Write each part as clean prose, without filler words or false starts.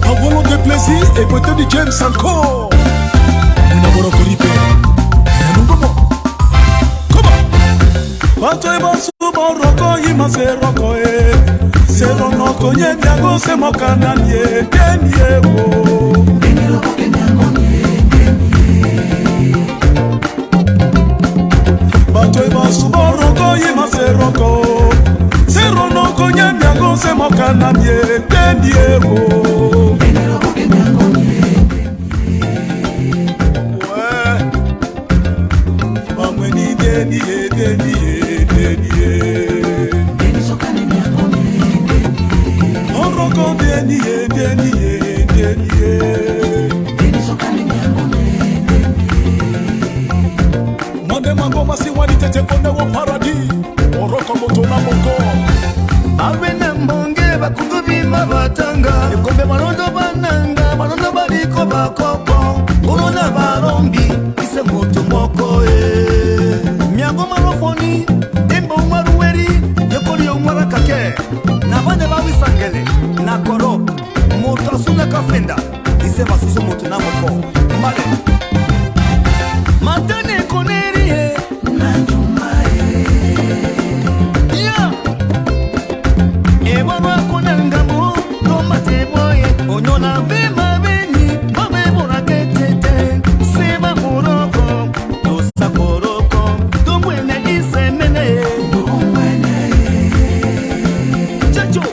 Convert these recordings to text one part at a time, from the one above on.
Avolo de plaisir et beauté de James Fako. Un amore corripe. Bato eba subo roko ima se roko e. Se rono konye nyago se mokana nye kenye wo. Kenye roko kenyago nye kenye. Bato eba subo roko ima se roko. Se rono konye nyago se mokana nye kenye wo. Kenye roko kenyago nye kenye. Ouais. Mamweni denye denye. Mande mango masi wani tete kone wo paradis. Oroko moto na moko. Abena mbonge bakugubi mabatanga. Ekombe marondo bananga, marondo baliko bakoko. Corona barombi, ise moto moko Miango marofoni, imbo marueri, yokori umara kake. Na bane bawi sangele, na koro, moto asuna kafenda. Ise basuso moto na moko. Male. Matane koneri na njumae. Yeah. Ewa wakonanga mo, tomate moye. Onyona bema beni, babe mora ketete. Seba moroko, dosa koroko. Domwene ise mene. Domwene. Chacho.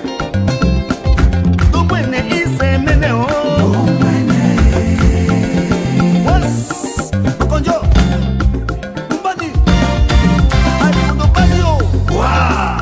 Domwene ise mene o. Domwene. Was. Konjo. Umbani. Aimundo banyo. Wow.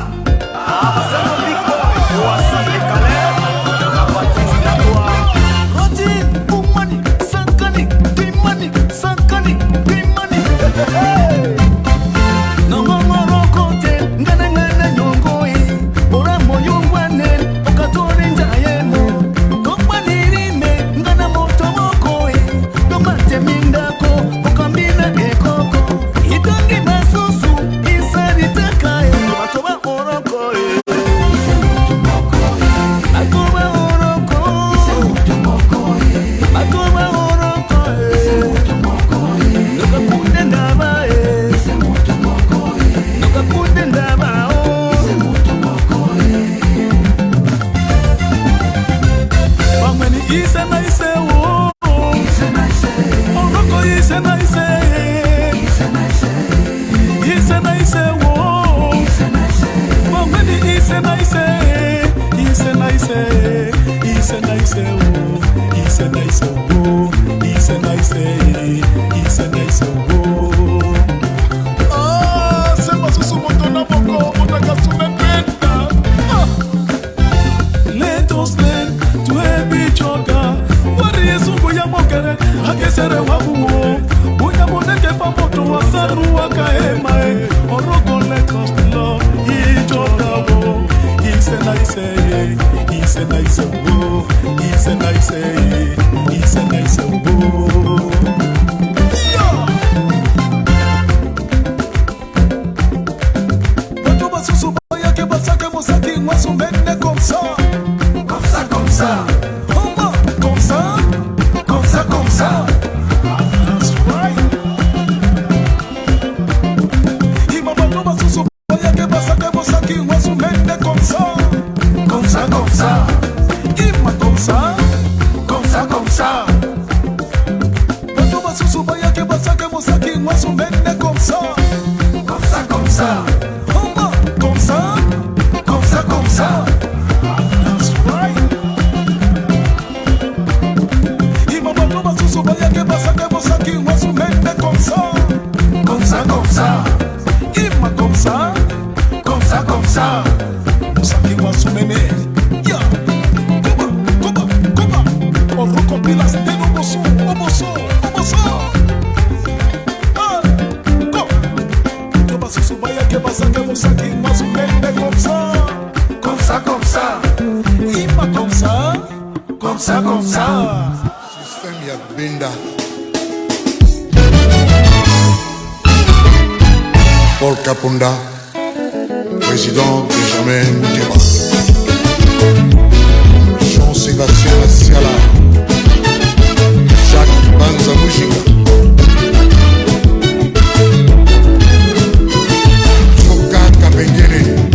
Système ya Benda. Paul Capunda. président Benjamin Deba, Jean-Sébastien Massiala, Jacques Banza Moujiga, Soka Kabengere.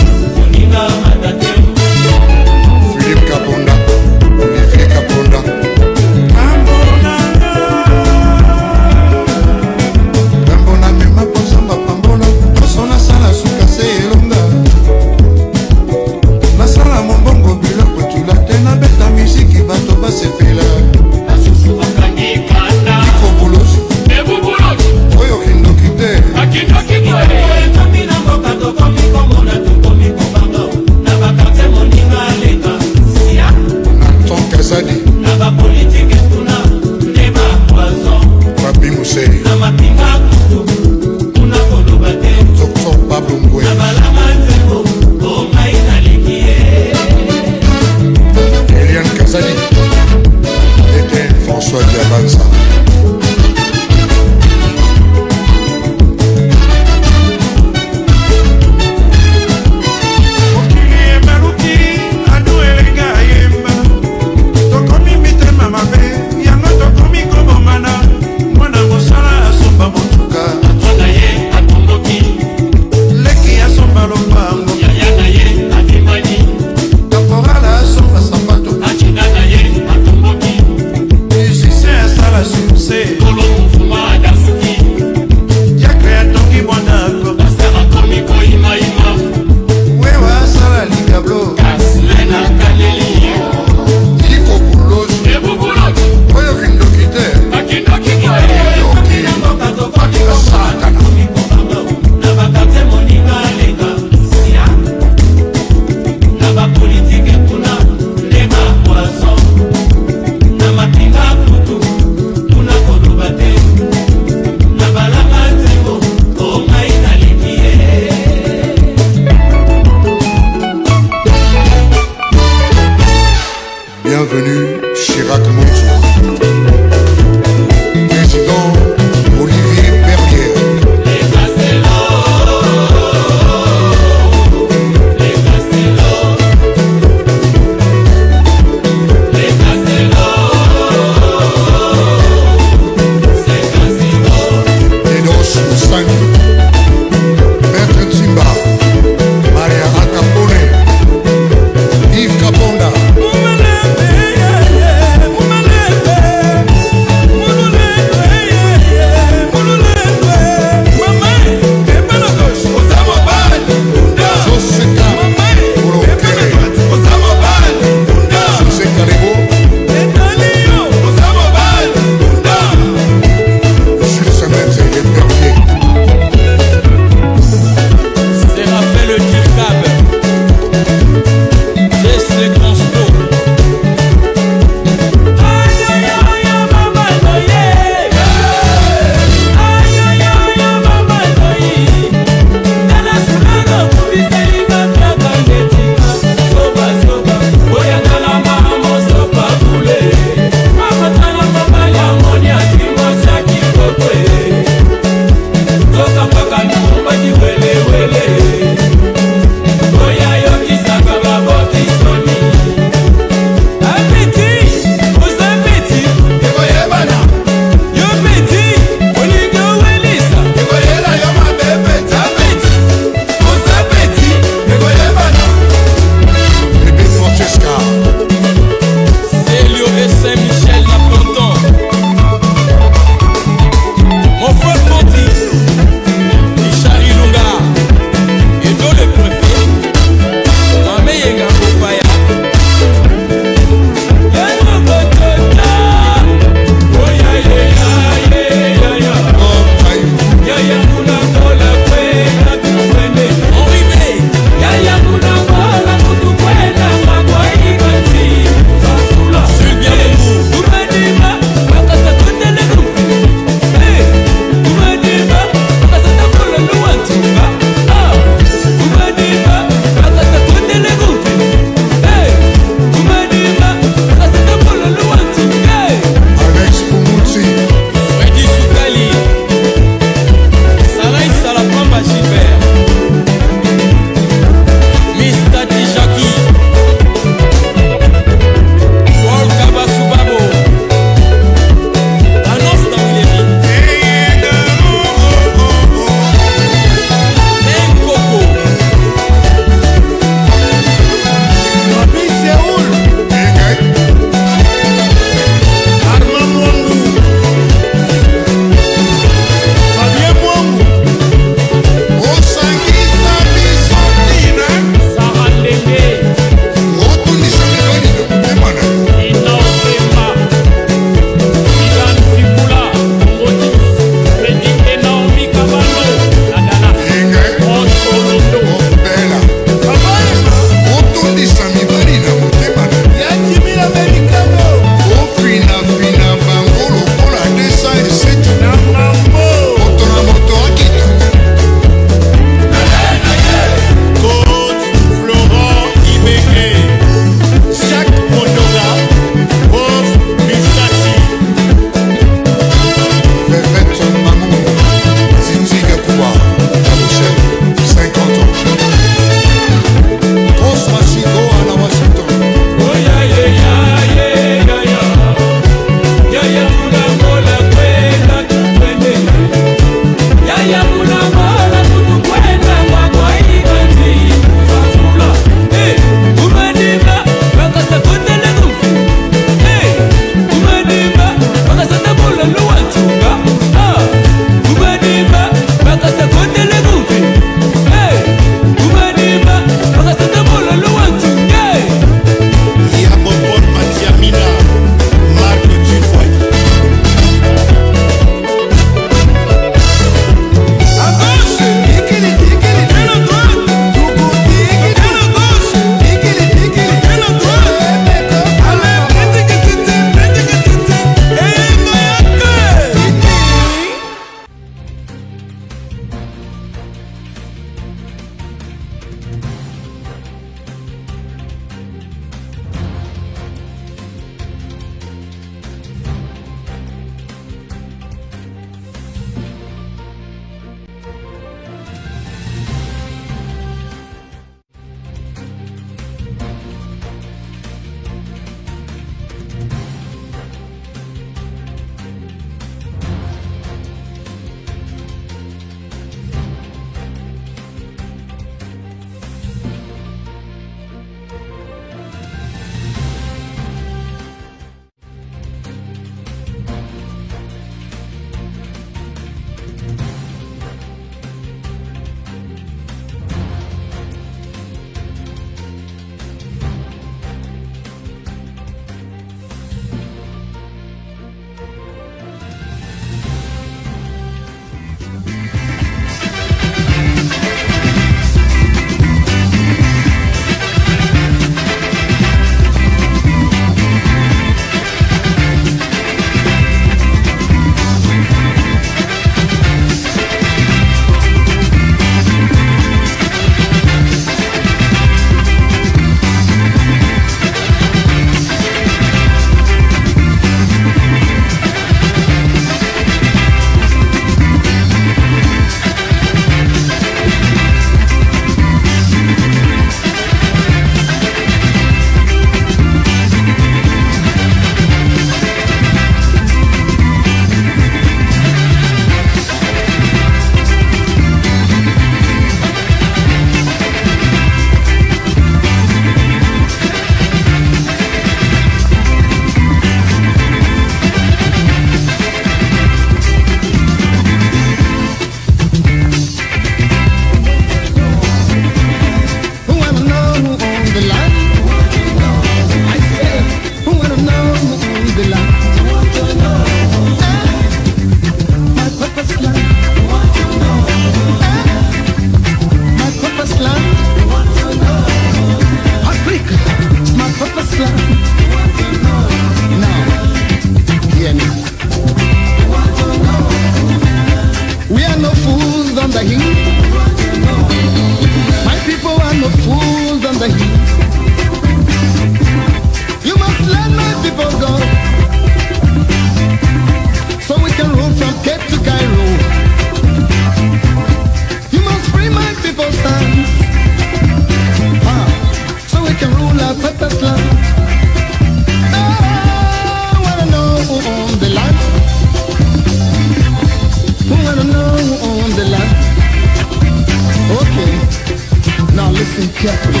carefully.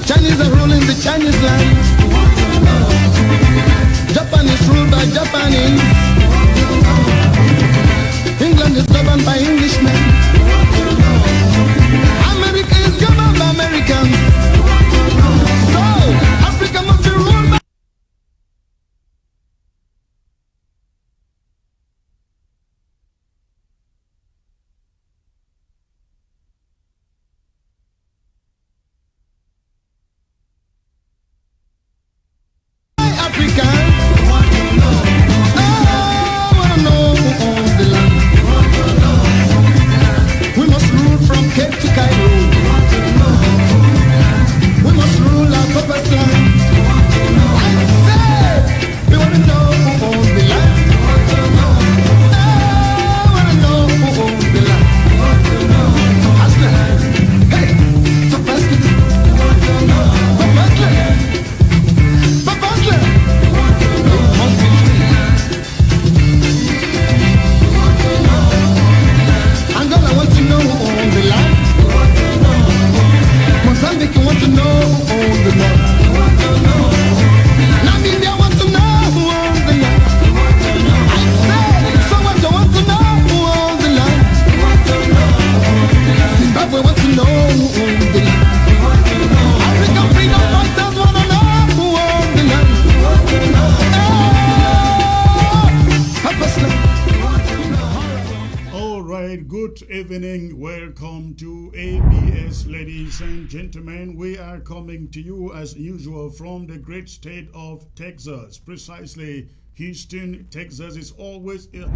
Chinese are ruling the Chinese land. Japan is ruled by Japanese. England is governed by Englishmen. America is governed by Americans. So, Africa must be ruled by Africans. I wanna know who owns the land. We must rule from Cape to Cairo. We must rule our purpose land. I say, we wanna know who owns the land. I wanna know who owns the land. Hustler. Hey, so fastly. So fastly. So fastly. It must be free. Angola want to know who owns the land. Mozambique want to know who owns the land. Namibia want to know who owns the land. I say, Soweto want to know who owns the land. Zimbabwe want to know who owns the land. African freedom fighters want to know who owns the land. Help us now. All right, good evening. Welcome to ABS, ladies and gentlemen. We are coming to you as usual from the great state of Texas, precisely Houston, Texas. It's always a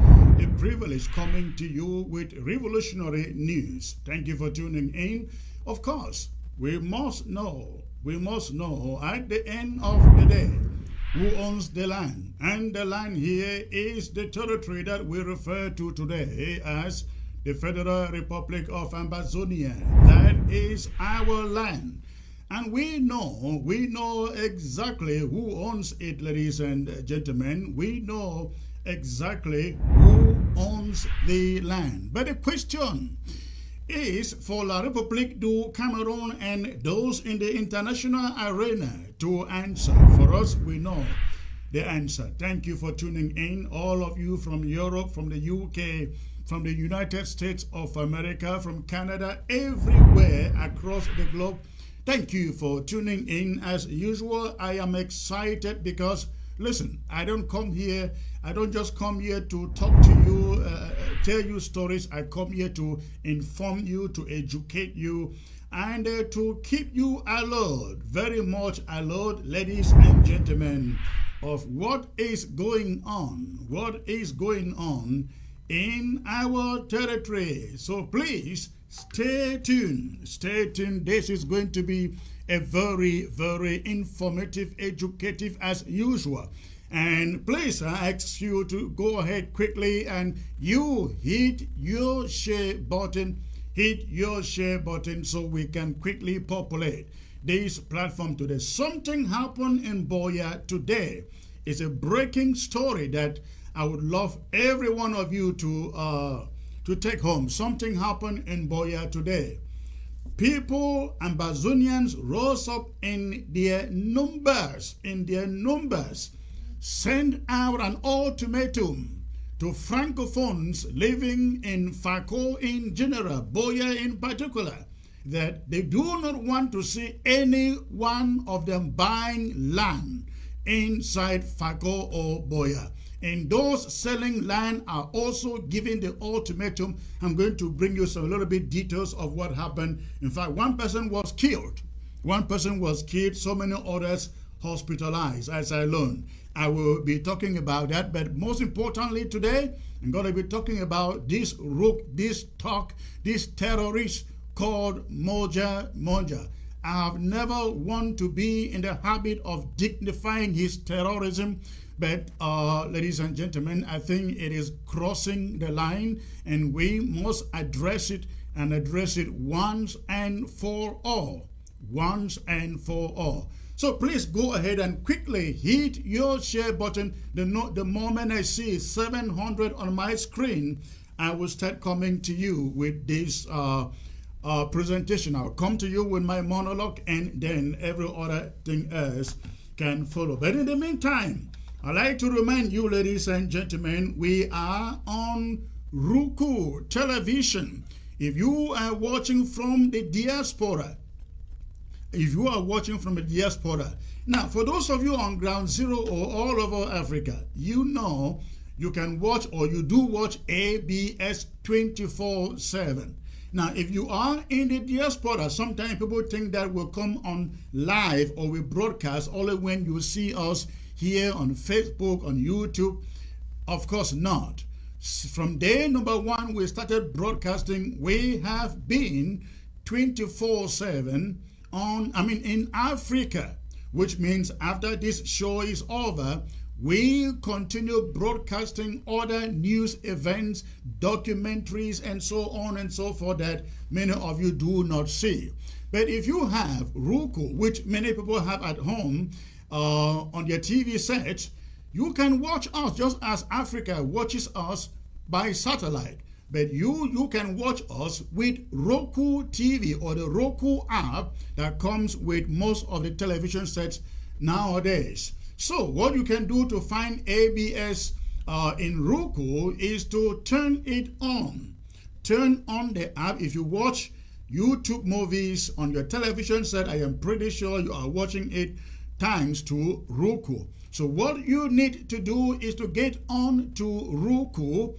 privilege coming to you with revolutionary news. Thank you for tuning in. Of course, we must know at the end of the day who owns the land. And the land here is the territory that we refer to today as the Federal Republic of Amazonia. That is our land. And we know exactly who owns it, ladies and gentlemen. We know exactly who owns the land. But the question is for La République du Cameroon and those in the international arena to answer. For us, we know the answer. Thank you for tuning in, all of you from Europe, from the UK, from the United States of America, from Canada, everywhere across the globe. Thank you for tuning in. As usual, I am excited because, listen, I don't just come here to talk to you, tell you stories. I come here to inform you, to educate you, and to keep you alert, very much alert, ladies and gentlemen, of what is going on in our territory. So please stay tuned. This is going to be a very, very informative, educative as usual. And please, I ask you to go ahead quickly and you hit your share button so we can quickly populate this platform today. Something happened in Boya today. It's a breaking story that I would love every one of you to take home. Something happened in Boya today. People, Ambazonians, rose up in their numbers, send out an ultimatum to francophones living in Fako in general, Boya in particular, that they do not want to see any one of them buying land inside Fako or Boya. And those selling land are also giving the ultimatum. I'm going to bring you some little bit details of what happened. In fact, one person was killed. So many others hospitalized, as I learned. I will be talking about that. But most importantly today, I'm going to be talking about this rook, this terrorist called Moja Moja. I have never wanted to be in the habit of dignifying his terrorism, but ladies and gentlemen, I think it is crossing the line, and we must address it, and address it once and for all. So please go ahead and quickly hit your share button. The moment I see 700 on my screen, I will start coming to you with this presentation. I'll come to you with my monologue, and then every other thing else can follow. But in the meantime, I'd like to remind you, ladies and gentlemen, we are on Roku television. If you are watching from the diaspora, now for those of you on ground zero or all over Africa, you know you can watch, or you do watch, ABS 24/7. Now, if you are in the diaspora, sometimes people think that we'll come on live or we broadcast only when you see us here on Facebook, on YouTube. Of course not. From day number one, we started broadcasting. We have been 24/7 in Africa, which means after this show is over, we continue broadcasting other news events, documentaries, and so on and so forth that many of you do not see. But if you have Roku, which many people have at home on their TV set, you can watch us just as Africa watches us by satellite. But you can watch us with Roku TV or the Roku app that comes with most of the television sets nowadays. So what you can do to find ABS in Roku is to turn it on. Turn on the app. If you watch YouTube movies on your television set, I am pretty sure you are watching it thanks to Roku. So what you need to do is to get on to Roku.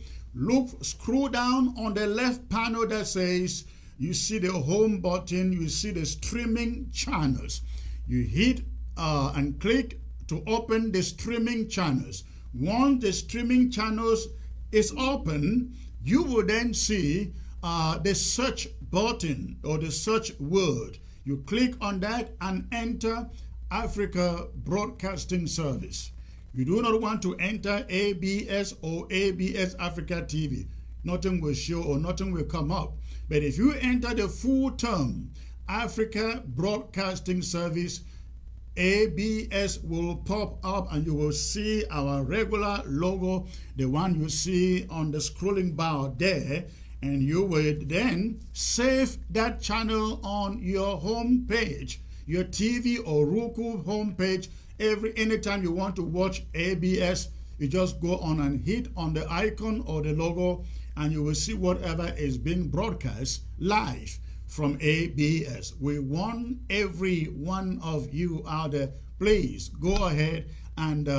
Scroll down on the left panel that says, you see the home button, you see the streaming channels. You hit and click to open the streaming channels. Once the streaming channels is open, you will then see the search button or the search word. You click on that and enter Africa Broadcasting Service. You do not want to enter ABS or ABS Africa TV. Nothing will show or nothing will come up. But if you enter the full term, Africa Broadcasting Service, ABS will pop up and you will see our regular logo, the one you see on the scrolling bar there, and you will then save that channel on your home page, your TV or Roku home page. Anytime you want to watch ABS, you just go on and hit on the icon or the logo and you will see whatever is being broadcast live from ABS. We want every one of you out there, please go ahead and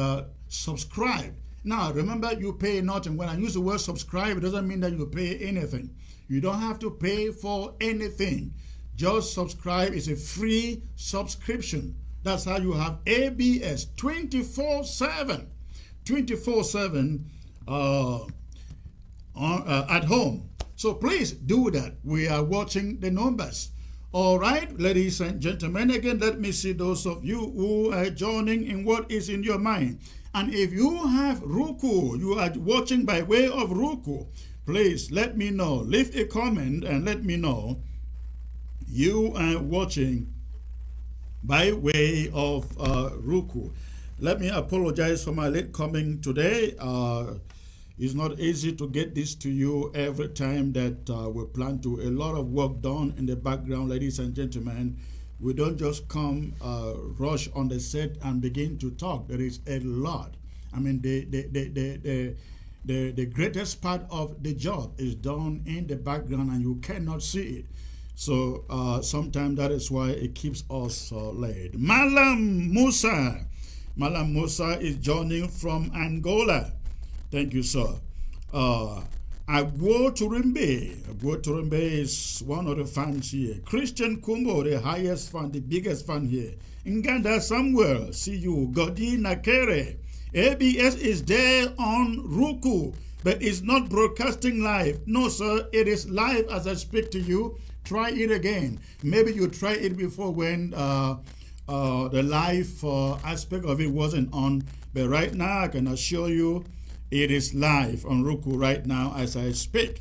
subscribe. Now, remember, you pay nothing. When I use the word subscribe, it doesn't mean that you pay anything. You don't have to pay for anything. Just subscribe. It's a free subscription. That's how you have ABS 24/7. 24/7 at home. So please do that. We are watching the numbers. All right, ladies and gentlemen, again, let me see those of you who are joining in what is in your mind. And if you have Roku, you are watching by way of Roku, please let me know. Leave a comment and let me know you are watching by way of Roku. Let me apologize for my late coming today. It's not easy to get this to you every time that we plan to. A lot of work done in the background, ladies and gentlemen. We don't just come rush on the set and begin to talk. There is a lot. I mean, the greatest part of the job is done in the background and you cannot see it. So sometimes that is why it keeps us late. Malam Musa is joining from Angola. Thank you, sir. Agwo Turimbe is one of the fans here. Christian Kumbo, the highest fan, the biggest fan here. Nganda Samuel, see you. Godi Nakere. ABS is there on Roku, but it's not broadcasting live. No, sir, it is live as I speak to you. Try it again. Maybe you tried it before when the live aspect of it wasn't on. But right now, I can assure you, it is live on Roku right now as I speak.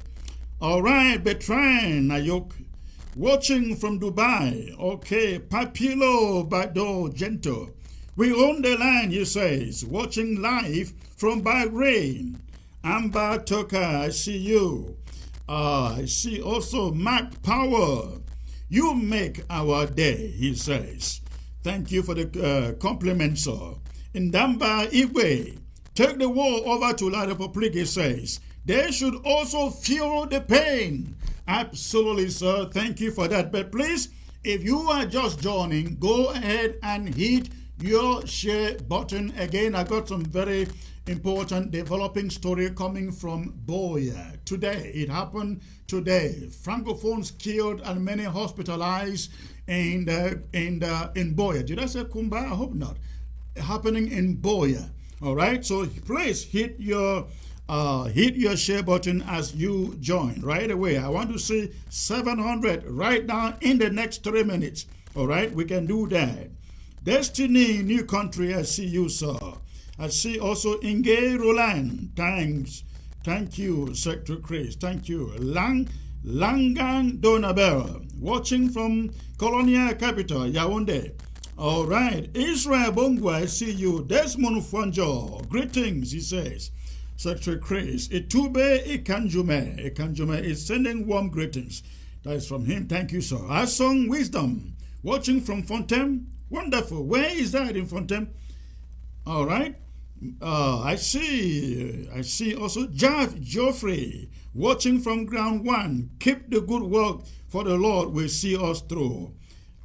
All right, Bertrand Nayok, watching from Dubai. Okay, Papilo Bado Gento. We own the line, he says, watching live from Bahrain. Amba Toka, I see you. I see also Mark Power. You make our day, he says. Thank you for the compliment, sir. Ndamba Igwe, take the war over to La Republique, he says. They should also feel the pain. Absolutely, sir. Thank you for that. But please, if you are just joining, go ahead and hit your share button. Again, I got some very important developing story coming from Boya today. It happened today. Francophones killed and many hospitalized in Boya. Did I say Kumba? I hope not. Happening in Boya. All right. So please hit your share button as you join right away. I want to see 700 right now in the next 3 minutes. All right. We can do that. Destiny, new country. I see you, sir. I see also Inge Roland. Thanks. Thank you, Secretary Chris. Thank you. Langan Donabel, watching from colonial capital, Yaoundé. All right. Israel Bongo, I see you. Desmond Fuanjo. Greetings, he says. Secretary Chris. Itube Ikanjume. Ikanjume is sending warm greetings. That is from him. Thank you, sir. Asong Wisdom, watching from Fontaine. Wonderful. Where is that in Fontaine? All right. I see also Jav Geoffrey, watching from ground one. Keep the good work, for the Lord will see us through.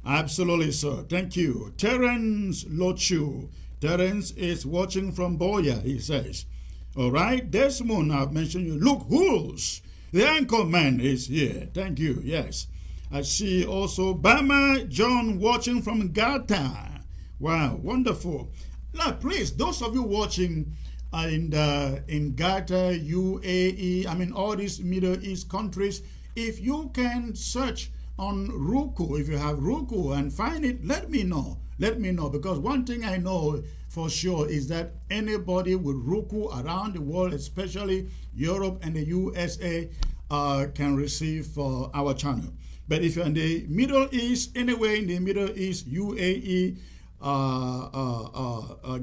Absolutely, sir. Thank you. Terence Lochu. Terence is watching from Boya, he says. All right. Desmond, I've mentioned you. Luke Hulse, the anchor man, is here. Thank you. Yes. I see also Bama John watching from Gata. Wow, wonderful. Now, please, those of you watching in Gata, UAE, I mean, all these Middle East countries, if you can search on Roku, if you have Roku and find it, let me know. Let me know, because one thing I know for sure is that anybody with Roku around the world, especially Europe and the USA, can receive our channel. But if you're in the Middle East, anywhere in the Middle East, UAE,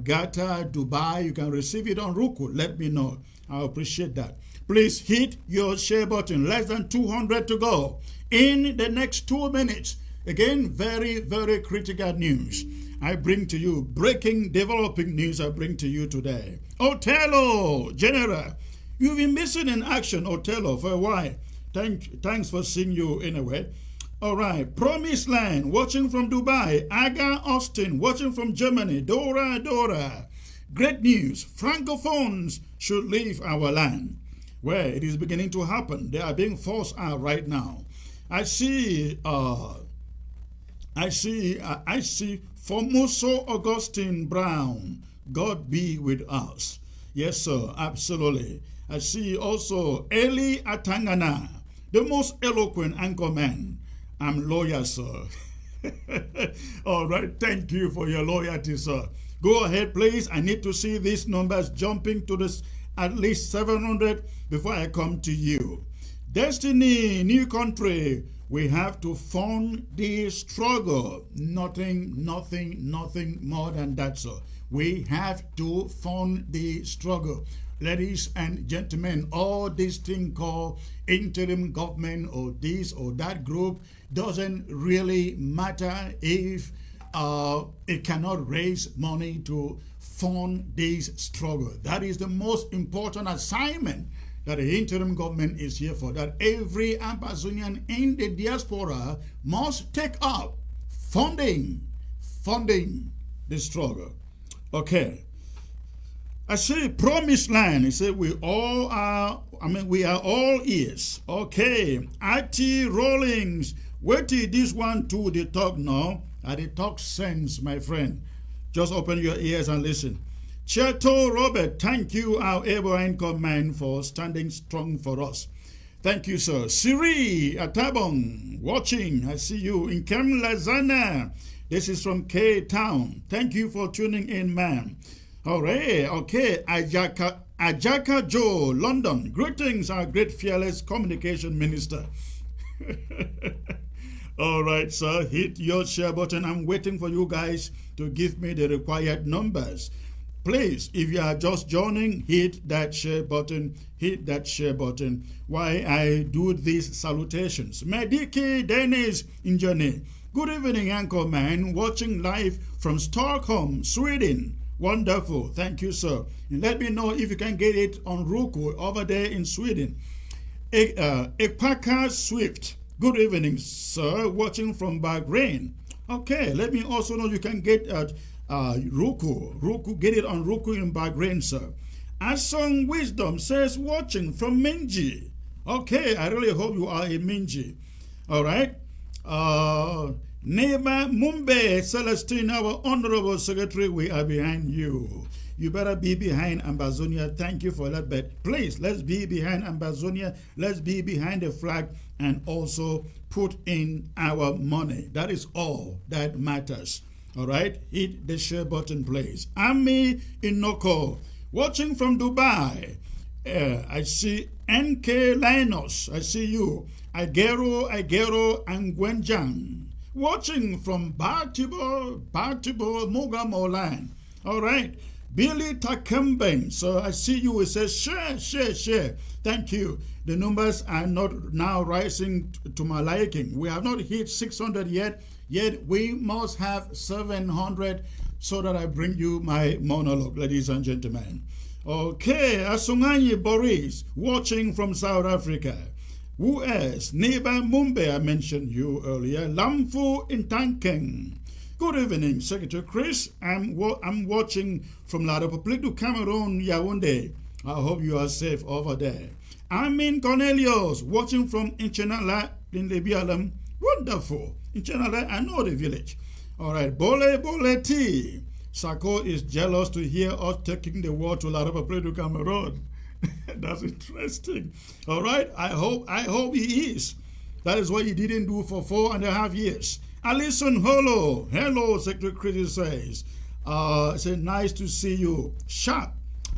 Qatar, Dubai, you can receive it on Roku. Let me know. I appreciate that. Please hit your share button. Less than 200 to go in the next 2 minutes. Again, very, very critical news. I bring to you breaking, developing news. I bring to you today. Othello, General, you've been missing in action, Othello, for a while. Thanks for seeing you anyway. All right, Promised Land, watching from Dubai. Aga Austin, watching from Germany. Dora. Great news. Francophones should leave our land. Well, it is beginning to happen. They are being forced out right now. I see Formoso Augustine Brown. God be with us. Yes, sir, absolutely. I see also Eli Atangana, the most eloquent anchorman. I'm loyal, sir. All right, thank you for your loyalty, sir. Go ahead, please. I need to see these numbers jumping to this at least 700 before I come to you. Destiny, new country. We have to fund the struggle. Nothing more than that, sir. We have to fund the struggle. Ladies and gentlemen, all this thing called interim government or this or that group doesn't really matter if it cannot raise money to fund this struggle. That is the most important assignment that the interim government is here for, that every Amazonian in the diaspora must take up funding the struggle. Okay. I say Promised Land. He said we are all ears. Okay. IT Rollings. Wait till this one too, they talk now. And they talk sense, my friend. Just open your ears and listen. Cheto Robert, thank you, our able anchor man, for standing strong for us. Thank you, sir. Siri Atabong, watching. I see you. In Kem Lazana. This is from K-Town. Thank you for tuning in, man. All right. Okay. Ajaka Joe, London. Greetings, our great fearless communication minister. All right, sir. Hit your share button. I'm waiting for you guys to give me the required numbers. Please, if you are just joining, hit that share button. Hit that share button while I do these salutations. Mediki Dennis Injani. Good evening, Anchorman. Watching live from Stockholm, Sweden. Wonderful. Thank you, sir. And let me know if you can get it on Roku over there in Sweden. Ekpaka Swift. Good evening, sir. Watching from Bahrain. Okay, let me also know you can get Roku, get it on Roku in Bahrain, sir. Asong Wisdom says watching from Minji. Okay, I really hope you are in Minji. All right. Neighbor Mumbe Celestine, our honorable secretary, we are behind you. You better be behind Ambazonia. Thank you for that. But please, let's be behind Ambazonia. Let's be behind the flag and also put in our money. That is all that matters. All right, hit the share button, please. Ami Inoko, watching from Dubai. I see NK Linus. I see you. Agero, and Gwenjang. Watching from Baltimore, Moja Moja. All right. Billy Takembeng. So I see you. It says share. Thank you. The numbers are not now rising to my liking. We have not hit 600 yet. Yet we must have 700 so that I bring you my monologue, ladies and gentlemen. Okay, Asunganyi Boris, watching from South Africa. Who else? Neighbor Mumbe, I mentioned you earlier. Lamfu Intankeng. Good evening, Secretary Chris. I'm watching from La République du Cameroon, Yaoundé. I hope you are safe over there. Amin Cornelius, watching from Inchenala in Lebialam. Wonderful. Inchenala, I know the village. All right, Bole T. Sako is jealous to hear us taking the war to La République du Cameroon. That's interesting. All right, I hope he is. That is what he didn't do for 4.5 years. Alison hello, Secretary Chris says. Say nice to see you. Sharp.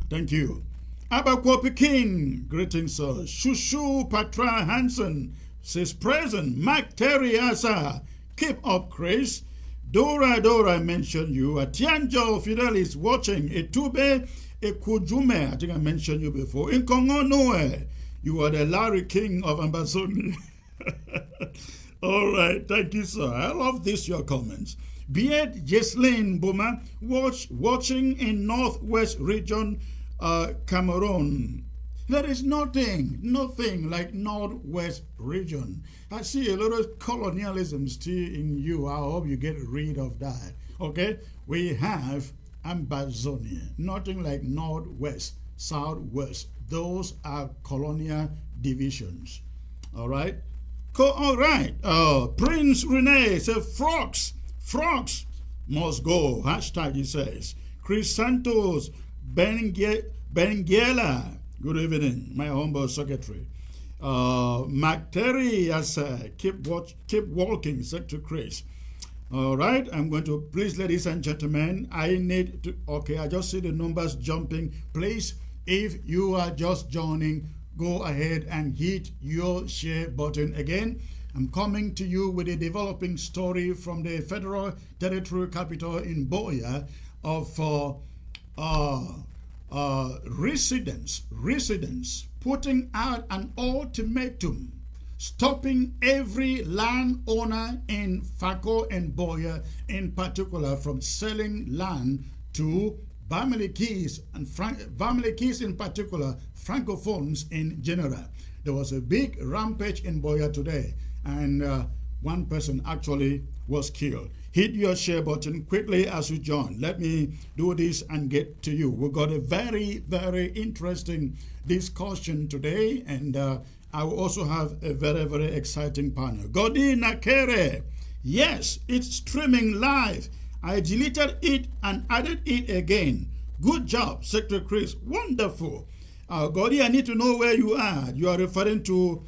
Thank you. Abakwa Pekin, greetings, sir. Shushu Patra Hansen says present. Mac Terry Asa, keep up, Chris. Dora, I mentioned you. Atianjo Fidelis watching. Etube Ekujume, I think I mentioned you before. In Congo Noe, you are the Larry King of Ambazonia. All right, thank you, sir. I love this, your comments. Beard Jesslyn Boma, watching in Northwest Region, Cameroon. There is nothing like Northwest Region. I see a lot of colonialism still in you. I hope you get rid of that. Okay? We have Ambazonia. Nothing like Northwest, Southwest. Those are colonial divisions. All right? All right. Prince Rene says frogs must go. Hashtag, he says. Chris Santos, Benguela. Good evening, my humble secretary. Mac Terry, yes, keep walking, Secretary Chris. All right, I'm going to, please, ladies and gentlemen, I need to, okay, I just see the numbers jumping. Please, if you are just joining, go ahead and hit your share button again. I'm coming to you with a developing story from the Federal Territorial Capital in Boya of residents putting out an ultimatum stopping every landowner in Fako and Boya in particular from selling land to Bamilikis and Bamilikis in particular, francophones in general. There was a big rampage in Boya today, and one person actually was killed. Hit your share button quickly as you join. Let me do this and get to you. We got a very, very interesting discussion today, and I will also have a very, very exciting panel. Godi Nakere, yes, it's streaming live. I deleted it and added it again. Good job, Secretary Chris. Wonderful. Godi, I need to know where you are. You are referring to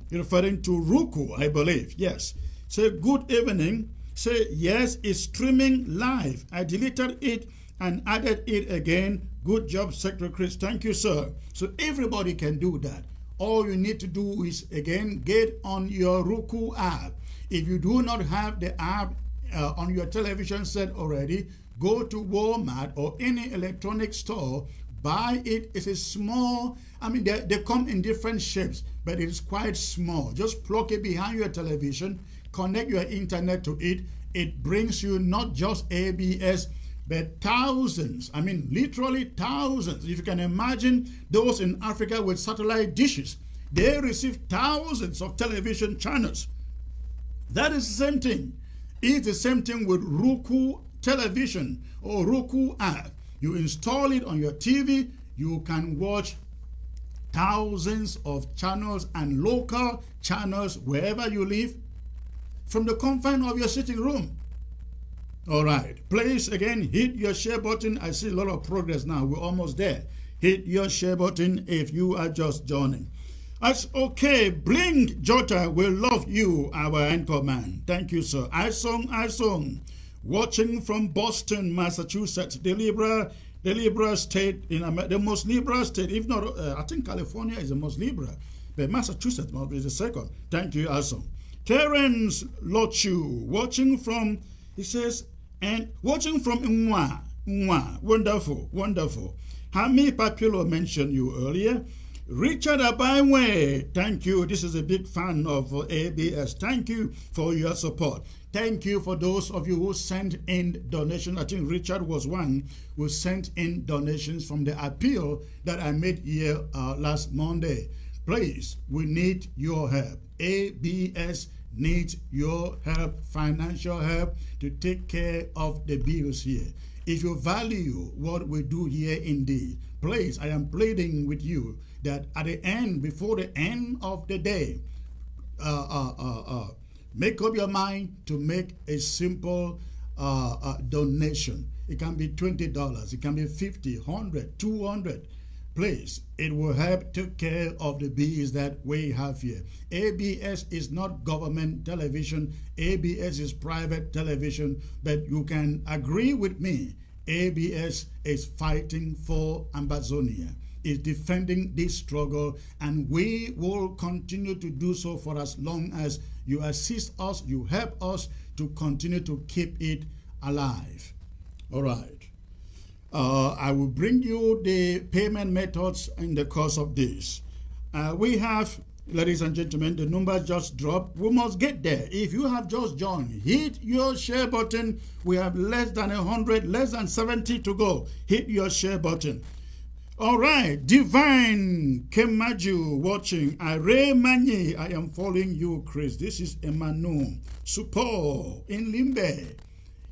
Ruku, I believe. Yes. Say good evening. Say yes, it's streaming live. I deleted it and added it again. Good job, Secretary Chris. Thank you, sir. So everybody can do that. All you need to do is, again, get on your Roku app. If you do not have the app on your television set already, Go to Walmart or any electronic store, buy it. It's a small, I mean, they come in different shapes, but it is quite small. Just plug it behind your television, connect your internet to it. It brings you not just ABS, but thousands, I mean literally thousands. If you can imagine those in Africa with satellite dishes, they receive thousands of television channels. That is the same thing. It's the same thing with Roku television or Roku app. You install it on your TV, you can watch thousands of channels and local channels wherever you live from the confine of your sitting room. All right, please again hit your share button. I see a lot of progress now. We're almost there. Hit your share button if you are just joining. That's okay. Blink Jota will love you, our anchor man. Thank you, sir. I song. Watching from Boston, Massachusetts, the liberal state in America, the most liberal state. If not, I think California is the most liberal, but Massachusetts must be the second. Thank you, also. Terence Lochu, watching from, he says, and watching from Nwa. Wonderful, wonderful. Hami Papulo mentioned you earlier. Richard Abaiwe, thank you. This is a big fan of ABS. Thank you for your support. Thank you for those of you who sent in donations. I think Richard was one who sent in donations from the appeal that I made here last Monday. Please, we need your help. ABS needs your help, financial help, to take care of the bills here. If you value what we do here indeed, please, I am pleading with you that at the end, before the end of the day, make up your mind to make a simple donation. It can be $20, it can be $50, $100, $200. Please, it will help take care of the bills that we have here. ABS is not government television. ABS is private television. But you can agree with me, ABS is fighting for Ambazonia, is defending this struggle, and we will continue to do so for as long as you assist us, you help us to continue to keep it alive. All right. I will bring you the payment methods in the course of this. We have, ladies and gentlemen, the number just dropped. We must get there. If you have just joined, hit your share button. We have less than 100, less than 70 to go. Hit your share button. All right, Divine Kemaju watching. Are Manye, I am following you, Chris. This is Emmanuel Supo in Limbe.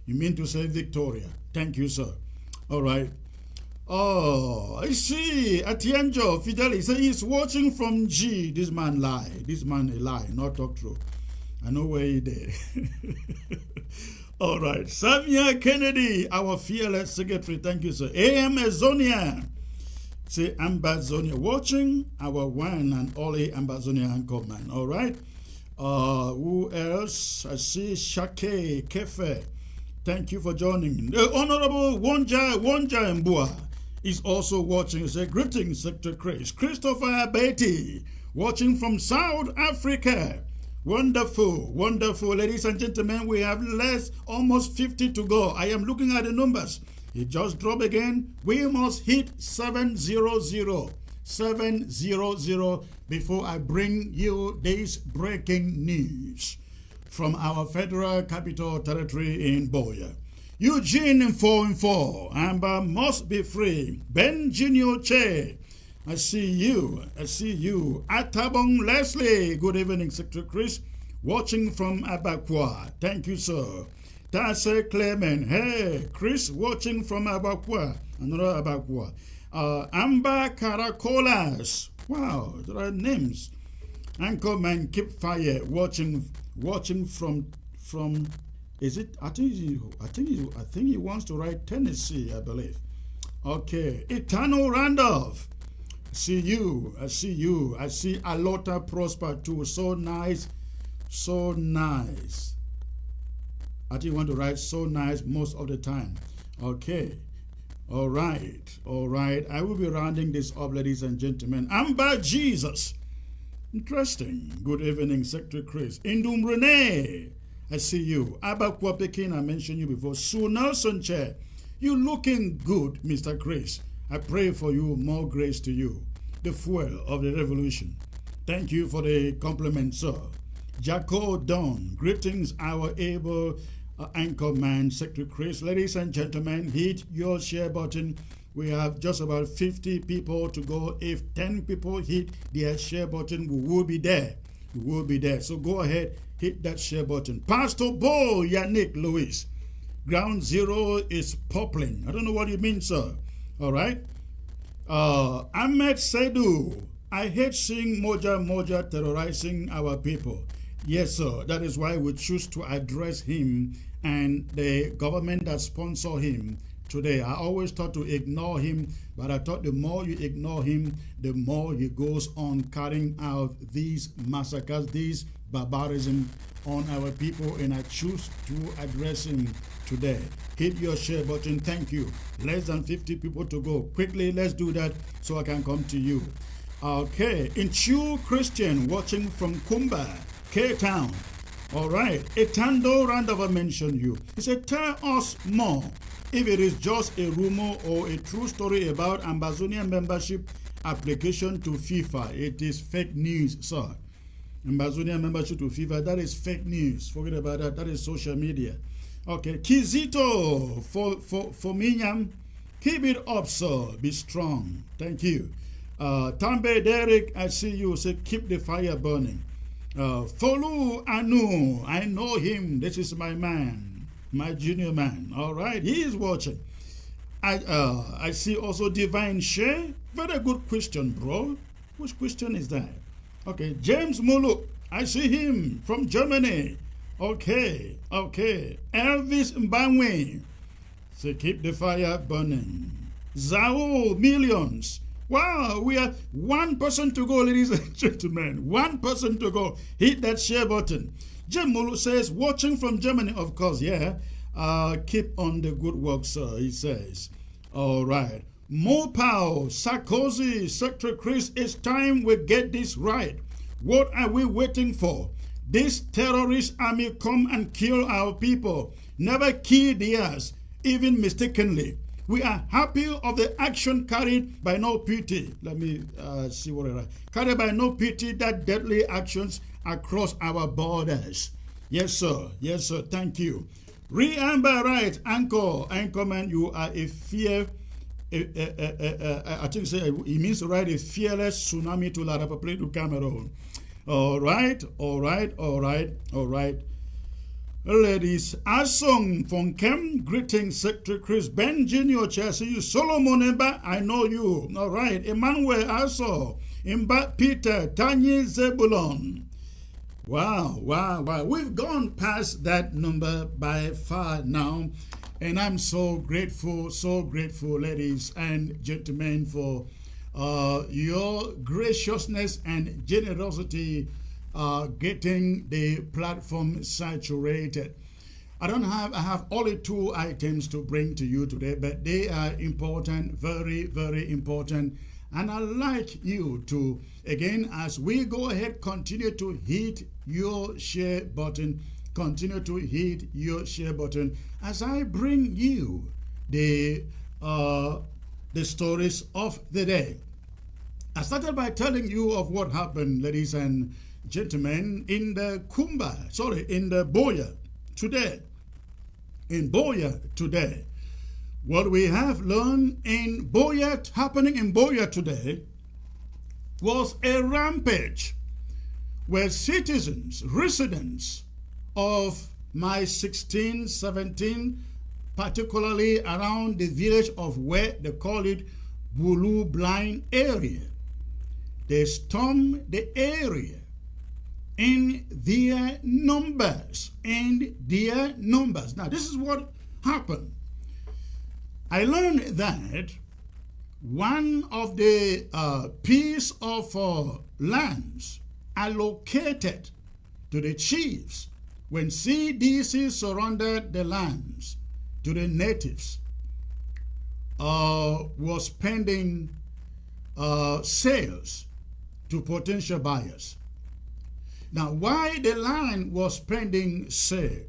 You mean to say Victoria? Thank you, sir. All right. Oh, I see. Atienjo Fidel says he's watching from G. This man lie. This man a lie, not talk true. I know where he did. All right. Samia Kennedy, our fearless secretary. Thank you, sir. AM Azonia. Say Ambazonia watching, our one and only Ambazonia anchor man. All right. Who else? I see Shake Kefe. Thank you for joining. The Honorable Wonja Mbua is also watching. Say greetings, Sector Chris. Christopher Betty watching from South Africa. Wonderful, wonderful. Ladies and gentlemen, we have almost 50 to go. I am looking at the numbers. It just dropped again. We must hit 700. 700 before I bring you this breaking news from our federal capital territory in Boya. Eugene in 4 Amber must be free. Ben Junior Che, I see you. Atabong Leslie, good evening, Secretary Chris, watching from Abakwa. Thank you, sir. Tase Clement, hey, Chris, watching from Abakwa. Another Abakwa. Amber Caracolas, wow, there are names. Anchorman Keep Fire, watching from is it? I think he wants to write Tennessee, I believe. Okay, Eternal Randolph. I see you. I see Alota Prosper too. So nice. I think you want to write so nice most of the time. Okay. All right. I will be rounding this up, ladies and gentlemen. Amber Jesus. Interesting. Good evening, Secretary Chris. Indum Rene, I see you. Abakwa Pekin, I mentioned you before. Sue Nelson Chair. You looking good, Mr. Chris. I pray for you, more grace to you. The fuel of the revolution. Thank you for the compliment, sir. Jaco Don, greetings, our able anchor man, Secretary Chris. Ladies and gentlemen, hit your share button. We have just about 50 people to go. If 10 people hit their share button, we will be there. We will be there. So go ahead, hit that share button. Pastor Bo Yannick Lewis, Ground Zero is popping. I don't know what you mean, sir. All right. Ahmed Saidu, I hate seeing Moja Moja terrorizing our people. Yes, sir. That is why we choose to address him and the government that sponsor him today. I always thought to ignore him, but I thought the more you ignore him, the more he goes on carrying out these massacres, these barbarism on our people, and I choose to address him today. Hit your share button. Thank you. Less than 50 people to go. Quickly, let's do that so I can come to you. Okay. Inchu Christian watching from Kumba, K-Town. All right. Etando Randova mentioned you. He said, tell us more. If it is just a rumor or a true story about Ambazonian membership application to FIFA, it is fake news, sir. Ambazonian membership to FIFA, that is fake news. Forget about that. That is social media. Okay. Kizito for Minyam, keep it up, sir. Be strong. Thank you. Tambe Derek, I see you. Say keep the fire burning. Folu Anu, I know him. This is my man, my junior man. All right, he is watching. I see also Divine Shea. Very good question, bro. Which question is that? Okay, James Mulu, I see him from Germany. Okay. Elvis Mbangwe, so keep the fire burning. Zao Millions. Wow, we are one person to go, ladies and gentlemen. One person to go. Hit that share button. Jim Mulu says, watching from Germany, of course, yeah. Keep on the good work, sir, he says. All right. Mopao, Sarkozy, Secretary Chris, it's time we get this right. What are we waiting for? This terrorist army come and kill our people. Never kill theirs, even mistakenly. We are happy of the action carried by no pity. Let me see what I write. Carried by no pity, that deadly actions across our borders. Yes, sir. Yes, sir. Thank you. Remember, right, Anchorman, you are a I think it means to write a fearless tsunami to La Republic to Cameroon. All right. Ladies, Asong from Kem, greetings, Secretary Chris Ben Jr. Chelsea, you Solomon Emba, I know you. All right, Emmanuel Aso, Imba Peter, Tanyi Zebulon. Wow. We've gone past that number by far now. And I'm so grateful, ladies and gentlemen, for your graciousness and generosity getting the platform saturated. I have only 2 items to bring to you today, but they are important, very, very important. And I'd like you to, again, as we go ahead, continue to hit your share button. Continue to hit your share button as I bring you the stories of the day. I started by telling you of what happened, ladies and gentlemen, in the Boya today. In Boya today. What we have learned in Boya, happening in Boya today, was a rampage where citizens, residents of my 16, 17, particularly around the village of where they call it Bulu Blind area. They stormed the area in their numbers. Now, this is what happened. I learned that one of the piece of lands allocated to the chiefs when CDC surrendered the lands to the natives was pending sales to potential buyers. Now, why the land was pending sale?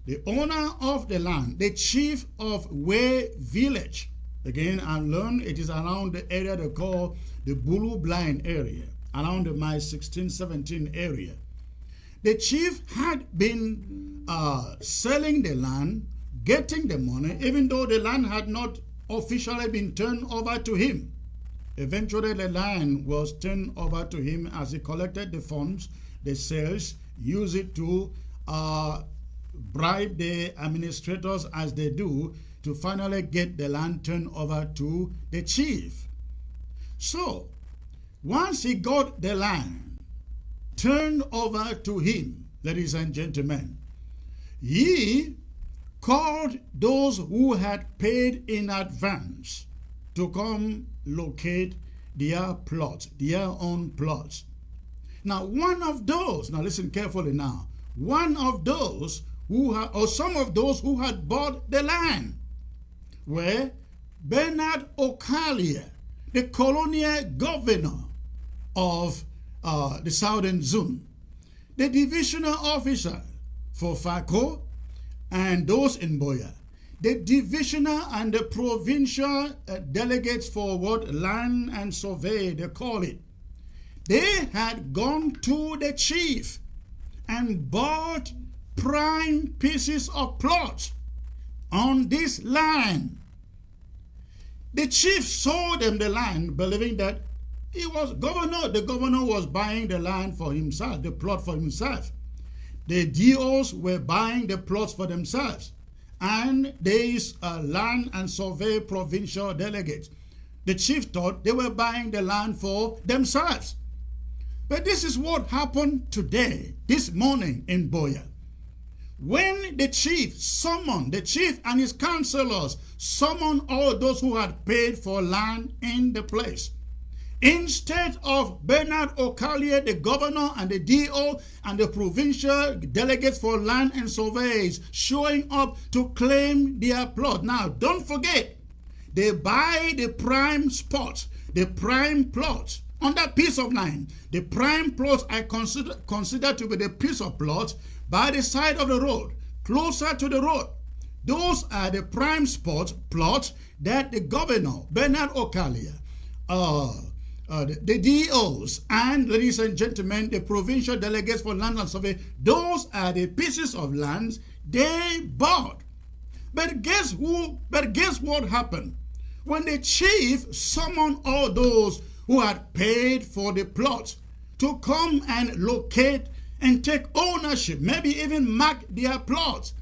the owner of the land, the chief of Way Village. Again, I learned it is around the area they call the Bulu Blind area, around the my 1617 area. The chief had been selling the land, getting the money, even though the land had not officially been turned over to him. Eventually, the land was turned over to him as he collected the funds, the sales, used it to bribe the administrators as they do to finally get the land turned over to the chief. So, once he got the land turned over to him, ladies and gentlemen, he called those who had paid in advance to come locate their plots, their own plots. Now, one of those, now listen carefully now, one of those who had, or some of those who had bought the land were Bernard Okalia, the colonial governor of the Southern Zone, the divisional officer for Fako and those in Boya, the divisional and the provincial delegates for what land and survey they call it. They had gone to the chief and bought prime pieces of plots on this land. The chief sold them the land, believing that he was governor. The governor was buying the land for himself, the plot for himself. The DOs were buying the plots for themselves. And these land and survey provincial delegates, the chief thought they were buying the land for themselves. But this is what happened today, this morning in Boya. When the chief summoned, the chief and his councillors summoned all those who had paid for land in the place, instead of Bernard Okalia, the governor and the DO and the provincial delegates for land and surveys showing up to claim their plot. Now, don't forget, they buy the prime spot, the prime plot on that piece of land. The prime plot I consider to be the piece of plot by the side of the road, closer to the road. Those are the prime spot plots that the governor, Bernard Okalia, the DOs, and ladies and gentlemen, the provincial delegates for land and survey, those are the pieces of lands they bought. But guess what happened? When the chief summoned all those who had paid for the plots to come and locate and take ownership, maybe even mark their plots,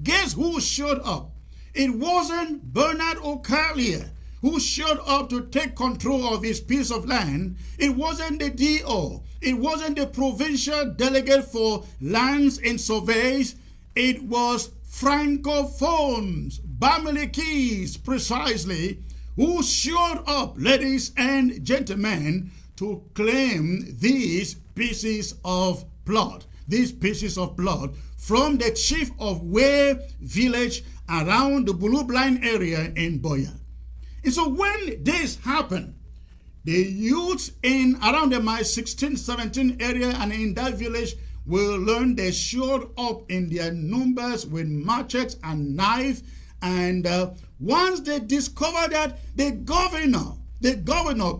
guess who showed up? It wasn't Bernard Okalia who showed up to take control of his piece of land. It wasn't the DO. It wasn't the provincial delegate for lands and surveys. It was francophones, Bamilikis precisely, who showed up, ladies and gentlemen, to claim these pieces of plot, from the chief of Way Village around the Blue Blind area in Boya. And so when this happened, the youths in around the my 1617 area and in that village will learn they showed up in their numbers with machetes and knives. And once they discovered that the governor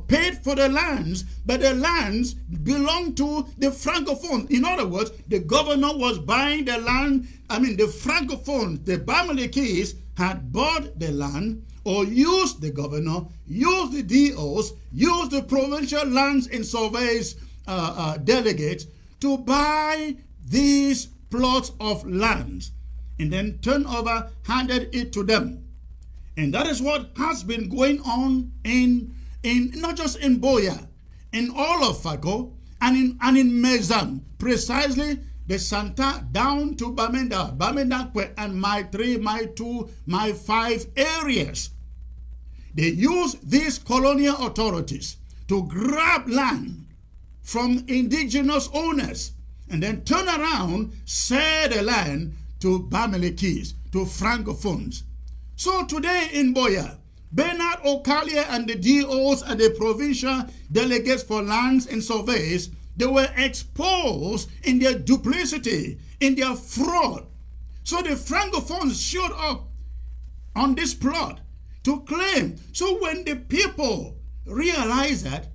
paid for the lands, but the lands belonged to the francophones. In other words, the governor was buying the land. The francophones, the Bamilikis, had bought the land or used the governor, used the DOs, used the provincial lands and surveys delegates to buy these plots of lands and then handed it to them. And that is what has been going on in not just in Boya, in all of Fako and in Mezam, precisely the Santa down to Bamenda and my 3, my 2, my 5 areas. They use these colonial authorities to grab land from indigenous owners and then turn around, sell the land to Bamilikis, to francophones. So today in Boya, Bernard Okalia and the DOs and the provincial delegates for lands and surveys, they were exposed in their duplicity, in their fraud. So the francophones showed up on this plot to claim. So when the people realize that,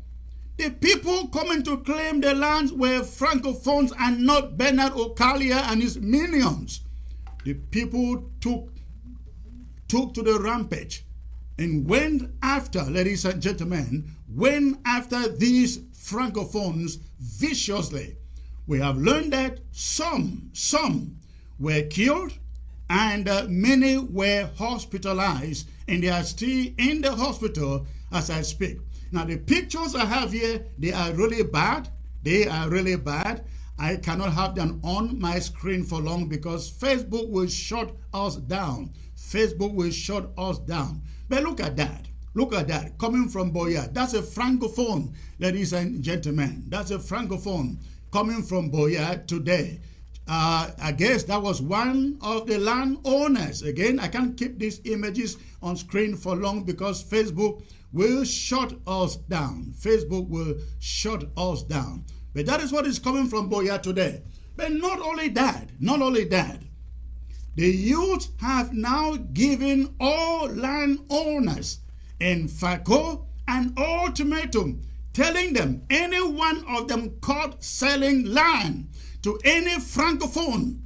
the people coming to claim the lands were francophones and not Bernard Okalia and his minions, the people took to the rampage and went after, ladies and gentlemen, went after these francophones viciously. We have learned that some were killed and many were hospitalized, and they are still in the hospital as I speak. Now the pictures I have here, they are really bad. They are really bad. I cannot have them on my screen for long because Facebook will shut us down. Facebook will shut us down. But look at that. Look at that. Coming from Boya. That's a francophone, ladies and gentlemen. That's a francophone coming from Boya today. I guess that was one of the landowners. Again, I can't keep these images on screen for long because Facebook will shut us down. Facebook will shut us down. But that is what is coming from Boya today. But not only that, the youth have now given all landowners in Fako an ultimatum, telling them any one of them caught selling land to any francophone,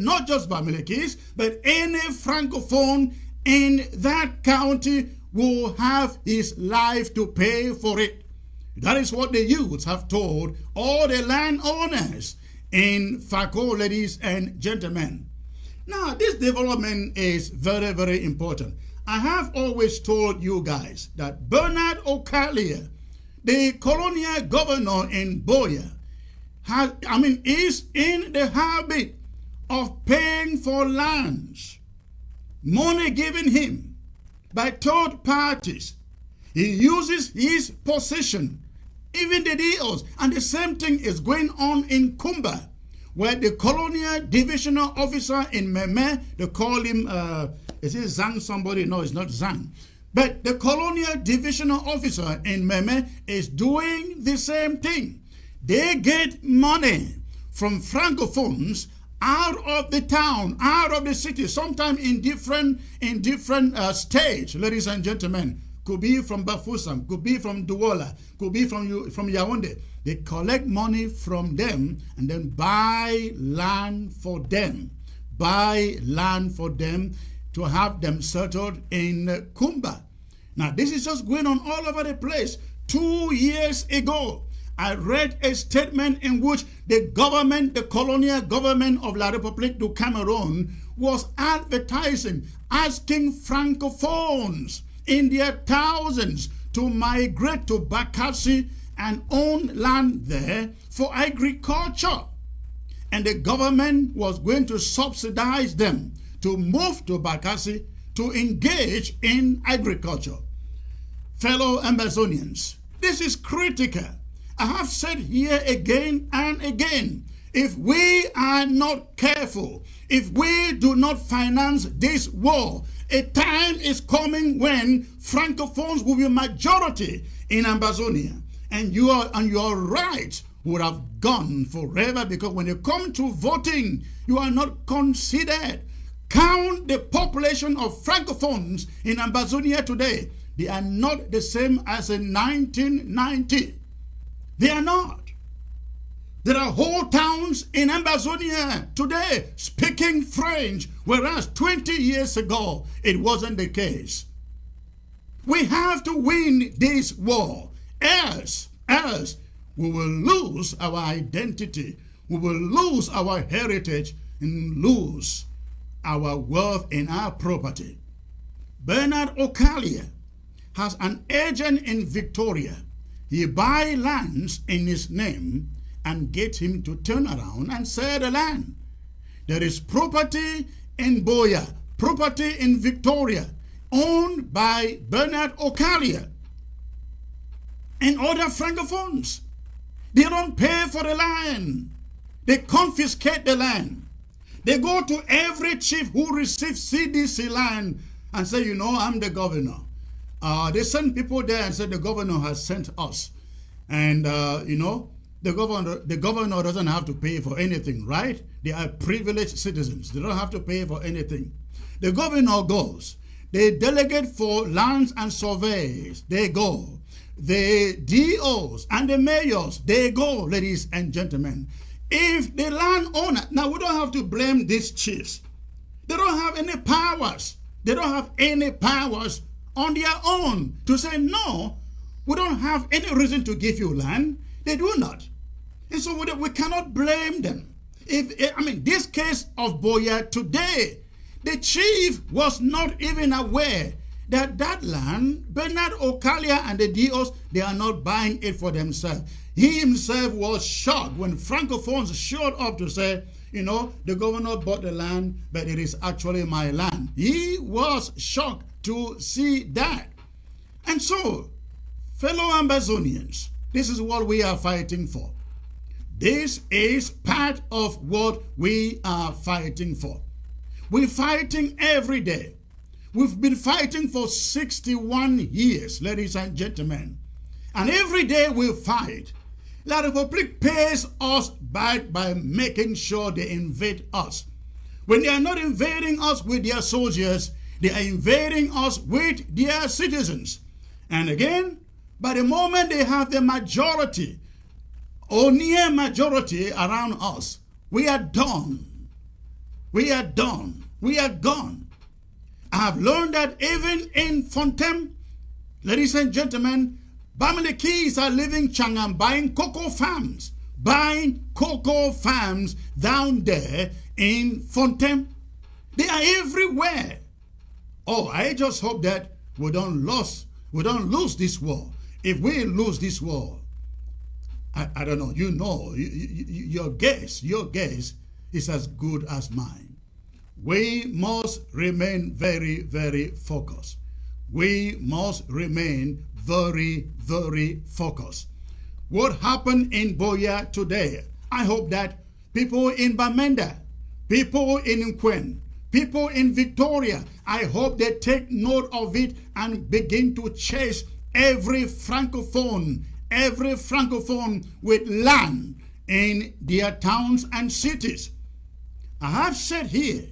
not just Bamilikis, but any francophone in that county will have his life to pay for it. That is what the youths have told all the landowners in Fako, ladies and gentlemen. Now, this development is very, very important. I have always told you guys that Bernard Okalia, the colonial governor in Boya, is in the habit of paying for lands, money given him by third parties. He uses his position, even the deals, and the same thing is going on in Kumba, where the colonial divisional officer in Meme, they call him, is it Zhang somebody? No, it's not Zhang. But the colonial divisional officer in Meme is doing the same thing. They get money from francophones out of the town, out of the city, sometimes in different states, ladies and gentlemen. Could be from Bafoussam, could be from Douala, could be from Yaoundé. They collect money from them and then buy land for them. Buy land for them to have them settled in Kumba. Now, this is just going on all over the place. 2 years ago, I read a statement in which the government, the colonial government of La République du Cameroon, was advertising, asking francophones in their thousands to migrate to Bakassi and own land there for agriculture. And the government was going to subsidize them to move to Bakassi to engage in agriculture. Fellow Amazonians, this is critical. I have said here again and again, if we are not careful, if we do not finance this war, a time is coming when francophones will be majority in Amazonia, and your rights would have gone forever, because when you come to voting, you are not considered. Count the population of francophones in Amazonia today. They are not the same as in 1990. They are not. There are whole towns in Amazonia today speaking French, whereas 20 years ago, it wasn't the case. We have to win this war, else we will lose our identity, we will lose our heritage, and lose our wealth and our property. Bernard Okalia has an agent in Victoria. He buys lands in his name and get him to turn around and sell the land. There is property in Boya, property in Victoria, owned by Bernard Okalia and other francophones. They don't pay for the land. They confiscate the land. They go to every chief who receives CDC land and say, you know, I'm the governor. They send people there and say the governor has sent us. And, you know, The governor doesn't have to pay for anything, right? They are privileged citizens. They don't have to pay for anything. The governor goes. They delegate for lands and surveys. They go. The DOs and the mayors, they go, ladies and gentlemen. If the landowner, now we don't have to blame these chiefs. They don't have any powers. They don't have any powers on their own to say, no, we don't have any reason to give you land. They do not. And so we cannot blame them. This case of Boya today, the chief was not even aware that land, Bernard Okalia and the DOs, they are not buying it for themselves. He himself was shocked when francophones showed up to say, the governor bought the land, but it is actually my land. He was shocked to see that. And so, fellow Ambazonians, this is what we are fighting for. This is part of what we are fighting for. We're fighting every day. We've been fighting for 61 years, ladies and gentlemen. And every day we fight. La Republic pays us back by making sure they invade us. When they are not invading us with their soldiers, they are invading us with their citizens. And again, by the moment they have the majority or near majority around us, we are done. We are done. We are gone. I have learned that even in Fontaine, ladies and gentlemen, Bamilekis are living Changam, buying cocoa farms down there in Fontaine. They are everywhere. Oh, I just hope that we don't lose this war. If we lose this war, I don't know. Your guess is as good as mine. We must remain very, very focused. We must remain very, very focused. What happened in Boya today? I hope that people in Bamenda, people in Nkwen, people in Victoria, I hope they take note of it and begin to chase every francophone with land in their towns and cities. I have said here,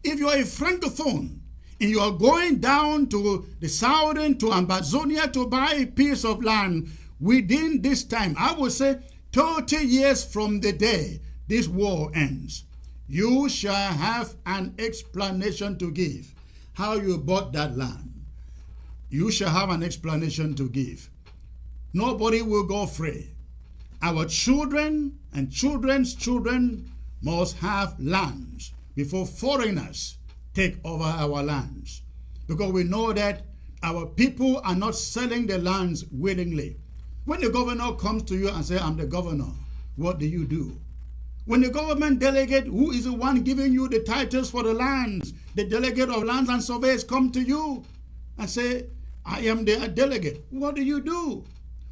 if you are a francophone and you are going down to the southern, to Ambazonia to buy a piece of land within this time, I would say 30 years from the day this war ends, you shall have an explanation to give how you bought that land. You shall have an explanation to give. Nobody will go free. Our children and children's children must have lands before foreigners take over our lands. Because we know that our people are not selling the lands willingly. When the governor comes to you and says, I'm the governor, what do you do? When the government delegate, who is the one giving you the titles for the lands, the delegate of lands and surveys come to you and say, I am the delegate. What do you do?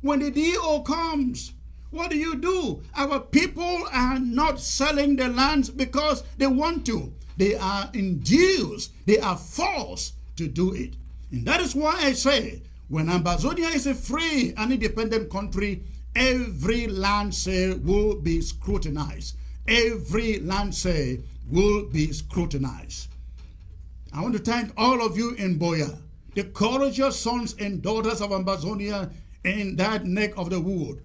When the DO comes, what do you do? Our people are not selling the lands because they want to. They are induced, they are forced to do it. And that is why I say, when Ambazonia is a free and independent country, every land sale will be scrutinized. Every land sale will be scrutinized. I want to thank all of you in Boya, the courageous sons and daughters of Ambazonia in that neck of the wood,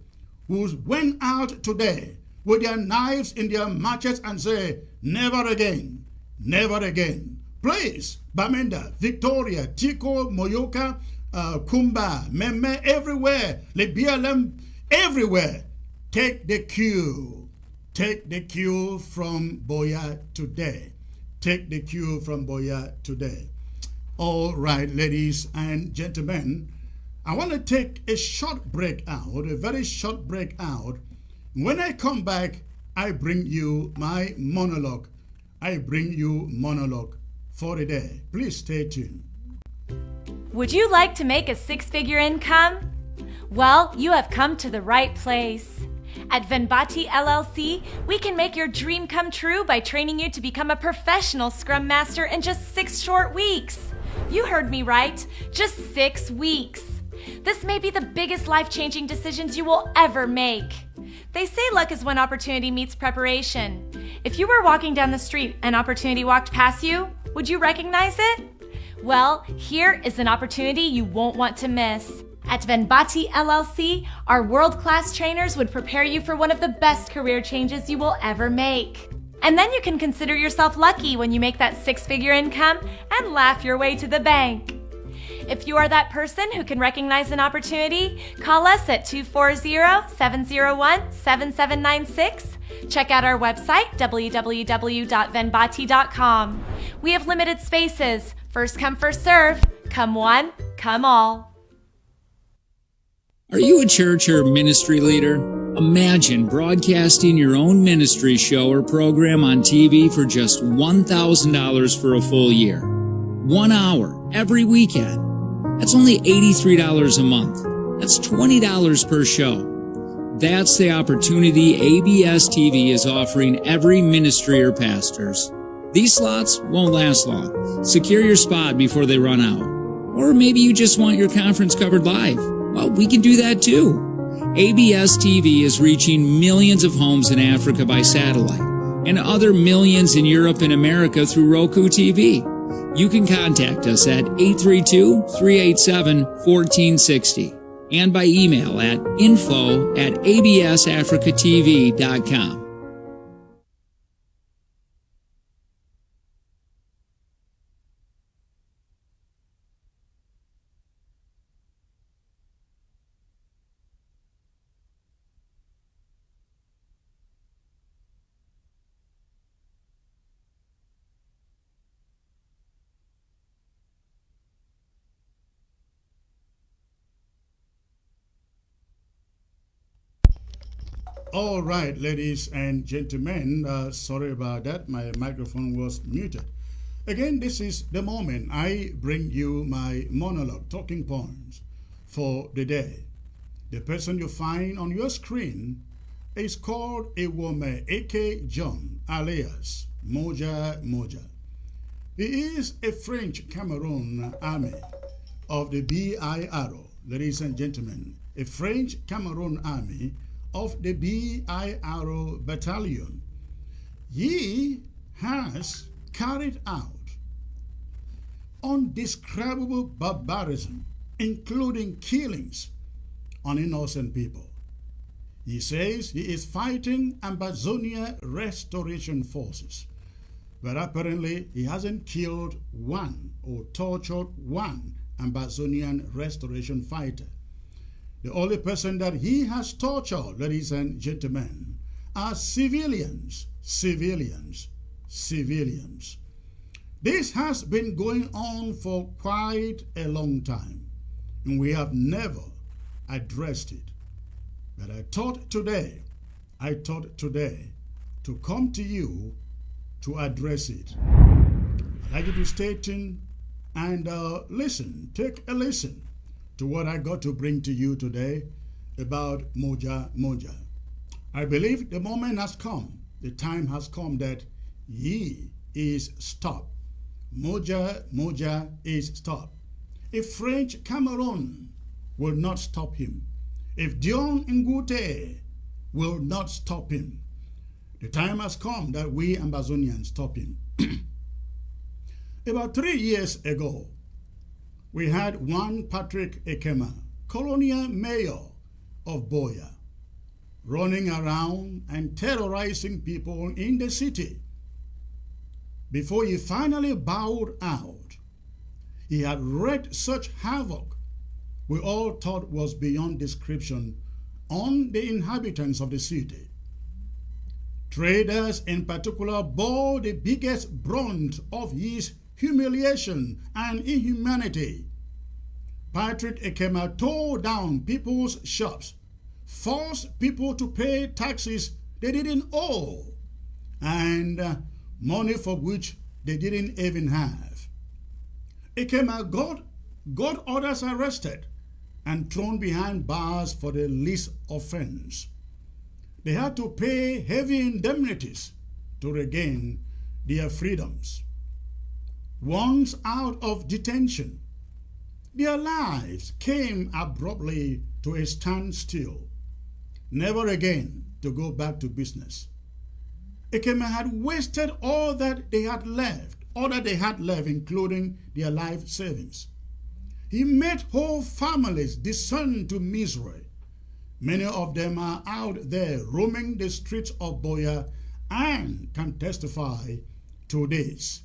who went out today with their knives in their machetes and say, never again, never again. Please, Bamenda, Victoria, Tico, Moyoka, Kumba, Meme, everywhere, Lebialem, everywhere, take the cue. Take the cue from Boya today. Take the cue from Boya today. All right, ladies and gentlemen, I want to take a short break out, a very short break out. When I come back, I bring you my monologue. I bring you monologue for the day. Please stay tuned. Would you like to make a six-figure income? Well, you have come to the right place. At Venbati LLC, we can make your dream come true by training you to become a professional Scrum Master in just 6 short weeks. You heard me right, just 6 weeks. This may be the biggest life-changing decisions you will ever make. They say luck is when opportunity meets preparation. If you were walking down the street and opportunity walked past you, would you recognize it? Well, here is an opportunity you won't want to miss. At Venbati LLC, our world-class trainers would prepare you for one of the best career changes you will ever make. And then you can consider yourself lucky when you make that six-figure income and laugh your way to the bank. If you are that person who can recognize an opportunity, call us at 240-701-7796. Check out our website, www.venbati.com. We have limited spaces. First come, first serve. Come one, come all. Are you a church or ministry leader? Imagine broadcasting your own ministry show or program on TV for just $1,000 for a full year. 1 hour every weekend. That's only $83 a month. That's $20 per show. That's the opportunity ABS TV is offering every ministry or pastors. These slots won't last long. Secure your spot before they run out. Or maybe you just want your conference covered live. Well, we can do that too. ABS TV is reaching millions of homes in Africa by satellite and other millions in Europe and America through Roku TV. You can contact us at 832-387-1460 and by email at info@absafricatv.com. All right, ladies and gentlemen, sorry about that. My microphone was muted. Again, this is the moment I bring you my monologue, talking points for the day. The person you find on your screen is called a woman, A.K. John, alias Moja Moja. He is a French Cameroon army of the BIRO, ladies and gentlemen, a French Cameroon army of the BIRO battalion. He has carried out undescribable barbarism, including killings on innocent people. He says he is fighting Ambazonia restoration forces, but apparently he hasn't killed one or tortured one Ambazonian restoration fighter. The only person that he has tortured, ladies and gentlemen, are civilians. This has been going on for quite a long time, and we have never addressed it. But I thought today to come to you to address it. I'd like you to stay tuned and listen, take a listen to what I got to bring to you today about Moja Moja. I believe the moment has come, the time has come that he is stopped. Moja Moja is stopped. If French Cameroon will not stop him, if Dion Ngute will not stop him, the time has come that we Ambazonians stop him. About 3 years ago, we had one Patrick Ekema, colonial mayor of Boya, running around and terrorizing people in the city. Before he finally bowed out, he had wreaked such havoc we all thought was beyond description on the inhabitants of the city. Traders in particular bore the biggest brunt of his humiliation and inhumanity. Patrick Ekema tore down people's shops, forced people to pay taxes they didn't owe, and money for which they didn't even have. Ekema got others arrested and thrown behind bars for the least offense. They had to pay heavy indemnities to regain their freedoms. Once out of detention, their lives came abruptly to a standstill, never again to go back to business. Ekema had wasted all that they had left, including their life savings. He made whole families descend to misery. Many of them are out there roaming the streets of Boya and can testify to this.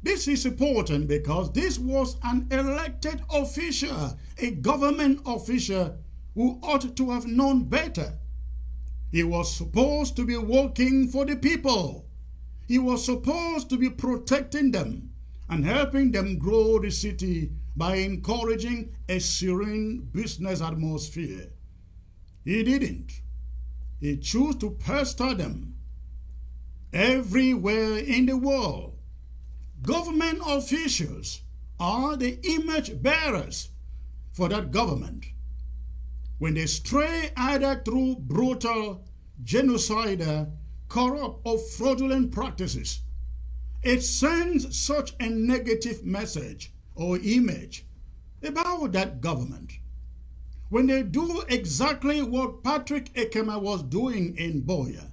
This is important because this was an elected official, a government official who ought to have known better. He was supposed to be working for the people. He was supposed to be protecting them and helping them grow the city by encouraging a serene business atmosphere. He didn't. He chose to pester them. Everywhere in the world, government officials are the image bearers for that government. When they stray either through brutal, genocidal, corrupt, or fraudulent practices, it sends such a negative message or image about that government. When they do exactly what Patrick Ekema was doing in Boya,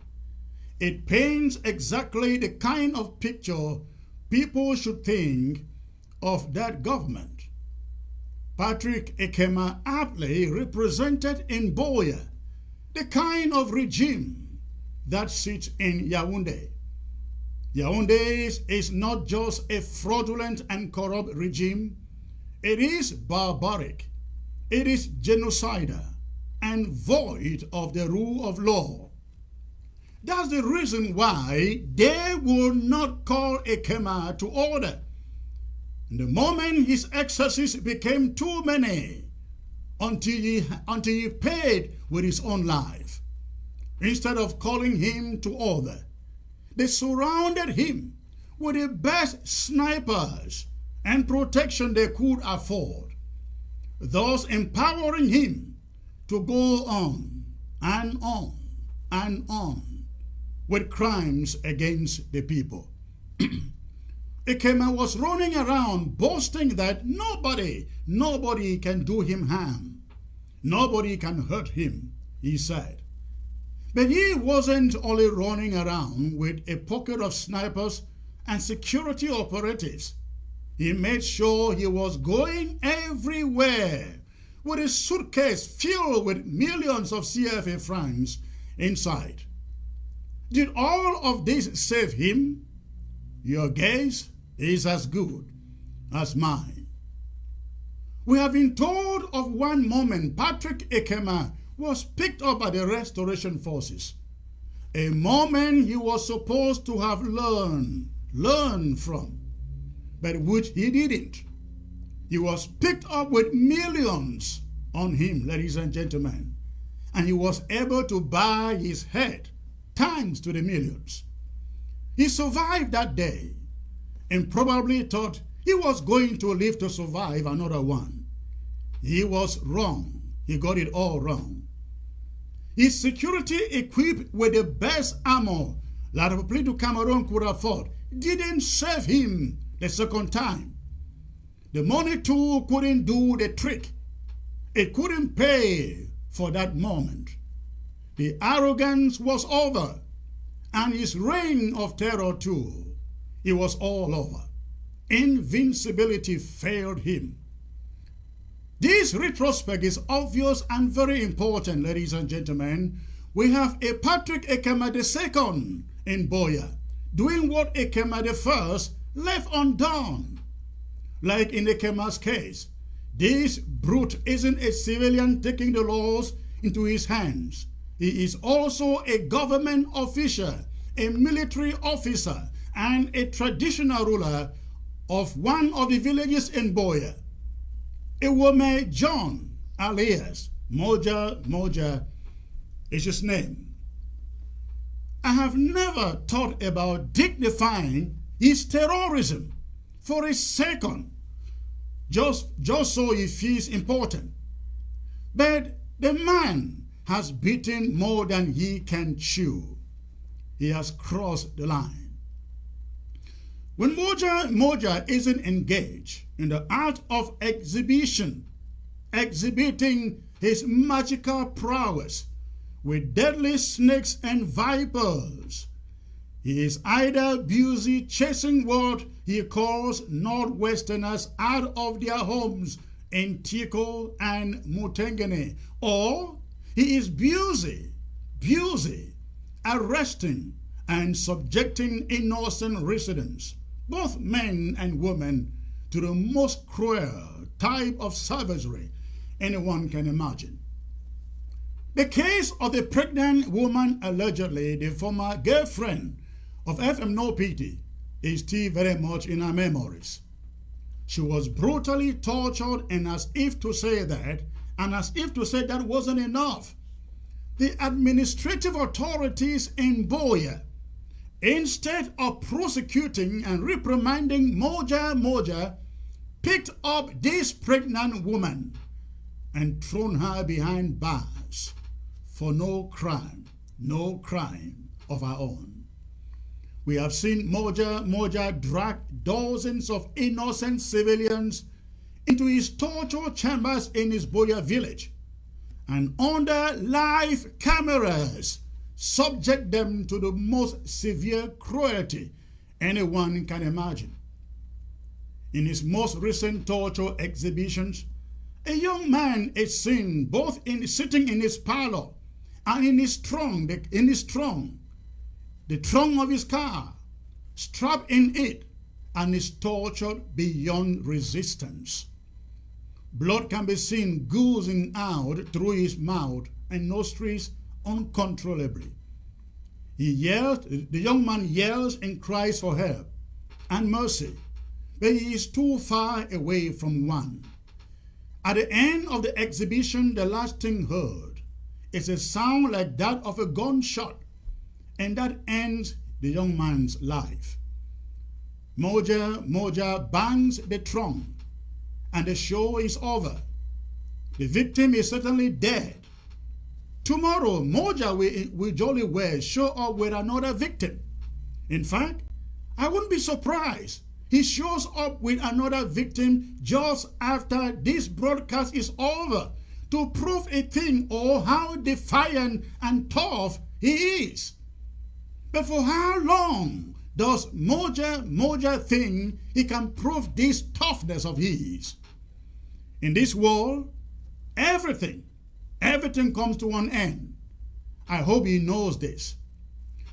it paints exactly the kind of picture people should think of that government. Patrick Ekema aptly represented in Boya the kind of regime that sits in Yaoundé. Yaoundé is not just a fraudulent and corrupt regime, it is barbaric, it is genocidal, and void of the rule of law. That's the reason why they will not call Ekema to order. The moment his excesses became too many, until he paid with his own life. Instead of calling him to order, they surrounded him with the best snipers and protection they could afford, thus empowering him to go on and on and on with crimes against the people. Ekema was running around boasting that nobody can do him harm. Nobody can hurt him, he said. But he wasn't only running around with a pocket of snipers and security operatives. He made sure he was going everywhere with a suitcase filled with millions of CFA francs inside. Did all of this save him? Your guess is as good as mine. We have been told of one moment Patrick Ekema was picked up by the restoration forces, a moment he was supposed to have learned from, but which he didn't. He was picked up with millions on him, ladies and gentlemen, and he was able to buy his head thanks to the millions. He survived that day and probably thought he was going to live to survive another one. He was wrong. He got it all wrong. His security, equipped with the best armor that Republic Cameroon could afford, didn't save him the second time. The money too couldn't do the trick. It couldn't pay for that moment. The arrogance was over, and his reign of terror too. It was all over. Invincibility failed him. This retrospect is obvious and very important, ladies and gentlemen. We have a Patrick Ekema II in Boya doing what Ekema I left undone. Like in Ekema's case, this brute isn't a civilian taking the laws into his hands. He is also a government official, a military officer, and a traditional ruler of one of the villages in Boya. Iwome John, alias Moja Moja, is his name. I have never thought about dignifying his terrorism for a second, just so he feels important. But the man has bitten more than he can chew. He has crossed the line. When Moja Moja isn't engaged, in the art of exhibition, exhibiting his magical prowess with deadly snakes and vipers. He is either busy chasing what he calls Northwesterners out of their homes in Tiko and Mutengene, or he is busy arresting and subjecting innocent residents, both men and women, to the most cruel type of savagery anyone can imagine. The case of the pregnant woman, allegedly the former girlfriend of FM No Pity, is still very much in our memories. She was brutally tortured, and as if to say that wasn't enough, the administrative authorities in Boya, instead of prosecuting and reprimanding Moja Moja, picked up this pregnant woman and thrown her behind bars for no crime of her own. We have seen Moja Moja drag dozens of innocent civilians into his torture chambers in his Boya village, and under live cameras subject them to the most severe cruelty anyone can imagine. In his most recent torture exhibitions, a young man is seen both sitting in his parlor and in his trunk, the trunk of his car, strapped in it, and is tortured beyond resistance. Blood can be seen oozing out through his mouth and nostrils uncontrollably. The young man yells and cries for help and mercy, but he is too far away from one. At the end of the exhibition, the last thing heard is a sound like that of a gunshot, and that ends the young man's life. Moja Moja bangs the trunk, and the show is over. The victim is certainly dead. Tomorrow, Moja will jolly well show up with another victim. In fact, I wouldn't be surprised he shows up with another victim just after this broadcast is over to prove a thing or how defiant and tough he is. But for how long does Moja Moja think he can prove this toughness of his? In this world, everything comes to an end. I hope he knows this.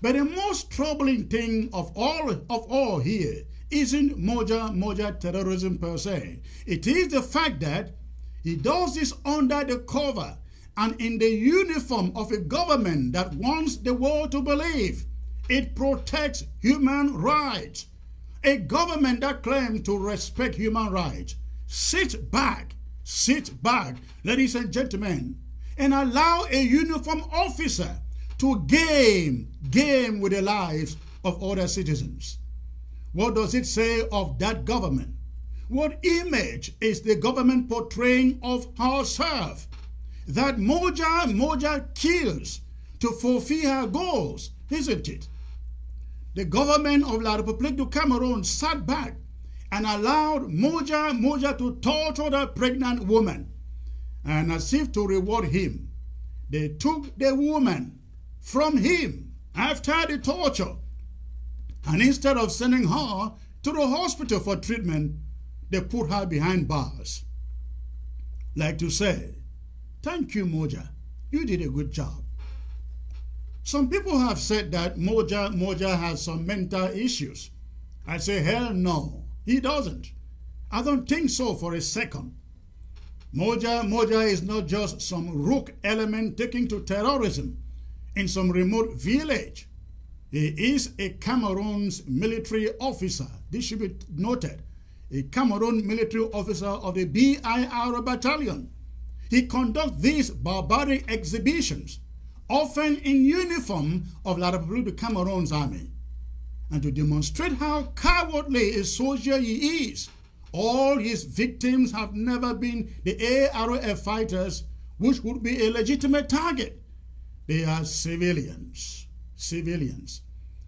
But the most troubling thing of all here isn't Moja Moja terrorism per se. It is the fact that he does this under the cover and in the uniform of a government that wants the world to believe it protects human rights. A government that claims to respect human rights. Sit back, ladies and gentlemen, and allow a uniformed officer to game with the lives of other citizens. What does it say of that government? What image is the government portraying of herself? That Moja Moja kills to fulfill her goals, isn't it? The government of La République du Cameroon sat back and allowed Moja Moja to torture the pregnant woman. And as if to reward him, they took the woman from him after the torture. And instead of sending her to the hospital for treatment, they put her behind bars. Like to say, thank you, Moja. You did a good job. Some people have said that Moja Moja has some mental issues. I say, hell no, he doesn't. I don't think so for a second. Moja Moja is not just some rook element taking to terrorism in some remote village. He is a Cameroon's military officer. This should be noted. A Cameroon military officer of the BIR battalion. He conducts these barbaric exhibitions, often in uniform of La République du Cameroon's army. And to demonstrate how cowardly a soldier he is, all his victims have never been the ARF fighters, which would be a legitimate target. They are civilians.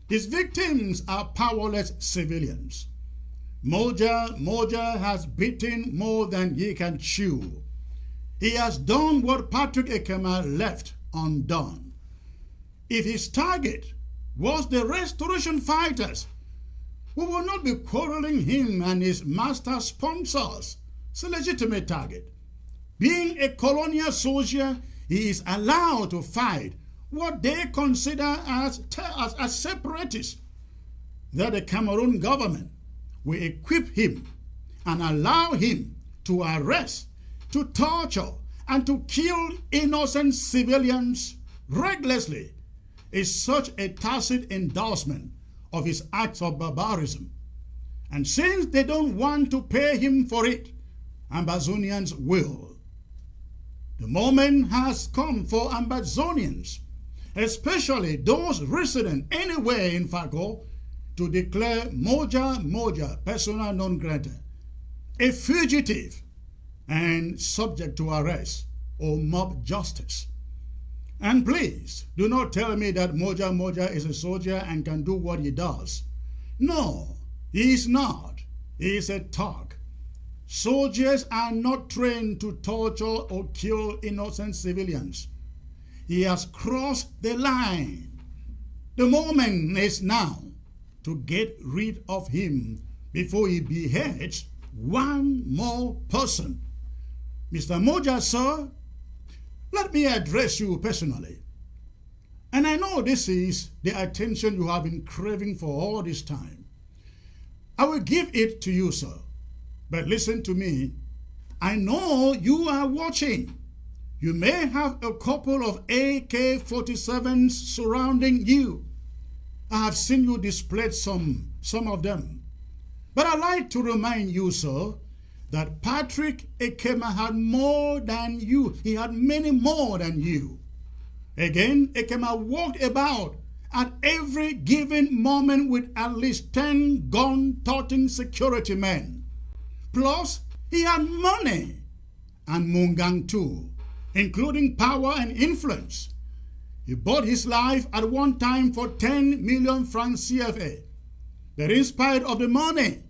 His victims are powerless civilians. Moja Moja has bitten more than he can chew. He has done what Patrick Ekema left undone. If his target was the restoration fighters, we will not be quarreling him and his master sponsors. It's a legitimate target. Being a colonial soldier, he is allowed to fight what they consider as separatists. That the Cameroon government will equip him and allow him to arrest, to torture, and to kill innocent civilians recklessly is such a tacit endorsement of his acts of barbarism. And since they don't want to pay him for it, Ambazonians will. The moment has come for Ambazonians, especially those resident anywhere in Fako, to declare Moja Moja persona non grata, a fugitive and subject to arrest or mob justice. And please, do not tell me that Moja Moja is a soldier and can do what he does. No, he is not. He is a thug. Soldiers are not trained to torture or kill innocent civilians. He has crossed the line. The moment is now to get rid of him before he beheads one more person. Mr. Moja, sir, let me address you personally. And I know this is the attention you have been craving for all this time. I will give it to you, sir. But listen to me. I know you are watching. You may have a couple of AK-47s surrounding you. I have seen you display some of them. But I'd like to remind you, sir, that Patrick Ekema had more than you. He had many more than you. Again, Ekema walked about at every given moment with at least 10 gun-toting security men. Plus, he had money and Mungang too, including power and influence. He bought his life at one time for 10 million francs CFA. But in spite of the money,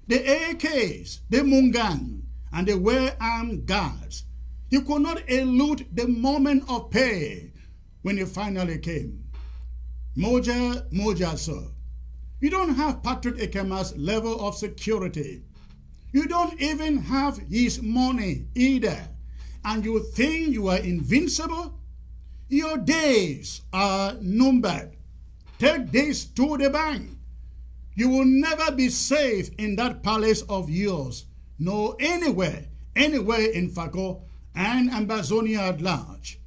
the AKs, the Mungang, and the well-armed guards, he could not elude the moment of pay when he finally came. Moja Moja, sir, you don't have Patrick Ekema's level of security. You don't even have his money either. And you think you are invincible? Your days are numbered. Take this to the bank. You will never be safe in that palace of yours, nor anywhere in Fako and Ambazonia at large.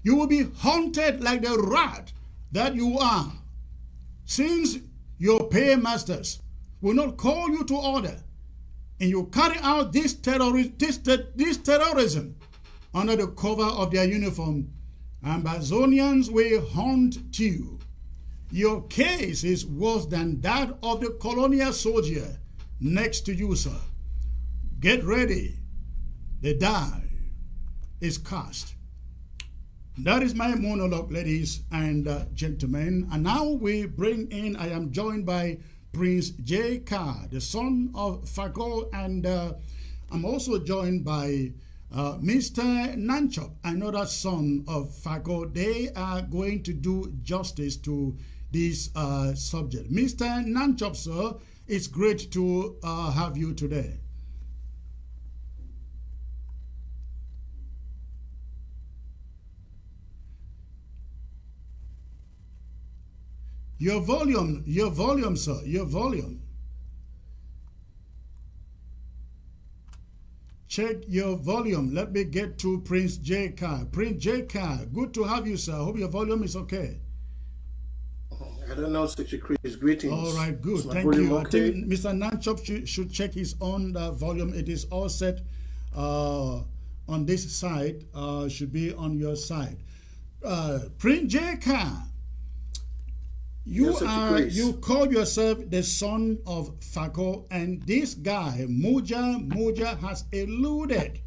You will be haunted like the rat that you are, since your paymasters will not call you to order, and you carry out this terrorism under the cover of their uniform. Ambazonians will haunt you. Your case is worse than that of the colonial soldier next to you, sir. Get ready. The die is cast. That is my monologue, ladies and gentlemen. And now we bring in, I am joined by Prince J. Carr, the son of Fako, and I'm also joined by Mr. Nanchop, another son of Fako. They are going to do justice to this subject. Mr. Nanchop, sir, it's great to have you today. Your volume, sir, your volume. Check your volume. Let me get to Prince J. Carr. Prince J. Carr, good to have you, sir. I hope your volume is okay. I don't know, Secretary. Greetings. All right, good. Thank you. Okay? I think Mr. Nanchop should check his own volume. It is all set on this side. Should be on your side. Prince J. Carr, you call yourself the son of Fako, and this guy, Moja Moja, has eluded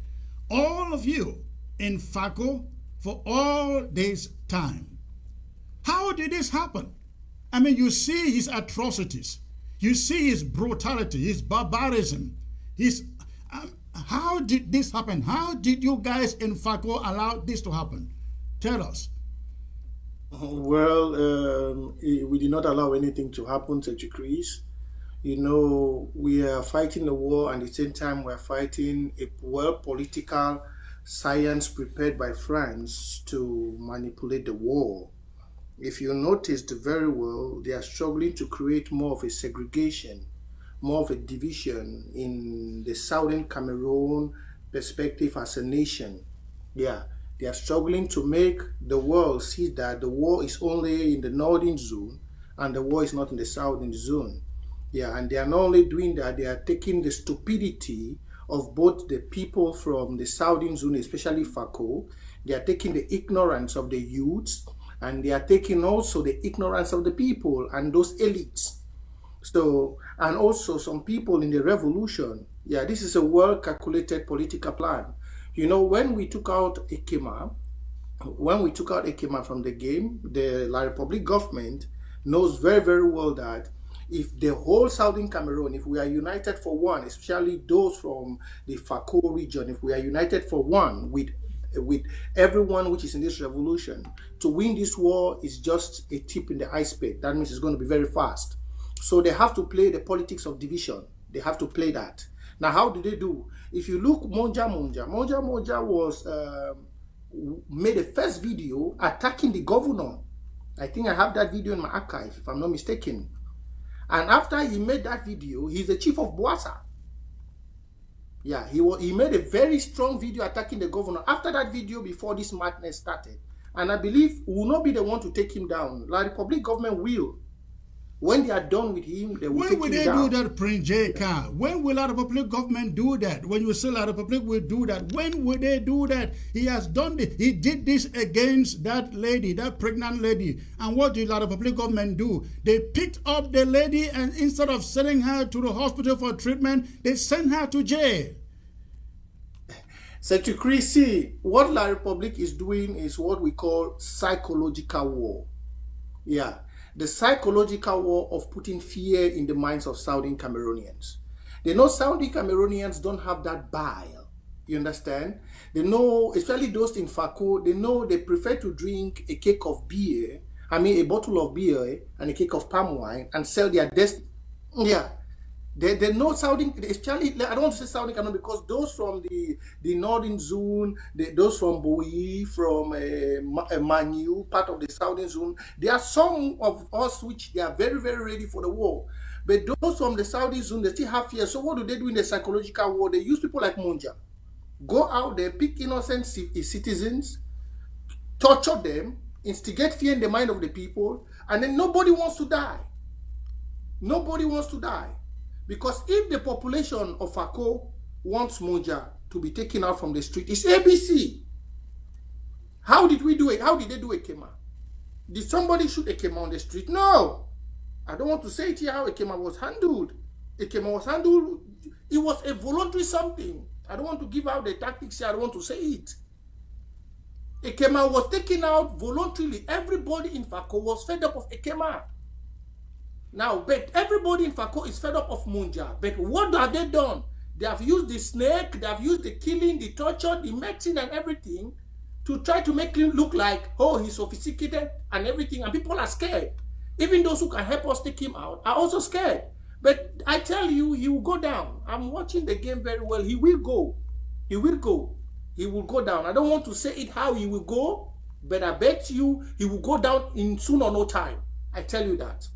all of you in Fako for all this time. How did this happen? I mean, you see his atrocities. You see his brutality, his barbarism, his... how did this happen? How did you guys in Fako allow this to happen? Tell us. Well, we did not allow anything to happen to Chris. You know, we are fighting a war, and at the same time, we're fighting a political science prepared by France to manipulate the war. If you noticed very well, they are struggling to create more of a segregation, more of a division in the southern Cameroon perspective as a nation. Yeah, they are struggling to make the world see that the war is only in the northern zone and the war is not in the southern zone. Yeah, and they are not only doing that, they are taking the stupidity of both the people from the southern zone, especially Fako. They are taking the ignorance of the youths, and they are taking also the ignorance of the people and those elites. So, and also some people in the revolution. Yeah, this is a well-calculated political plan. You know, when we took out Ekema from the game, the La Republic government knows very, very well that if the whole southern Cameroon, if we are united for one, especially those from the Fako region, if we are united for one with everyone which is in this revolution, to win this war is just a tip in the iceberg. That means it's going to be very fast. So they have to play the politics of division. They have to play that. Now, how do they do? If you look, Moja Moja was made a first video attacking the governor. I think I have that video in my archive, if I'm not mistaken. And after he made that video, he's the chief of Boassa. Yeah, he made a very strong video attacking the governor after that video, before this madness started. And I believe we will not be the one to take him down. La Republic government will. When they are done with him, they will take him down. When will they do that, Prince J. When will La Republic government do that? When you say La Republic will do that, when will they do that? He has done this. He did this against that lady, that pregnant lady. And what did La Republic government do? They picked up the lady, and instead of sending her to the hospital for treatment, they sent her to jail. So to Chris, see, what La Republic is doing is what we call psychological war. Yeah. The psychological war of putting fear in the minds of Southern Cameroonians. They know Southern Cameroonians don't have that bile. You understand? They know, especially those in Fako, they know they prefer to drink a cake of beer, a bottle of beer and a cake of palm wine and sell their destiny. Yeah. They know Southern, especially, I don't want to say Southern Cameroon because those from the northern zone, those from Boyi, from Manu, part of the southern zone, there are some of us which they are very, very ready for the war. But those from the southern zone, they still have fear. So what do they do in the psychological war? They use people like Moja. Go out there, pick innocent citizens, torture them, instigate fear in the mind of the people, and then nobody wants to die. Nobody wants to die. Because if the population of Fako wants Moja to be taken out from the street, it's ABC. How did we do it? How did they do Ekema? Did somebody shoot Ekema on the street? No. I don't want to say it here how Ekema was handled. Ekema was handled, it was a voluntary something. I don't want to give out the tactics here, I don't want to say it. Ekema was taken out voluntarily. Everybody in Fako was fed up of Ekema. Now, but everybody in Fako is fed up of Moja. But what have they done? They have used the snake, they have used the killing, the torture, the medicine and everything to try to make him look like, oh, he's sophisticated and everything. And people are scared. Even those who can help us take him out are also scared. But I tell you, he will go down. I'm watching the game very well. He will go. He will go. He will go down. I don't want to say it how he will go, but I bet you he will go down in soon or no time. I tell you that.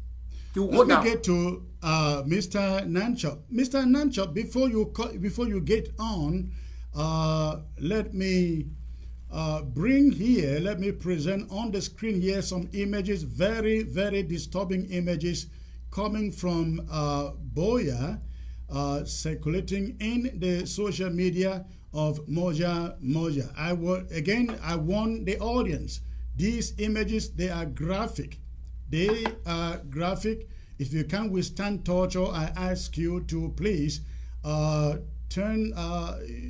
Let me get to Mr. Nanchop. Mr. Nanchop, before you get on, let me present on the screen here some images, very, very disturbing images coming from Boya, circulating in the social media of Moja Moja. I warn the audience, these images, they are graphic. They are graphic. If you can't withstand torture, I ask you to please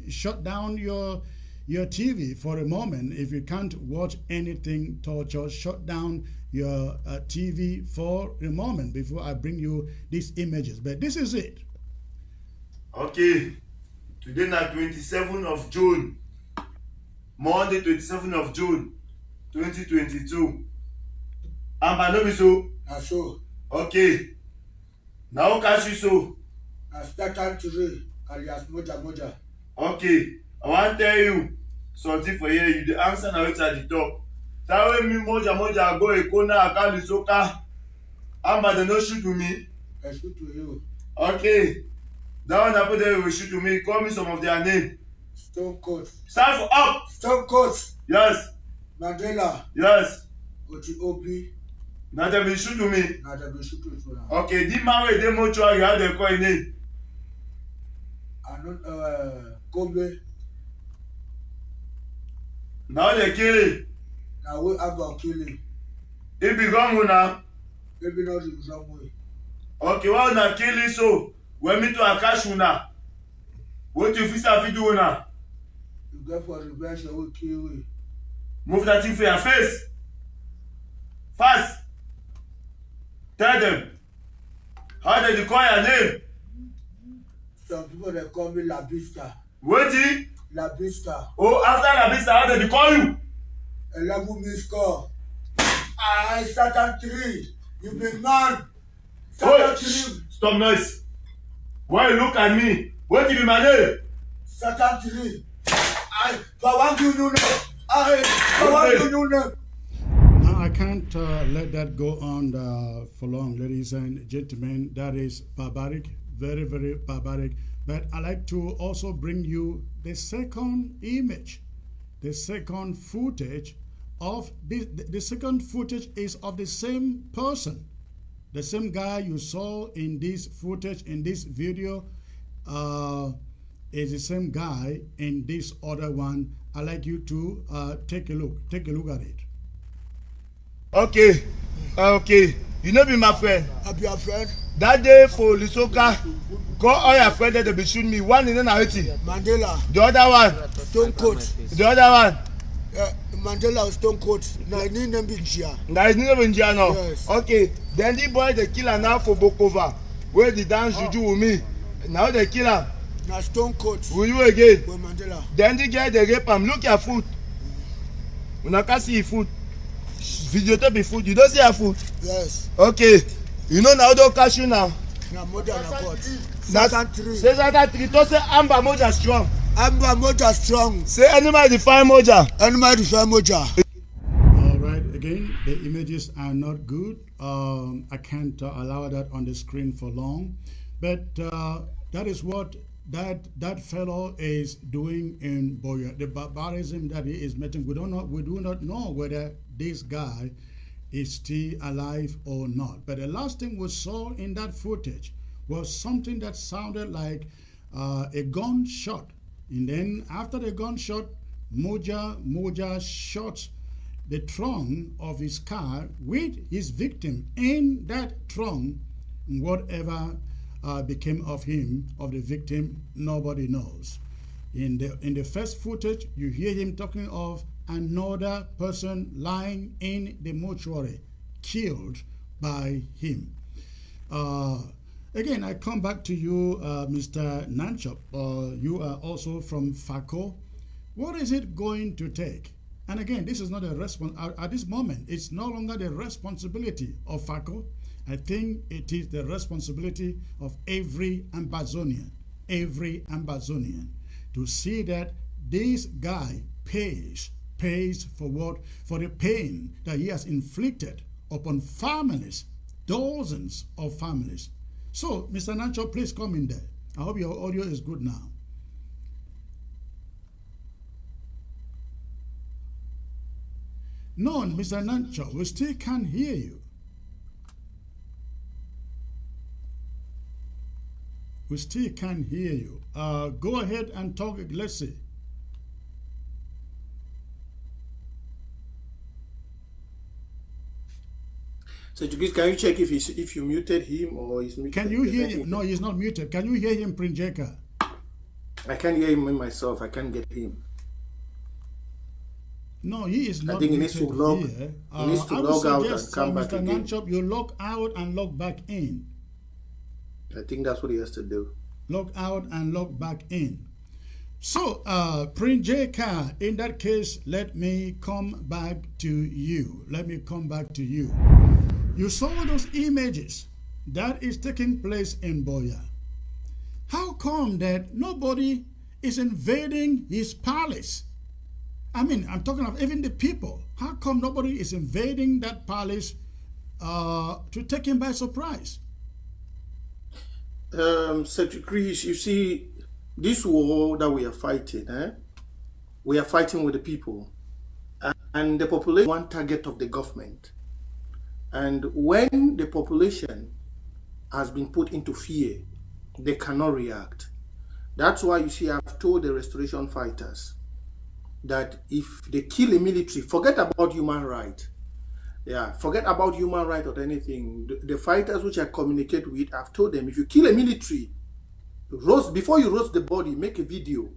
shut down your your TV for a moment. If you can't watch anything, torture, shut down your TV for a moment before I bring you these images. But this is it. Okay, today na 27th of June, Monday 27th of June 2022. Amba no be so? Na so. Okay, now catch you so. Na second today, alias Moja Moja. Okay, I wan tell you something for here. You dey answer na wetin I dey talk. That way me Moja Moja go Eko na Akali Soka. Amba dey no shoot to me. I shoot to you. Okay, that one happen there will shoot to me. Call me some of their name. Stone Cold. Stand for up. Stone Cold. Yes. Mandela. Yes. Oti Obi. Na dem be shoot to me. Na dem be shoot to you. Okay, the man wey dey mortuary, how dem call him name? I know Kobe. Na how dem kill him? Na we Abba kill him. He be gone una. Maybe not the wrong way. Okay, why una kill him so? When me to catch una, what you fit do una? You go for revenge, you will kill we. Move that thing for your face. Fast. Tell them. How did you call your name? Some people they call me La Vista. Wetin? La Vista. Oh, after La Vista, how did you call you? 11 missed call. I Satan 3. You big man. Satan 3. Stop noise. Why you look at me? What be my name? Satan 3. I for one you know. I for one you know. Now, I can't let that go on for long, ladies and gentlemen. That is barbaric, very, very barbaric. But I like to also bring you the second image, the second footage of this. The second footage is of the same person. The same guy you saw in this footage, in this video, is the same guy in this other one. I'd like you to take a look. Take a look at it. Okay, okay. You know be my friend. I be your friend. That day for Lisoka, call all your friends that they be shooting me. One in Nariti. Mandela. The other one. Stone Cold. The other one. Mandela Stone Cold. Na ni name be Njia. Na his name be Njia now. Yes. Okay. Then the boy they kill her now for Bokova. Where the dance juju with me. Now they kill her. Na Stone Cold. Will you again? With Mandela. Then the girl they rape am. Look your foot. Una can see your foot. Videotape your foot. You don't see your foot. Yes. Okay. You know now don't catch you now. Na Moja na God. Satan 3. Say Satan 3. Don't say Amba Moja strong. Amba Moja strong. Say animal define Moja. Animal define Moja. All right. Again, the images are not good. I can't allow that on the screen for long. But that is what that fellow is doing in Boya. The barbarism that he is making. We do not know whether this guy is still alive or not. But the last thing we saw in that footage was something that sounded like a gunshot. And then after the gunshot, Moja shot the trunk of his car with his victim in that trunk. Whatever became of him, of the victim, nobody knows. In the first footage, you hear him talking of another person lying in the mortuary, killed by him. Again, I come back to you, Mr. Nanchop. You are also from Fako. What is it going to take? And again, this is not a response at this moment. It's no longer the responsibility of Fako. I think it is the responsibility of every Ambazonian to see that this guy pays for what? For the pain that he has inflicted upon families, dozens of families. So, Mr. Nancho, please come in there. I hope your audio is good now. No, Mr. Nancho, we still can't hear you. We still can't hear you. Go ahead and talk. Let's see. So, can you check if you muted him or he's muted? Can you hear him? No, he's not muted. Can you hear him, Prinjeka? I can't hear him myself. I can't get him. No, he is not. I think he needs to log. Here. He needs to I log would out suggest, and come back Mr. again. Nanchop, you log out and log back in. I think that's what he has to do. Log out and log back in. So, Prince JK, in that case, let me come back to you. Let me come back to you. You saw those images that is taking place in Boya. How come that nobody is invading his palace? I mean, I'm talking of even the people. How come nobody is invading that palace to take him by surprise? Secretary Chris, you see, this war that we are fighting, we are fighting with the people. And the population is one target of the government. And when the population has been put into fear, they cannot react. That's why you see I've told the restoration fighters that if they kill a military, forget about human right. Yeah, forget about human right or anything. The fighters which I communicate with, I've told them, if you kill a military, before you roast the body, make a video.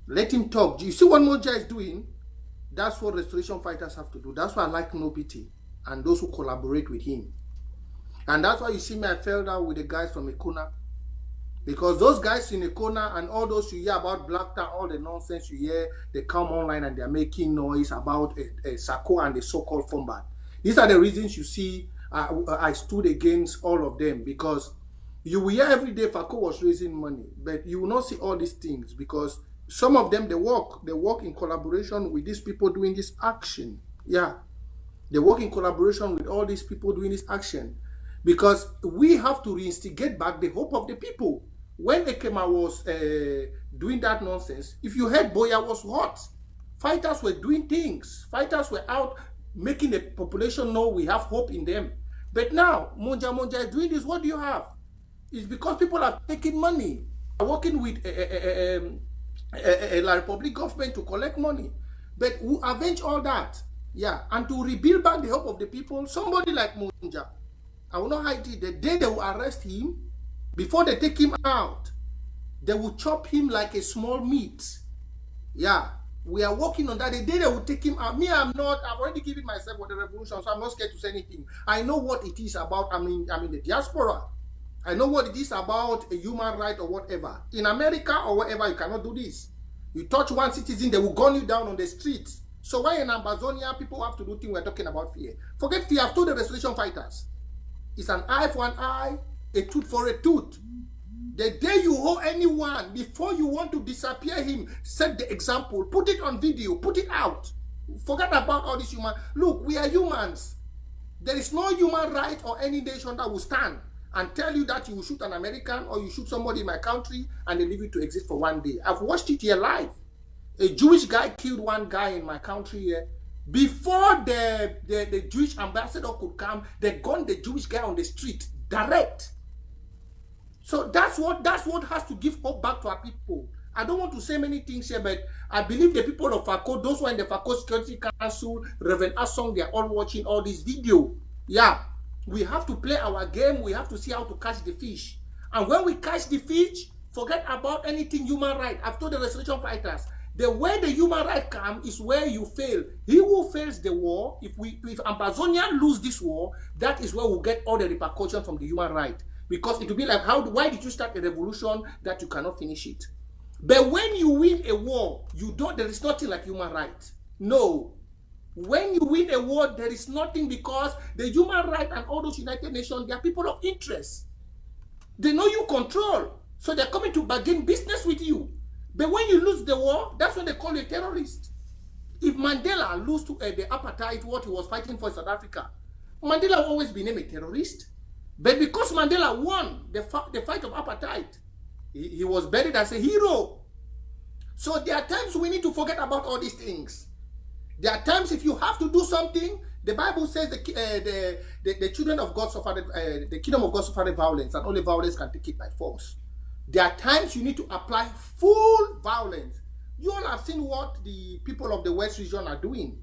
Let him talk. You see what Moja is doing? That's what restoration fighters have to do. That's why I like No Pity and those who collaborate with him. And that's why you see me, I fell down with the guys from Ekona. Because those guys in Ekona and all those you hear about Black Town, all the nonsense you hear, they come online and they're making noise about Fako and the so-called Fombat. These are the reasons you see I stood against all of them, because you will hear every day Fako was raising money, but you will not see all these things because some of them, they work in collaboration with these people doing this action. Yeah, they work in collaboration with all these people doing this action, because we have to reinstigate back the hope of the people. When Ekema was doing that nonsense, if you heard Boya was hot, fighters were doing things. Fighters were out making the population know we have hope in them. But now, Moja Moja is doing this. What do you have? It's because people are taking money, are working with La Republic government to collect money. But we avenge all that. Yeah, and to rebuild back the hope of the people, somebody like Moja, I will not hide it, the day they will arrest him, before they take him out, they will chop him like a small meat. Yeah, we are working on that. The day they will take him out, I've already given myself for the revolution, so I'm not scared to say anything. I know what it is about. I'm in the diaspora. I know what it is about a human right or whatever. In America or whatever, you cannot do this. You touch one citizen, they will gun you down on the streets. So why in Amazonia, people have to do things we're talking about fear? Forget fear. I've told the restoration fighters. It's an eye for an eye, a tooth for a tooth. The day you owe anyone, before you want to disappear him, set the example, put it on video, put it out. Forget about all this human. Look, we are humans. There is no human right or any nation that will stand and tell you that you will shoot an American or you shoot somebody in my country and they leave you to exist for one day. I've watched it here live. A Jewish guy killed one guy in my country here. Before the Jewish ambassador could come, they gunned the Jewish guy on the street, direct. So that's what has to give hope back to our people. I don't want to say many things here, but I believe the people of Fako, those who are in the Fako Security Council, Reverend Asong, they are all watching all this video. Yeah, we have to play our game. We have to see how to catch the fish. And when we catch the fish, forget about anything human right. I've told the restoration fighters, the way the human right comes is where you fail. He who fails the war, if Amazonia lose this war, that is where we'll get all the repercussions from the human right. Because it will be like, why did you start a revolution that you cannot finish it? But when you win a war, there is nothing like human right. No. When you win a war, there is nothing, because the human right and all those United Nations, they are people of interest. They know you control. So they're coming to bargain business with you. But when you lose the war, that's when they call you a terrorist. If Mandela lose to the apartheid, what he was fighting for in South Africa, Mandela will always be named a terrorist. But because Mandela won the fight of apartheid, he was buried as a hero. So there are times we need to forget about all these things. There are times if you have to do something, the Bible says the children of God suffer, the kingdom of God suffer violence, and only violence can take it by force. There are times you need to apply full violence. You all have seen what the people of the West region are doing.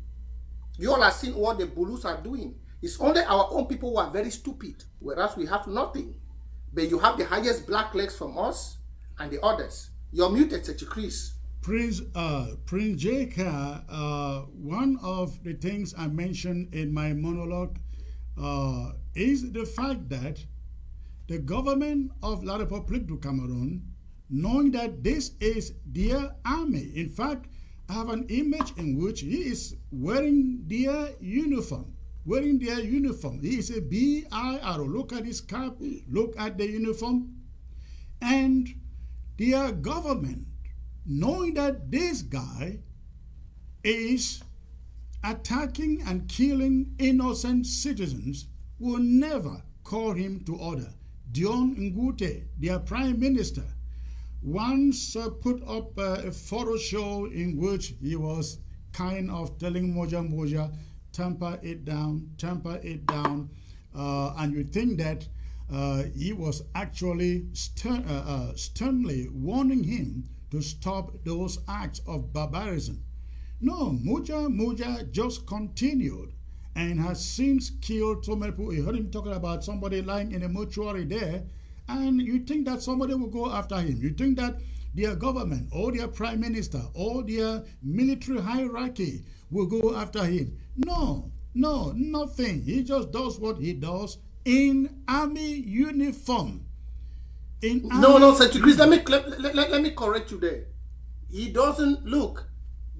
You all have seen what the Bulus are doing. It's only our own people who are very stupid, whereas we have nothing. But you have the highest black legs from us and the others. You're muted, Secretary Chris. Prince Jeka, one of the things I mentioned in my monologue is the fact that the government of La République du Cameroon, knowing that this is their army, in fact, I have an image in which he is wearing their uniform. Wearing their uniform. He is a BIR. Look at his cap, look at the uniform. And their government, knowing that this guy is attacking and killing innocent citizens, will never call him to order. Dion Ngute, their prime minister, once put up a photo show in which he was kind of telling Moja Moja, temper it down, and you think that he was actually sternly warning him to stop those acts of barbarism. No, Moja Moja just continued and has since killed so many people. You heard him talking about somebody lying in a mortuary there, and you think that somebody will go after him. You think that their government or their prime minister or their military hierarchy will go after him. No, nothing. He just does what he does in army uniform. No, Sir Chris, let me correct you there. He doesn't look.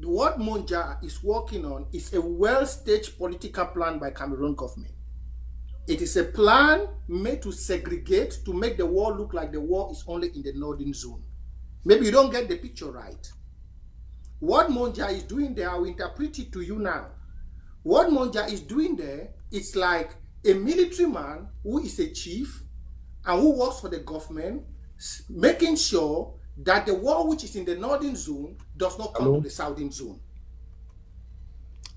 What Moja is working on is a well-staged political plan by Cameroon government. It is a plan made to segregate, to make the war look like the war is only in the northern zone. Maybe you don't get the picture right. What Moja is doing there, I will interpret it to you now. What Moja is doing there, it's like a military man who is a chief and who works for the government, making sure that the war which is in the northern zone does not come to the southern zone.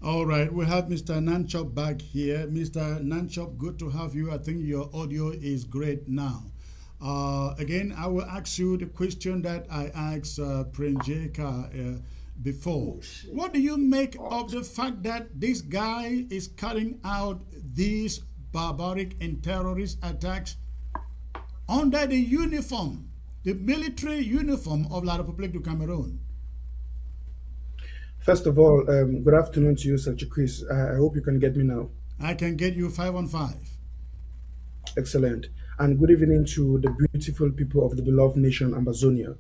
All right, we have Mr. Nanchop back here. Mr. Nanchop, good to have you. I think your audio is great now. Again, I will ask you the question that I asked Prince Jeka before. What do you make of the fact that this guy is carrying out these barbaric and terrorist attacks under the uniform, the military uniform of La République du Cameroon? First of all, good afternoon to you, Sir Chris. I hope you can get me now. I can get you 5 on 5. Excellent. And good evening to the beautiful people of the beloved nation, Amazonia.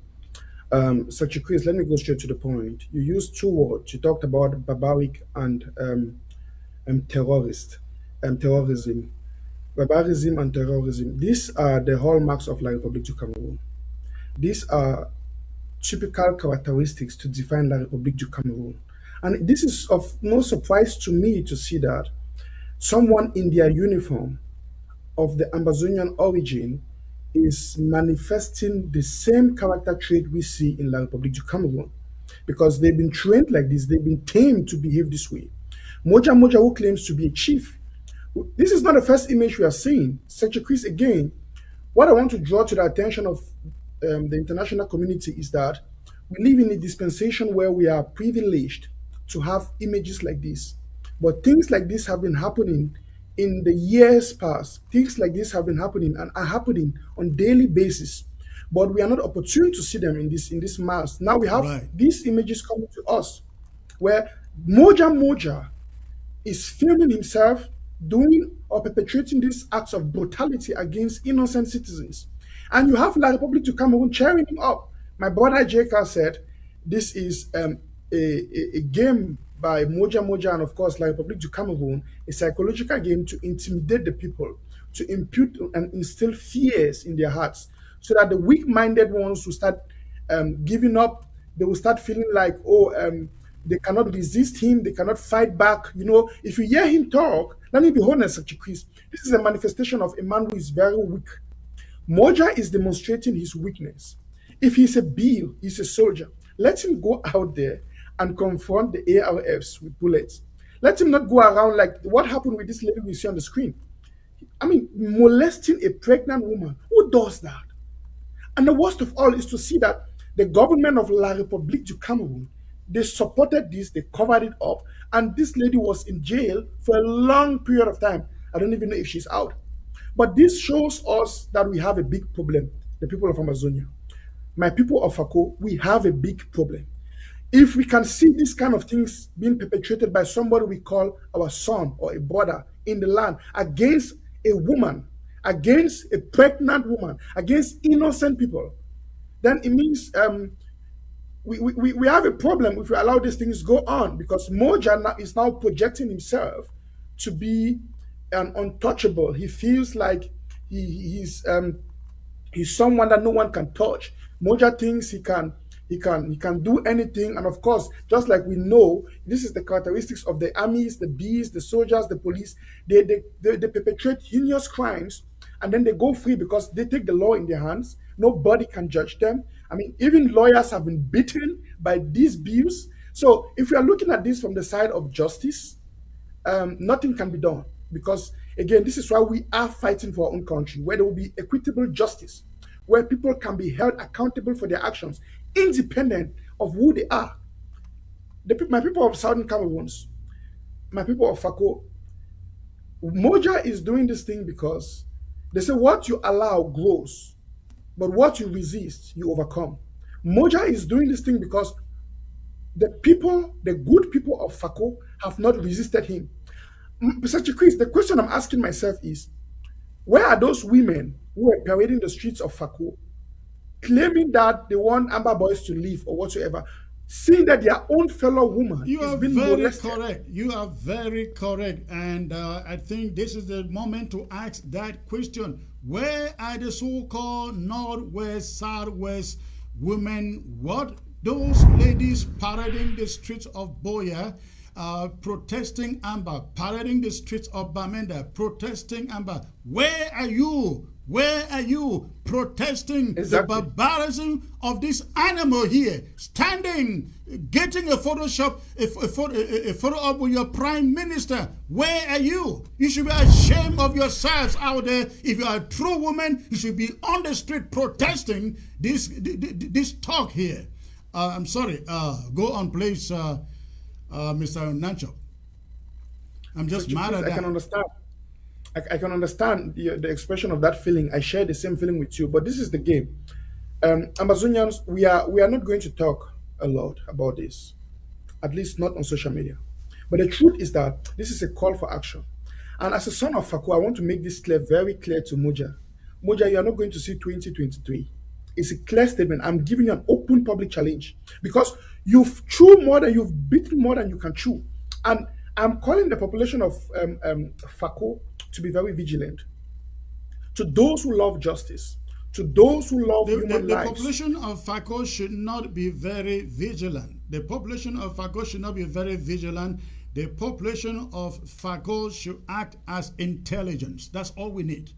Sir Chris, let me go straight to the point. You used 2 words. You talked about barbaric and terrorism. Barbarism and terrorism. These are the hallmarks of La République du Cameroon. These are typical characteristics to define La République du Cameroon. And this is of no surprise to me to see that someone in their uniform of the Amazonian origin is manifesting the same character trait we see in La République du Cameroon, because they've been trained like this, they've been tamed to behave this way. Moja Moja, who claims to be a chief, this is not the first image we are seeing. Sir Chris, again, what I want to draw to the attention of the international community is that we live in a dispensation where we are privileged to have images like this. But things like this have been happening in the years past. Things like this have been happening and are happening on daily basis. But we are not opportune to see them in this mass. Now we have these images coming to us where Moja Moja is filming himself doing or perpetrating these acts of brutality against innocent citizens. And you have La République du Cameroon cheering him up. My brother J.K. said this is a game by Moja Moja and, of course, La République du Cameroon, a psychological game to intimidate the people, to impute and instill fears in their hearts, so that the weak-minded ones will start giving up. They will start feeling like, they cannot resist him, they cannot fight back. You know, if you hear him talk, let me be honest, Chris, this is a manifestation of a man who is very weak. Moja is demonstrating his weakness. If he's a Bill, he's a soldier, let him go out there and confront the ARFs with bullets. Let him not go around like what happened with this lady we see on the screen. I mean, molesting a pregnant woman. Who does that? And the worst of all is to see that the government of La République du Cameroon, they supported this, they covered it up, and this lady was in jail for a long period of time. I don't even know if she's out. But this shows us that we have a big problem, the people of Amazonia. My people of Fako, we have a big problem. If we can see these kind of things being perpetrated by somebody we call our son or a brother in the land against a woman, against a pregnant woman, against innocent people, then it means we have a problem if we allow these things go on, because Moja is now projecting himself to be an untouchable. He feels like he's someone that no one can touch. Moja thinks he can do anything, and of course, just like we know, this is the characteristics of the armies, the bees, the soldiers, the police. They perpetrate heinous crimes, and then they go free because they take the law in their hands. Nobody can judge them. I mean, even lawyers have been beaten by these bills. So if we are looking at this from the side of justice, nothing can be done, because again, this is why we are fighting for our own country, where there will be equitable justice, where people can be held accountable for their actions independent of who they are. My people of Southern Cameroons, my people of Fako, Moja is doing this thing because they say what you allow grows, but what you resist you overcome. Moja is doing this thing because the good people of Fako have not resisted him. Mr. Chris, the question I'm asking myself is, where are those women who are parading the streets of Fako, claiming that they want Amber Boys to leave or whatsoever, seeing that their own fellow woman You is are being very molested? correct. You are very correct. And I think this is the moment to ask that question. Where are the so-called Northwest, Southwest women? What those ladies parading the streets of Boya, protesting Amber, parading the streets of Bamenda, protesting Amber? Where are you? Where are you protesting Exactly. the barbarism of this animal here, standing, getting a Photoshop, a photo up with your prime minister? Where are you? You should be ashamed of yourselves out there. If you are a true woman, you should be on the street protesting this talk here. I'm sorry. Go on, please, Mr. Nancho. I'm just mad at I can that. understand. I can understand the expression of that feeling. I share the same feeling with you, but this is the game. Amazonians, we are not going to talk a lot about this, at least not on social media. But the truth is that this is a call for action. And as a son of Fako, I want to make this clear, very clear to Moja. Moja, you are not going to see 2023. It's a clear statement. I'm giving you an open public challenge, because you've beaten more than you can chew. And I'm calling the population of Fako to be very vigilant. To those who love justice, to those who love human The lives. population of Fako should not be very vigilant. The population of Fako should not be very vigilant. The population of Fako should act as intelligence. That's all we need.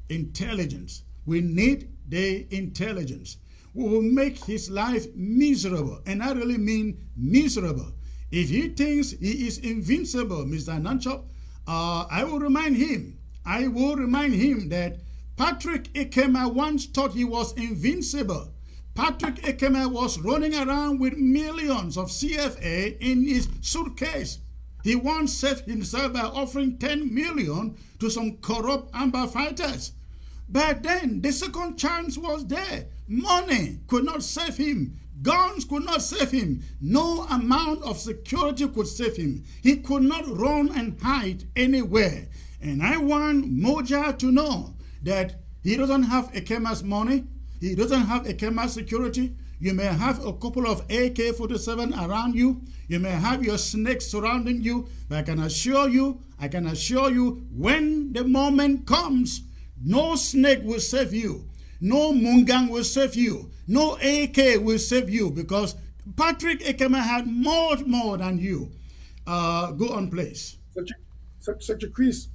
Intelligence. We need the intelligence. We will make his life miserable. And I really mean miserable. If he thinks he is invincible, Mr. Nanchop, I will remind him that Patrick Ekema once thought he was invincible. Patrick Ekema was running around with millions of CFA in his suitcase. He once saved himself by offering 10 million to some corrupt Amber fighters. But then the second chance was there. Money could not save him. Guns could not save him. No amount of security could save him. He could not run and hide anywhere. And I want Moja to know that he doesn't have Ekema's money. He doesn't have Ekema's security. You may have a couple of AK-47 around you. You may have your snakes surrounding you. But I can assure you, when the moment comes, no snake will save you. No Mungang will save you. No AK will save you, because Patrick Ekema had much more than you. Go on, please. Secretary Chris,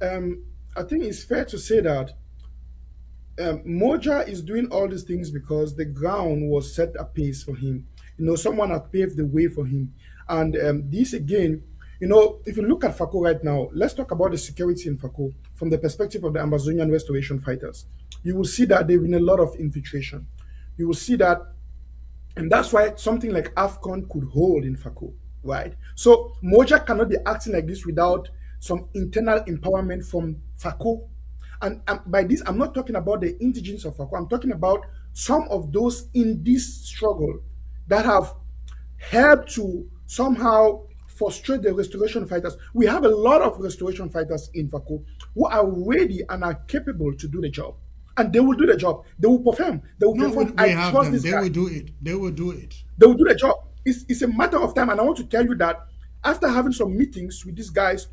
I think it's fair to say that Moja is doing all these things because the ground was set apace for him. Someone had paved the way for him. And this again, if you look at Fako right now, let's talk about the security in Fako from the perspective of the Amazonian restoration fighters. You will see that there have been a lot of infiltration. You will see that, and that's why something like AFCON could hold in Fako, right? So Moja cannot be acting like this without some internal empowerment from Fako. And by this, I'm not talking about the indigenes of Fako. I'm talking about some of those in this struggle that have help to somehow frustrate the restoration fighters. We have a lot of restoration fighters in Fako who are ready and are capable to do the job. And they will do the job. They will perform. They will No, perform. we I have trust them. this They guy. will do it. They will do it. They will do the job. It's a matter of time. And I want to tell you that after having some meetings with these guys,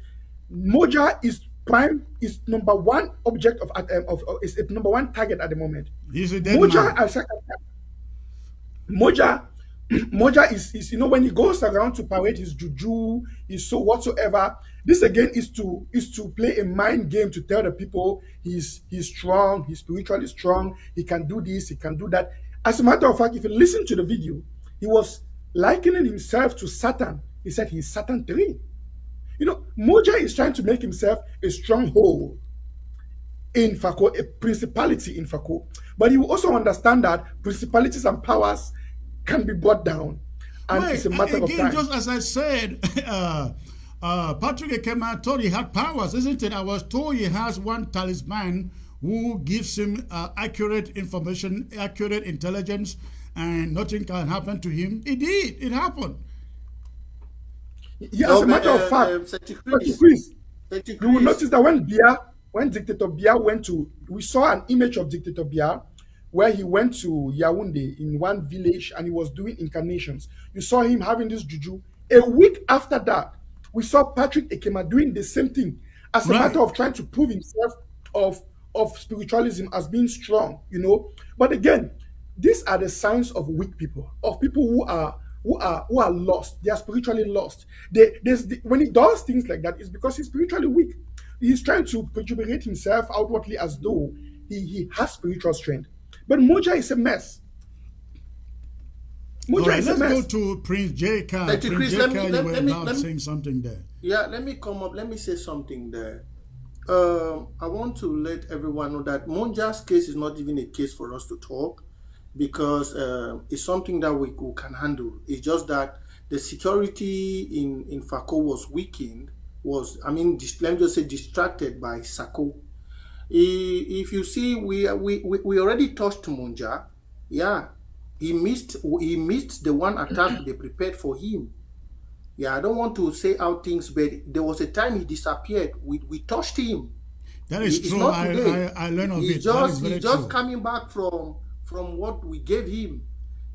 Moja is prime, is number one object is a number one target at the moment. He's a dead Moja, man. Moja, Moja is when he goes around to parade his juju, his so whatsoever. This again is to play a mind game to tell the people he's strong, he's spiritually strong, he can do this, he can do that. As a matter of fact, if you listen to the video, he was likening himself to Satan. He said he's Satan 3. Moja is trying to make himself a stronghold in Fako, a principality in Fako. But you also understand that principalities and powers can be brought down. And Wait, it's a matter of again, time. just as I said, Patrick Ekema thought he had powers, isn't it? I was told he has one talisman who gives him accurate information, accurate intelligence, and nothing can happen to him. It did. It happened. Yeah, as a matter of fact, Chris, you will notice that when Dictator Bia we saw an image of Dictator Bia where he went to Yaoundé in one village and he was doing incarnations. You saw him having this juju. A week after that, we saw Patrick Ekema doing the same thing as a matter of trying to prove himself of spiritualism as being strong, But again, these are the signs of weak people, of people who are lost. They are spiritually lost. When he does things like that, it's because he's spiritually weak. He's trying to prejubilate himself outwardly as though he has spiritual strength. But Moja is a mess. All right, let's go to Prince J.K. Prince J.K., you were about saying something there. Yeah, let me come up. Let me say something there. I want to let everyone know that Moja's case is not even a case for us to talk because it's something that we can handle. It's just that the security in Fako was weakened, let me just say distracted by Sako. If you see, we already touched Moja. Yeah, he missed the one attack they prepared for him. Yeah, I don't want to say out things, but there was a time he disappeared. We touched him. That is true. I learned of it. He's just coming back from what we gave him.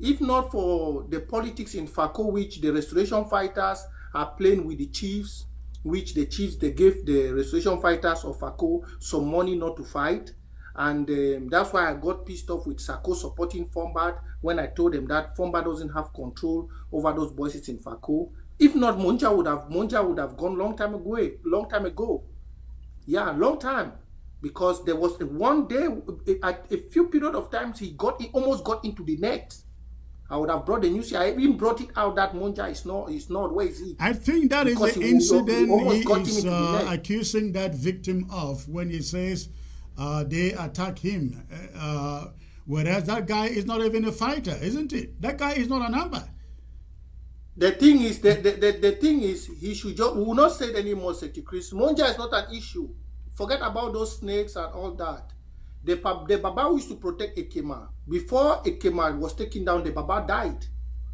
If not for the politics in Fako, which the restoration fighters are playing with the chiefs, which the chiefs, they gave the restoration fighters of Fako some money not to fight. And that's why I got pissed off with Sako supporting Fombat when I told them that Fombat doesn't have control over those voices in Fako. If not, Moja would have gone long time ago. Yeah, long time. Because there was one day, a few period of times, he almost got into the net. I would have brought the news. I even brought it out that Moja is not. Where is he? I think that is the incident he is accusing that victim of when he says they attack him. Whereas that guy is not even a fighter, isn't it? That guy is not a number. The thing is, he should just, we will not say it anymore, Secretary Chris. Moja is not an issue. Forget about those snakes and all that. The Baba used to protect Ekema. Before Ekema was taken down, the Baba died.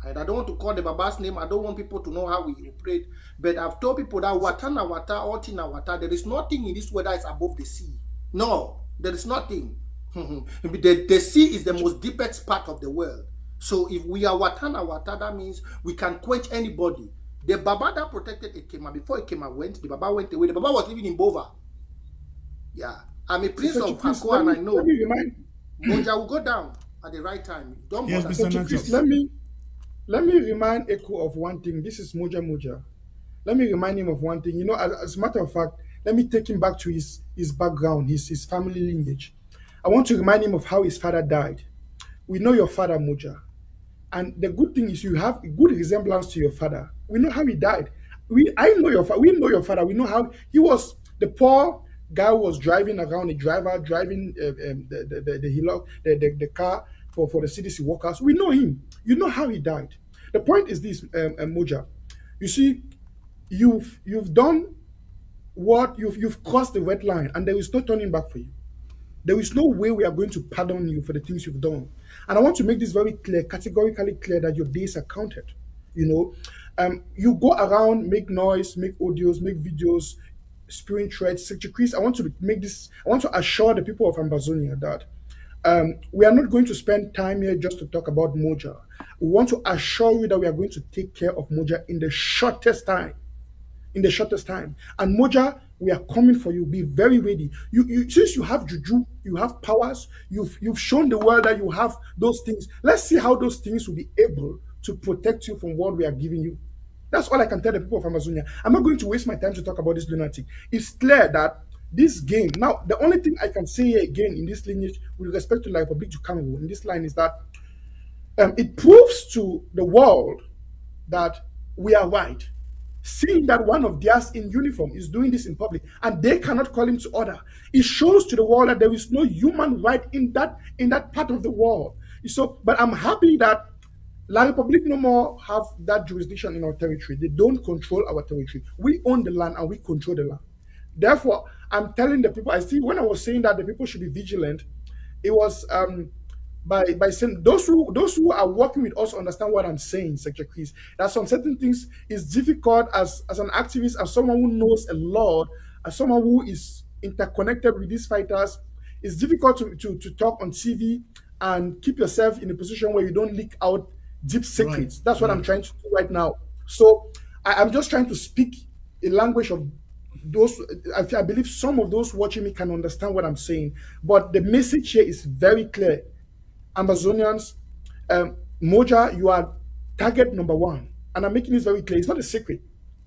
And I don't want to call the Baba's name. I don't want people to know how we operate. But I've told people that Watana Wata, Otina Wata, there is nothing in this world that is above the sea. No, there is nothing. The sea is the most deepest part of the world. So if we are Watana Wata, that means we can quench anybody. The Baba that protected Ekema, before Ekema went, the Baba went away. The Baba was living in Bova. Yeah. I'm a prince of Fako and I know Moja will go down at the right time. Don't yes, bother. Mr. Chris, let me remind Echo of one thing. This is Moja Moja. Let me remind him of one thing. As a matter of fact, let me take him back to his background, his family lineage. I want to remind him of how his father died. We know your father, Moja. And the good thing is you have a good resemblance to your father. We know how he died. We know your father. We know how he was the poor guy who was driving around, a driver driving the car for the CDC workers. We know him. You know how he died. The point is this, Moja. You see, you've done what you've crossed the red line, and there is no turning back for you. There is no way we are going to pardon you for the things you've done. And I want to make this very clear, categorically clear, that your days are counted. You know, you go around, make noise, make audios, make videos, spewing threats. Secretary Chris, I want to make this. I want to assure the people of Ambazonia that we are not going to spend time here just to talk about Moja. We want to assure you that we are going to take care of Moja in the shortest time. In the shortest time. And Moja, we are coming for you. Be very ready. You since you have juju, you have powers, you've shown the world that you have those things. Let's see how those things will be able to protect you from what we are giving you. That's all I can tell the people of Amazonia. I'm not going to waste my time to talk about this lunatic. It's clear that this game, now, the only thing I can say here again in this lineage with respect to La Republique du Congo in this line is that it proves to the world that we are right. Seeing that one of theirs in uniform is doing this in public and they cannot call him to order, it shows to the world that there is no human right in that part of the world. So, but I'm happy that La Republique no more have that jurisdiction in our territory. They don't control our territory. We own the land and we control the land. Therefore, I'm telling the people, I see when I was saying that the people should be vigilant, it was by saying those who are working with us understand what I'm saying, Secretary Chris. That some certain things is difficult as an activist, as someone who knows a lot, as someone who is interconnected with these fighters. It's difficult to talk on TV and keep yourself in a position where you don't leak out deep secrets. That's what I'm trying to do right now. So I'm just trying to speak a language of those. I believe some of those watching me can understand what I'm saying. But the message here is very clear. Amazonians, Moja, you are target number one. And I'm making this very clear. It's not a secret.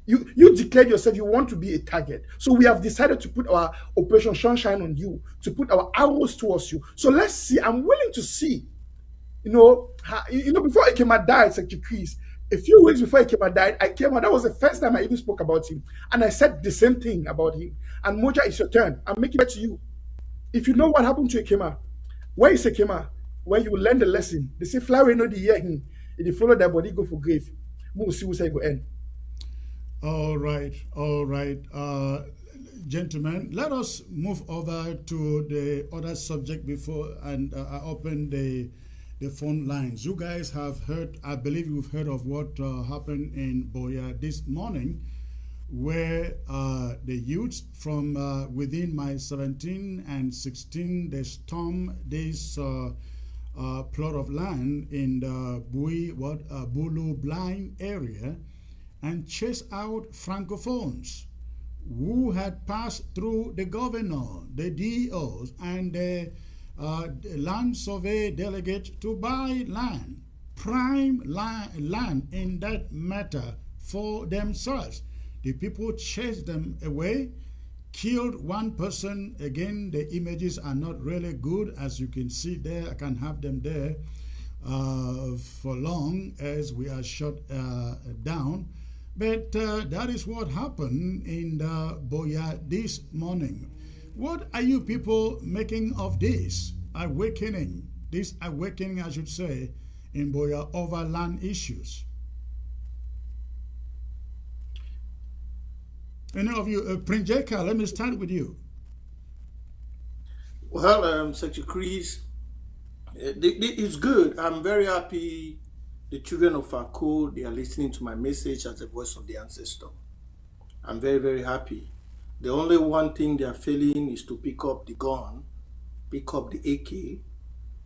You declared yourself you want to be a target. So we have decided to put our Operation Sunshine on you, to put our arrows towards you. So let's see. I'm willing to see. Before Ikema died, Secretary Chris, a few weeks before Ikema died, I came out. That was the first time I even spoke about him. And I said the same thing about him. And Moja, it's your turn. I'm making it to you. If you know what happened to Ikema, where is Ikema? Where you will learn the lesson. They say, fly away, no the year him. If you follow their body, go for grave. We'll see what's go end. All right. Gentlemen, let us move over to the other subject before and I open the phone lines. You guys have heard, I believe you've heard of what happened in Boya this morning, where the youths from within my 17 and 16, they stormed this plot of land in the Bulu Blind area and chased out francophones who had passed through the governor, the DOs, and the land survey delegate to buy land, prime land in that matter for themselves. The people chased them away, killed one person. Again, the images are not really good, as you can see there. I can have them there for long as we are shut down. But that is what happened in the Boya this morning. What are you people making of this awakening? This awakening, I should say, in Boya over land issues. Any of you, Prinjeka, let me start with you. Well, Secretary Chris, it's good. I'm very happy the children of Fako, they are listening to my message as the voice of the ancestor. I'm very, very happy. The only one thing they are failing is to pick up the gun, pick up the AK,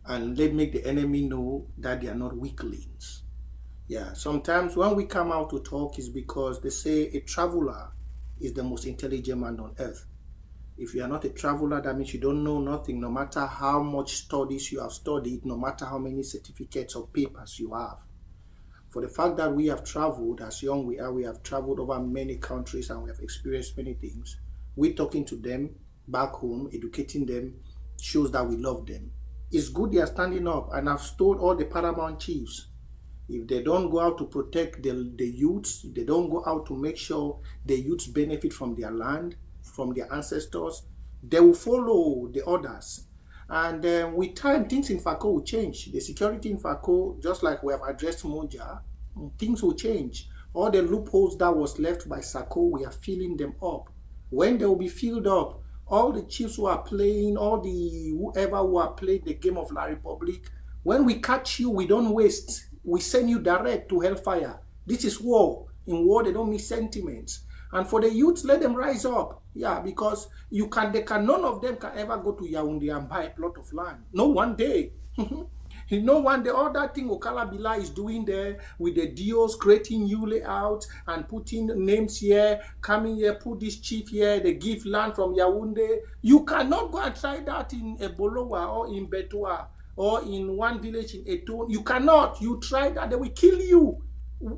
and make the enemy know that they are not weaklings. Yeah, sometimes when we come out to talk is because they say a traveler is the most intelligent man on earth. If you are not a traveler, that means you don't know nothing, no matter how much studies you have studied, no matter how many certificates or papers you have. For the fact that we have traveled, as young we are, we have traveled over many countries and we have experienced many things. We talking to them back home, educating them, shows that we love them. It's good they are standing up, and I've told all the paramount chiefs, if they don't go out to protect the youths, they don't go out to make sure the youths benefit from their land, from their ancestors, they will follow the others. And with time, things in Fako will change. The security in Fako, just like we have addressed Moja, things will change. All the loopholes that was left by Sako, we are filling them up. When they will be filled up, all the chiefs who are playing, whoever who are playing the game of La Republique, when we catch you, we don't waste. We send you direct to hellfire. This is war. In war, they don't miss sentiments. And for the youth, let them rise up. Yeah, because none of them can ever go to Yaoundé and buy a plot of land. No one day. You know, one day, all that thing Okala Bila is doing there with the deals, creating new layout and putting names here, coming here, put this chief here, they give land from Yaoundé. You cannot go and try that in Ebolowa or in Betua or in one village in Eton. You cannot. You try that, they will kill you.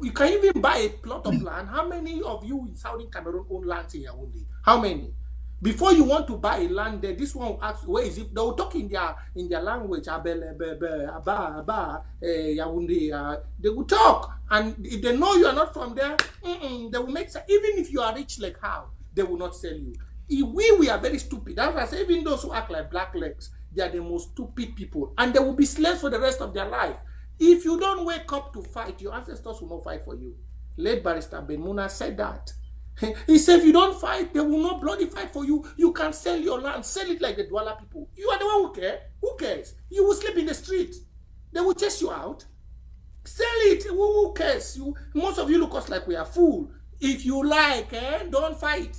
You can even buy a plot of land. How many of you in Southern Cameroon own lands in Yaoundé? How many? Before you want to buy a land there, this one will ask, where is it? They will talk in their language, Yaoundé. They will talk. And if they know you are not from there, they will make sense. Even if you are rich like how, they will not sell you. If we are very stupid. That's why I say, even those who act like black legs, they are the most stupid people. And they will be slaves for the rest of their life. If you don't wake up to fight, your ancestors will not fight for you. Late Barrister Ben Muna said that. He said, if you don't fight, they will not bloody fight for you. You can sell your land, sell it like the Douala people. You are the one who cares. Who cares? You will sleep in the street. They will chase you out. Sell it. Who cares? Most of you look us like we are fool. If you like, don't fight.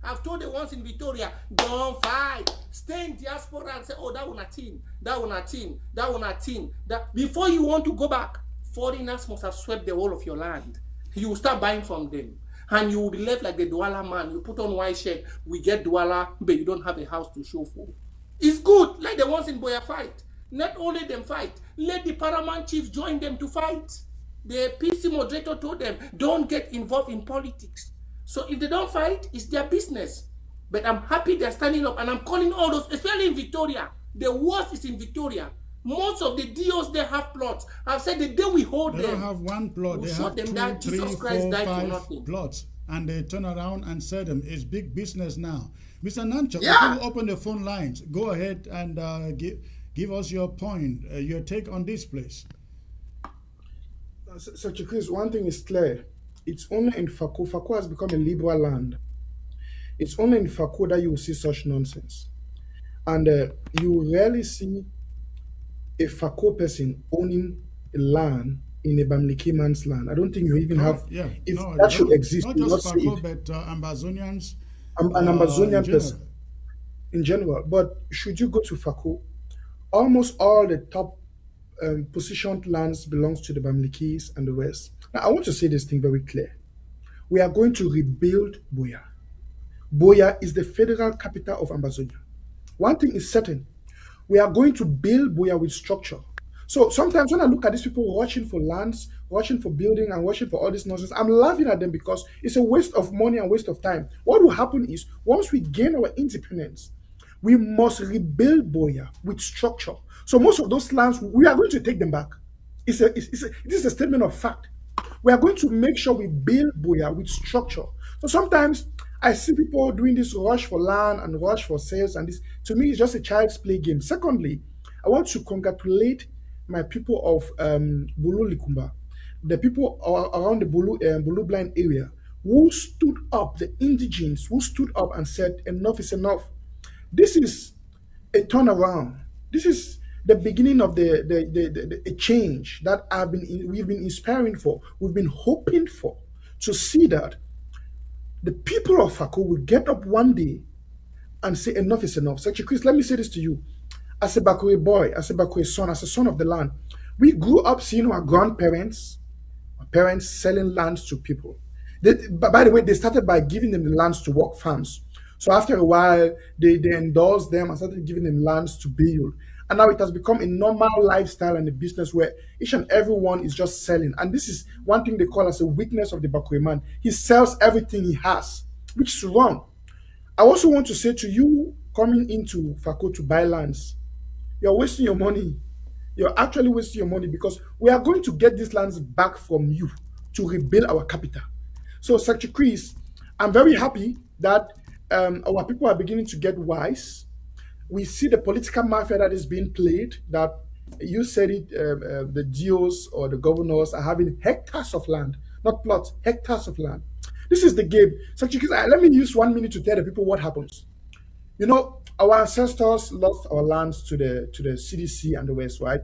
I've told the ones in Victoria, don't fight. Stay in diaspora and say, oh, that one a team, that one a team, that one a team. Before you want to go back, foreigners must have swept the whole of your land. You will start buying from them. And you will be left like the Douala man. You put on white shirt, we get Douala, but you don't have a house to show for. It's good. Let the ones in Boya fight. Not only them fight, let the paramount chiefs join them to fight. The PC moderator told them, don't get involved in politics. So if they don't fight, it's their business. But I'm happy they're standing up, and I'm calling all those, especially in Victoria. The worst is in Victoria. Most of the DOs, they have plots. I've said the day we hold them. They don't have one plot. They have 2, 3, 4, 5 plots. And they turn around and sell them. It's big business now. Mr. Nancho, Yeah. if you open the phone lines, go ahead and give us your point, your take on this place. So, Chris, one thing is clear. It's only in Fako. Fako has become a liberal land. It's only in Fako that you will see such nonsense. And you rarely see a Fako person owning a land in a Bamileke man's land. I don't think you even have. Yeah, If no, that should exist, not you will just not see Fako, it. but Ambazonians. An in Amazonian general. person in general. But should you go to Fako, almost all the top positioned lands belongs to the Bamilekes and the rest. Now, I want to say this thing very clear. We are going to rebuild Buea. Buea is the federal capital of Ambazonia. One thing is certain. We are going to build Buea with structure. So sometimes when I look at these people rushing for lands, rushing for building, and rushing for all this nonsense, I'm laughing at them because it's a waste of money and waste of time. What will happen is, once we gain our independence, we must rebuild Buea with structure. So most of those lands, we are going to take them back. This is a statement of fact. We are going to make sure we build Buea with structure. So sometimes I see people doing this rush for land and rush for sales, and this, to me, is just a child's play game. Secondly, I want to congratulate my people of Bulu Likumba, the people around the Bulu Blind area, who stood up, the indigenes who stood up and said, enough is enough. This is a turnaround. This is the beginning of a change that we've been inspiring for. We've been hoping for, to see that the people of Fako will get up one day and say enough is enough. So, Chris, let me say this to you. As a Bakwe boy, as a Bakwe son, as a son of the land, we grew up seeing our grandparents, our parents selling lands to people. By the way, they started by giving them the lands to work farms. So after a while, they endorsed them and started giving them lands to build. And now it has become a normal lifestyle and a business where each and everyone is just selling. And this is one thing they call as a weakness of the Bakwe man. He sells everything he has, which is wrong. I also want to say to you, coming into Fako to buy lands, you're wasting your money. You're actually wasting your money, because we are going to get these lands back from you to rebuild our capital. So, Secretary Chris, I'm very happy that our people are beginning to get wise. We see the political mafia that is being played, that you said it, the DOs or the governors are having hectares of land, not plots, hectares of land. This is the game. Secretary Chris, let me use 1 minute to tell the people what happens. You know, our ancestors lost our lands to the CDC and the West, right?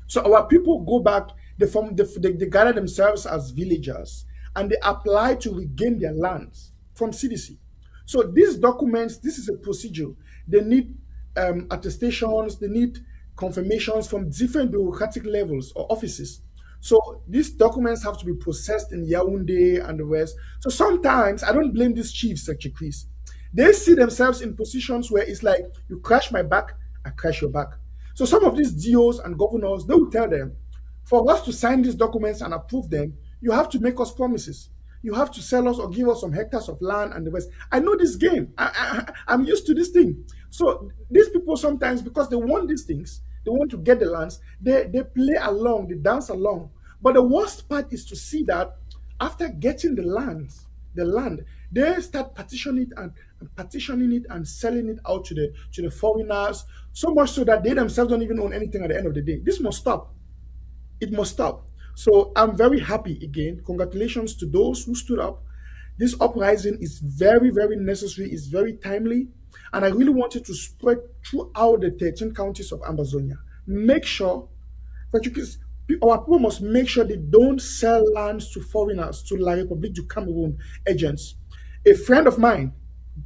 So our people go back, They gather themselves as villagers and they apply to regain their lands from CDC. So these documents, this is a procedure. They need attestations, they need confirmations from different bureaucratic levels or offices. So these documents have to be processed in Yaoundé and the rest. So sometimes I don't blame these chiefs, Secretary Chris. They see themselves in positions where it's like, you crash my back, I crash your back. So some of these DOs and governors, they will tell them, for us to sign these documents and approve them, you have to make us promises. You have to sell us or give us some hectares of land and the rest. I know this game. I'm used to this thing. So these people sometimes, because they want these things, they want to get the lands, they play along, they dance along. But the worst part is to see that after getting the land, they start partitioning it and selling it out to the foreigners, so much so that they themselves don't even own anything at the end of the day. This must stop. It must stop. So I'm very happy again. Congratulations to those who stood up. This uprising is very, very necessary, it's very timely, and I really want it to spread throughout the 13 counties of Amazonia. Make sure that our people must make sure they don't sell lands to foreigners, to La République du Cameroon agents. A friend of mine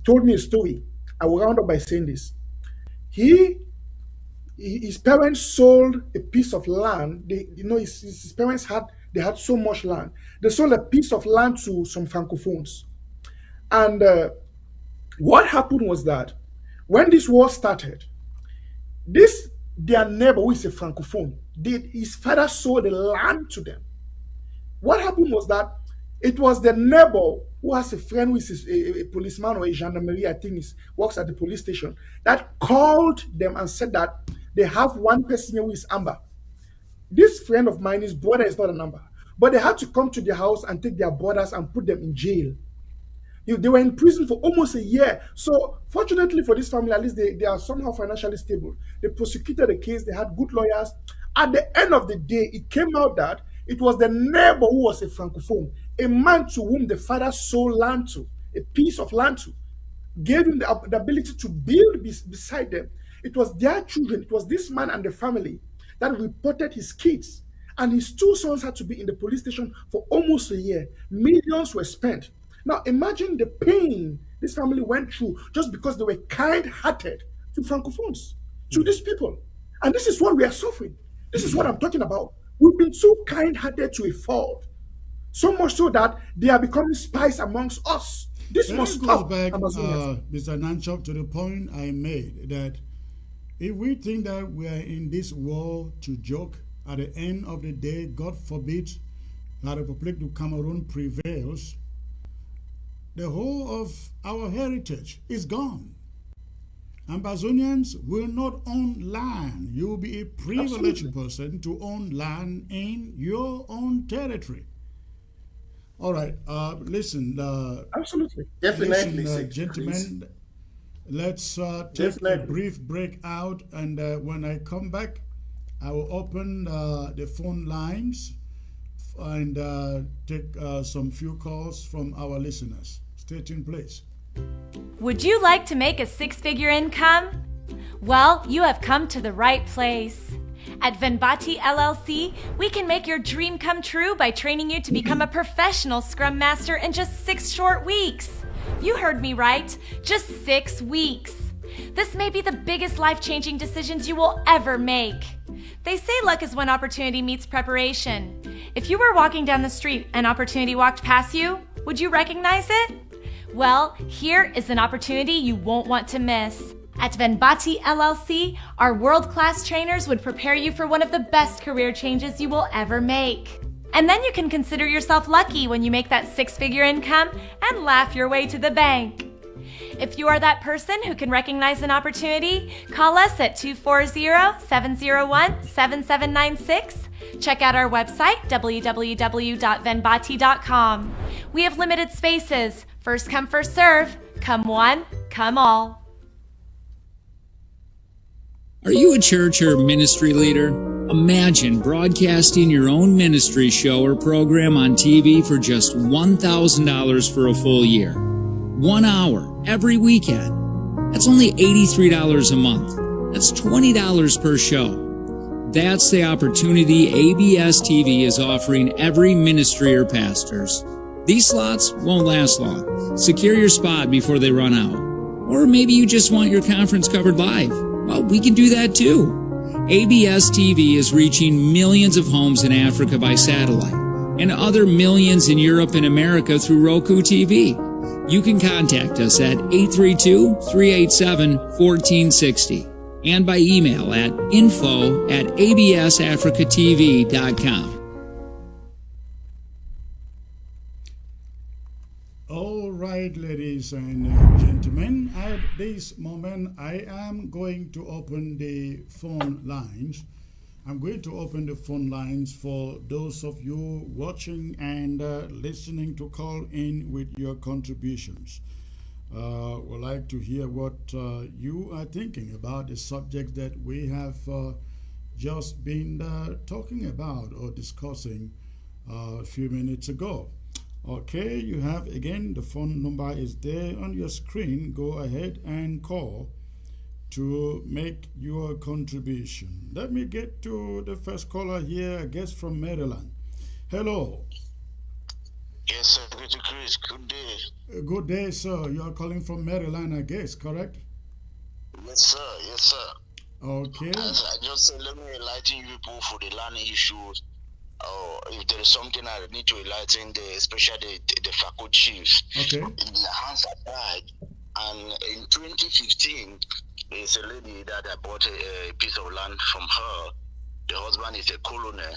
told me a story. I will round up by saying this. His parents sold a piece of land. His parents had so much land. They sold a piece of land to some francophones. And what happened was that when this war started, their neighbor, who is a francophone, his father sold the land to them. What happened was that it was the neighbor who has a friend who is a policeman or a gendarmerie, I think works at the police station, that called them and said that they have one person here who is Amber. This friend of mine, his brother is not a number, but they had to come to their house and take their brothers and put them in jail. They were in prison for almost a year. So fortunately for this family, at least they are somehow financially stable. They prosecuted the case. They had good lawyers. At the end of the day, it came out that it was the neighbor who was a francophone, a man to whom the father sold land to, a piece of land to, gave him the ability to build beside them. It was their children. It was this man and the family that reported his kids. And his two sons had to be in the police station for almost a year. Millions were spent. Now imagine the pain this family went through just because they were kind-hearted to francophones, to these people. And this is what we are suffering. This is what I'm talking about. We've been so kind-hearted to a fault, so much so that they are becoming spies amongst us. This must stop. Back, Mr. Nanchuk, to the point I made, that if we think that we are in this war to joke, at the end of the day, God forbid, La République du Cameroun prevails, the whole of our heritage is gone. Amazonians will not own land. You will be a privileged person to own land in your own territory. All right, listen. Absolutely. Definitely. Listen, gentlemen, let's take a brief break out, and when I come back, I will open the phone lines and take some few calls from our listeners. Stay tuned, please. Would you like to make a six-figure income? Well, you have come to the right place. At Venbati LLC, we can make your dream come true by training you to become a professional Scrum Master in just 6 short weeks. You heard me right, just 6 weeks. This may be the biggest life-changing decisions you will ever make. They say luck is when opportunity meets preparation. If you were walking down the street and opportunity walked past you, would you recognize it? Well, here is an opportunity you won't want to miss. At Venbati LLC, our world-class trainers would prepare you for one of the best career changes you will ever make. And then you can consider yourself lucky when you make that 6-figure income and laugh your way to the bank. If you are that person who can recognize an opportunity, call us at 240-701-7796. Check out our website, www.venbati.com. We have limited spaces. First come, first serve. Come one, come all. Are you a church or ministry leader? Imagine broadcasting your own ministry show or program on TV for just $1,000 for a full year. 1 hour every weekend. That's only $83 a month. That's $20 per show. That's the opportunity ABS TV is offering every ministry or pastors. These slots won't last long. Secure your spot before they run out. Or maybe you just want your conference covered live. Well, we can do that too. ABS TV is reaching millions of homes in Africa by satellite and other millions in Europe and America through Roku TV. You can contact us at 832-387-1460 and by email at info@absafricatv.com. All right, ladies and gentlemen, at this moment, I am going to open the phone lines. I'm going to open the phone lines for those of you watching and listening to call in with your contributions. Would like to hear what you are thinking about the subject that we have just been talking about or discussing a few minutes ago. Okay, you have again, the phone number is there on your screen. Go ahead and call to make your contribution. Let me get to the first caller here, I guess from Maryland. Hello. Yes, sir. Chris. Good day. Good day, sir. You are calling from Maryland, I guess, correct? Yes, sir. Yes, sir. Okay. As I just said, let me enlighten you people for the land issues. If there is something I need to enlighten, especially the Fako chiefs. Okay. The hands are tied. And in 2015, there's a lady that I bought a piece of land from her. The husband is a colonel.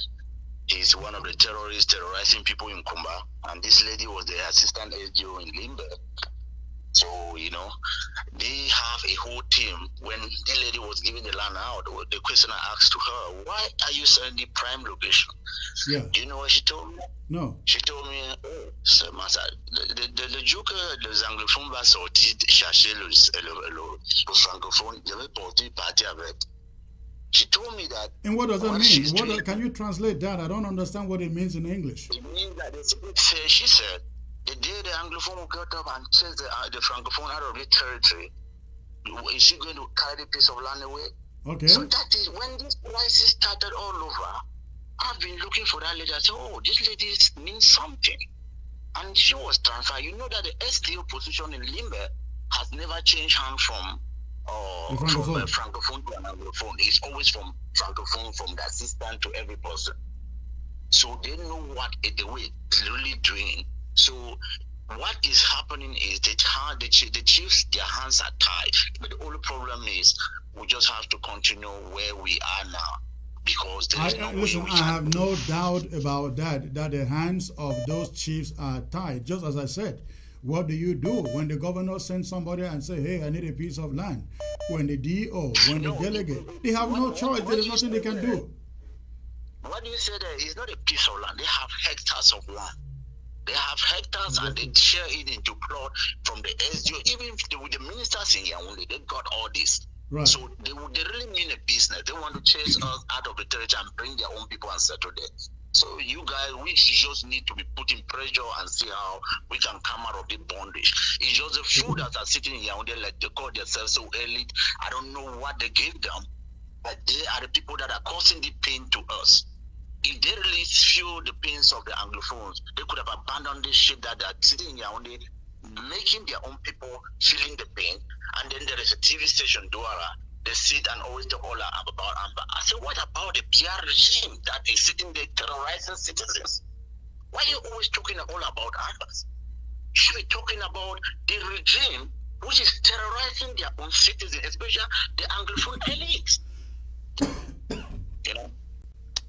He's one of the terrorists terrorizing people in Kumba. And this lady was the assistant SGO in Limbe. So, they have a whole team. When the lady was giving the land out, the question I asked to her, why are you selling the prime location? Yeah. Do you know what she told me? No. She told me, c'est le jour que les anglophones vont sortir chercher le francophone, je vais partir avec. She told me that. And what does that mean? Can you translate that? I don't understand what it means in English. It means that she said, the day the Anglophone will get up and chase the Francophone out of the territory, is she going to carry the piece of land away? Okay. So that is when this crisis started all over. I've been looking for that lady. I said, this lady means something. And she was transferred. You know that the SDO position in Limbe has never changed hands from Francophone to an Anglophone. It's always from Francophone, from the assistant to every person. So they know what the way it's really doing. So what is happening is that the chiefs, their hands are tied. But the only problem is we just have to continue where we are now. Because I have no doubt about that the hands of those chiefs are tied. Just as I said, what do you do when the governor sends somebody and say, hey, I need a piece of land? When the DO, when the delegate, they have no choice. There is nothing they can do. What you say there is not a piece of land. They have hectares of land. They have hectares and they share it into plot from the SDO. Even with the ministers in Yaoundé, they got all this. Right. So they really mean a business. They want to chase us out of the territory and bring their own people and settle there. So you guys, we just need to be putting pressure and see how we can come out of the bondage. It's just the few that are sitting in Yaoundé, like they call themselves so elite. I don't know what they gave them, but they are the people that are causing the pain to us. If they really feel the pains of the Anglophones, they could have abandoned this shit that are sitting in Yaoundé, making their own people feeling the pain. And then there is a TV station, Douala. They sit and always talk all about Amba. I said, what about the PR regime that is sitting there terrorizing citizens? Why are you always talking all about Ambas? You should be talking about the regime which is terrorizing their own citizens, especially the Anglophone elites.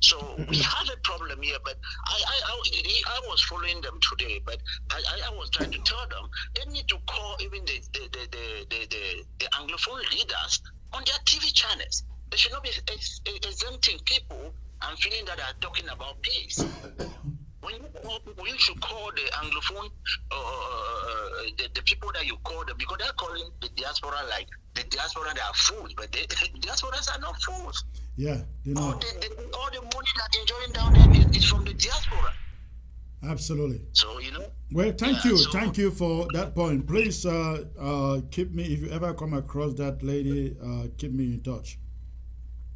So we have a problem here, but I was following them today, but I was trying to tell them they need to call even the Anglophone leaders on their TV channels. They should not be exempting people and feeling that they are talking about peace. When you call people, you should call the Anglophone, the people that you call them, because they're calling the diaspora like the diaspora, they are fools, but the diasporas are not fools. Yeah, they know. All the money that they're enjoying down there is from the diaspora. Absolutely. So, Well, thank you for that point. Please keep me, if you ever come across that lady, keep me in touch.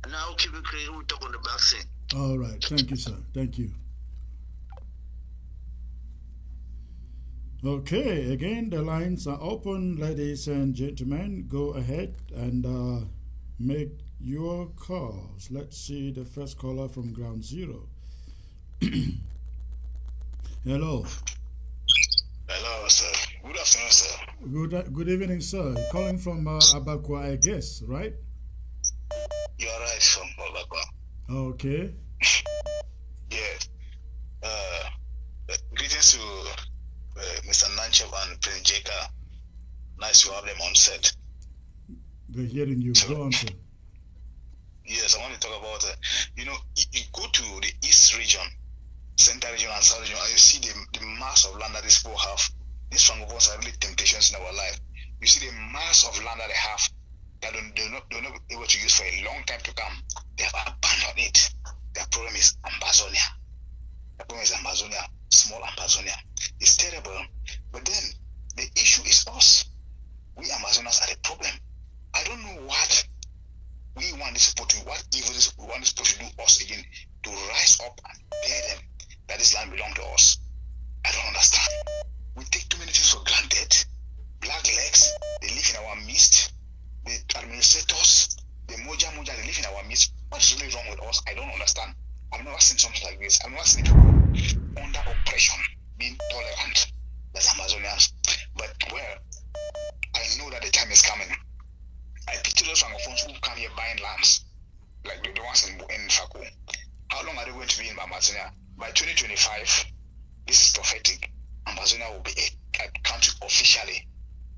Now keep it clear. We'll talk on the vaccine. All right. Thank you, sir. Thank you. Okay, again, the lines are open, ladies and gentlemen. Go ahead and make your calls. Let's see the first caller from ground zero. Hello. Hello, sir. Good afternoon, sir. Good evening, sir. Calling from Abakwa, I guess, right? You're right, from Abakwa. Okay. Yeah. Greetings to Mr. Nanchev and Prince Jeka. Nice to have them on set. They're hearing you. Go on, sir. Yes, I want to talk about, you go to the East region, Central region and South region, and you see the mass of land that these people have. These francophones are really temptations in our life. You see the mass of land that they have that they're not able to use for a long time to come. They have abandoned it. Their problem is Amazonia. The problem is Amazonia, small Amazonia. It's terrible. But then the issue is us. We Amazonians are the problem. I don't know what we want this people to, what evil we want this people to do us again, to rise up and tell them that this land belongs to us. I don't understand. We take too many things for granted. Black legs, they live in our midst. The administrators, the Moja Moja, they live in our midst. What is really wrong with us? I don't understand. I've never seen something like this. I've never seen people under oppression, being tolerant. That's Amazonians. But well, I know that the time is coming. I picture those francophones who come here buying lands, like the ones in Fako. How long are they going to be in Amazonia? By 2025, this is prophetic. Amazonia will be a country officially.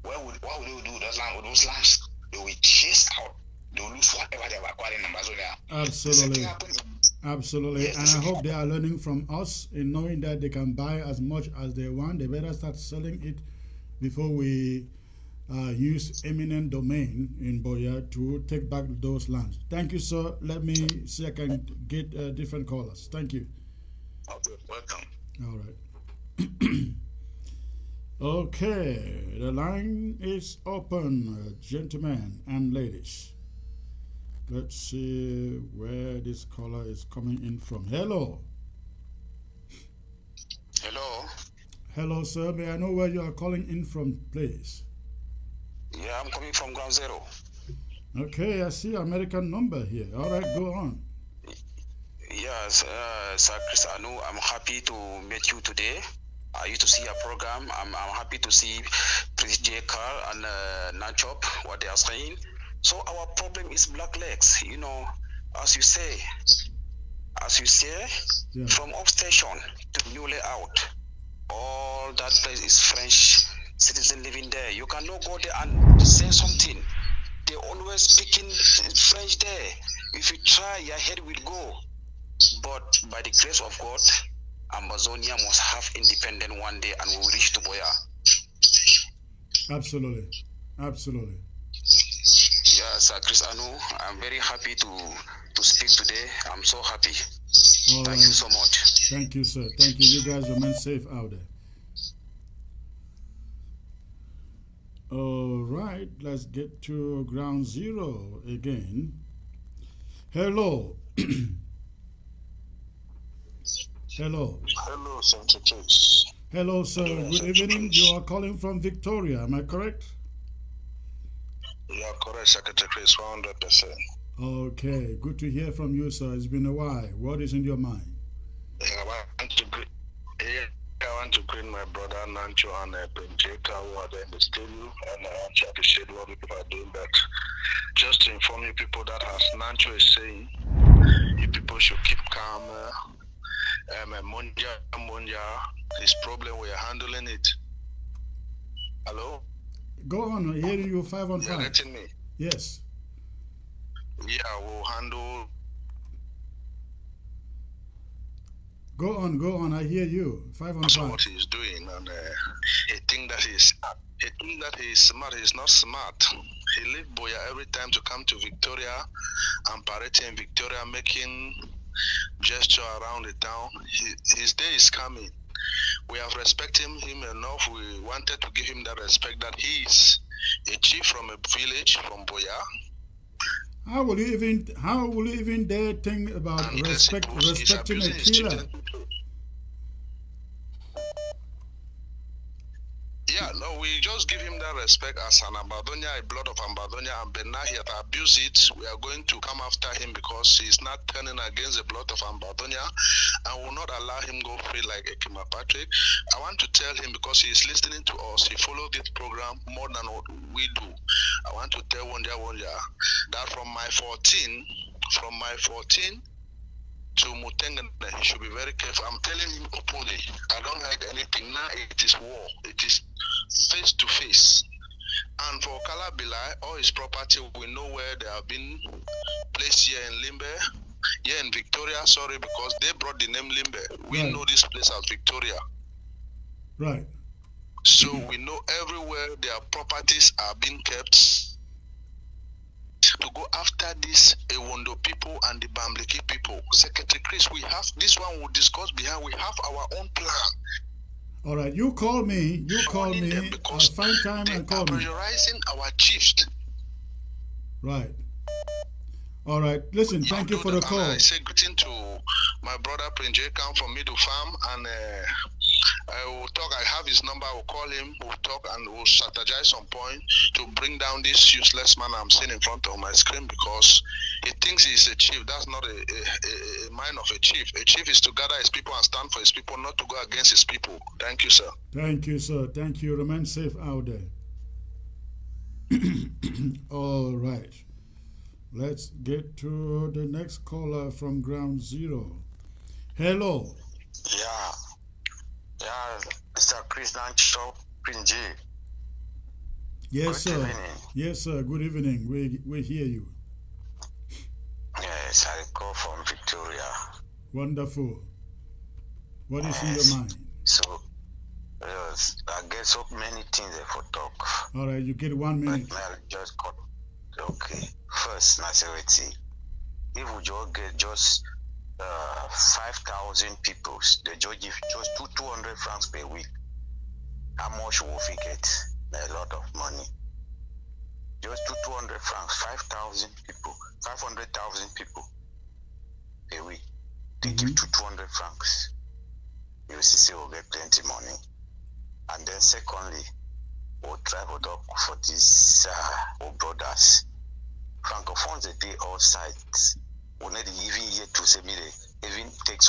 What would they do with those lands? They will be chased out. They will lose whatever they have acquired in Amazonia. Absolutely. Absolutely. And I hope they are learning from us in knowing that they can buy as much as they want. They better start selling it before we use eminent domain in Boya to take back those lands. Thank you, sir. Let me see I can get different callers. Thank you. Okay, welcome. All right. Okay, the line is open, gentlemen and ladies. Let's see where this caller is coming in from. Hello. Hello. Hello, sir. May I know where you are calling in from, please? Yeah, I'm coming from ground zero. Okay, I see American number here. All right, go on. Yes, Sir Chris Anu, I'm happy to meet you today. I used to see a program. I'm happy to see Prince J. Carl and Nanchop, what they are saying. So our problem is black legs, as you say, yeah. From upstation to new layout, all that place is French citizen living there. You cannot go there and say something. They always speaking French there. If you try, your head will go. But by the grace of God, Amazonia must have independent one day and we will reach to Boya. Absolutely. Absolutely. Yes, Chris Anu, I'm very happy to speak today. I'm so happy. Thank you so much. Thank you, sir. Thank you. You guys remain safe out there. All right, let's get to ground zero again. Hello. Hello. Hello, Senator Chase. Hello, sir. Good evening. You are calling from Victoria, am I correct? You are correct, Secretary Chris, 100%. Okay, good to hear from you, sir. It's been a while. What is in your mind? I want to greet my brother Nancho and Benjeka who are there in the studio, and I want to appreciate what people are doing. But just to inform you people that, as Nancho is saying, you people should keep calm. Moja, his problem, we are handling it. Hello? Go on, I hear you 5 on 5. You're getting me? Yes. Yeah, we'll handle. Go on, I hear you 5 on 5. What he's doing, and he think that he's smart. He's not smart. He leave Boya every time to come to Victoria and parade in Victoria, making gesture around the town. His day is coming. We have respected him enough. We wanted to give him that respect that he is a chief from a village from Boya. How will you even dare think about respecting a killer? Yeah, no, we just give him that respect as an Ambadonia, a blood of Ambadonia, and but now he has abused it. We are going to come after him because he's not turning against the blood of Ambadonia, and will not allow him go free like Ekima Patrick. I want to tell him because he is listening to us, he followed this program more than what we do. I want to tell Wonja that from my 14 to Mutengene, he should be very careful. I'm telling him openly, I don't hide anything. Now it is war. It is face to face. And for Kalabilai, all his property, we know where they have been placed here in Limbe, here in Victoria, sorry, because they brought the name Limbe. We know this place as Victoria. Right. So we know everywhere their properties are being kept. To go after this Ewondo people and the Bambleki people. Secretary Chris, we have this one we'll discuss behind. We have our own plan. All right, you call me. Find time and call me. Pressurizing our chiefs. Right. All right. Listen, thank you for the call. I say greeting to my brother Prince J. Come from Middle Farm, and I will talk. I have his number. I will call him. We'll talk and we'll strategize some point to bring down this useless man I'm seeing in front of my screen because he thinks he's a chief. That's not a mind of a chief. A chief is to gather his people and stand for his people, not to go against his people. Thank you, sir. Thank you, sir. Thank you. Remain safe out there. All right. Let's get to the next caller from Ground Zero. Hello. Yeah, Mr. Chris Nancho, Prince J. Yes, Good sir. evening. Yes, sir. Good evening. We hear you. Yes, I call from Victoria. Wonderful. What is in your mind? So, yes, I get so many things for talk. All right, you get 1 minute. But I just got okay. First, nationality. If we just get just 5,000 people, the judge give just 200 francs per week. How much will we get? A lot of money. Just 200 francs, 5,000 people, 500,000 people per week. They give 200 francs. You see, we'll get plenty money. And then secondly, we'll travel up for these our brothers. Francophones, they pay all sides. We need even here to say me they even take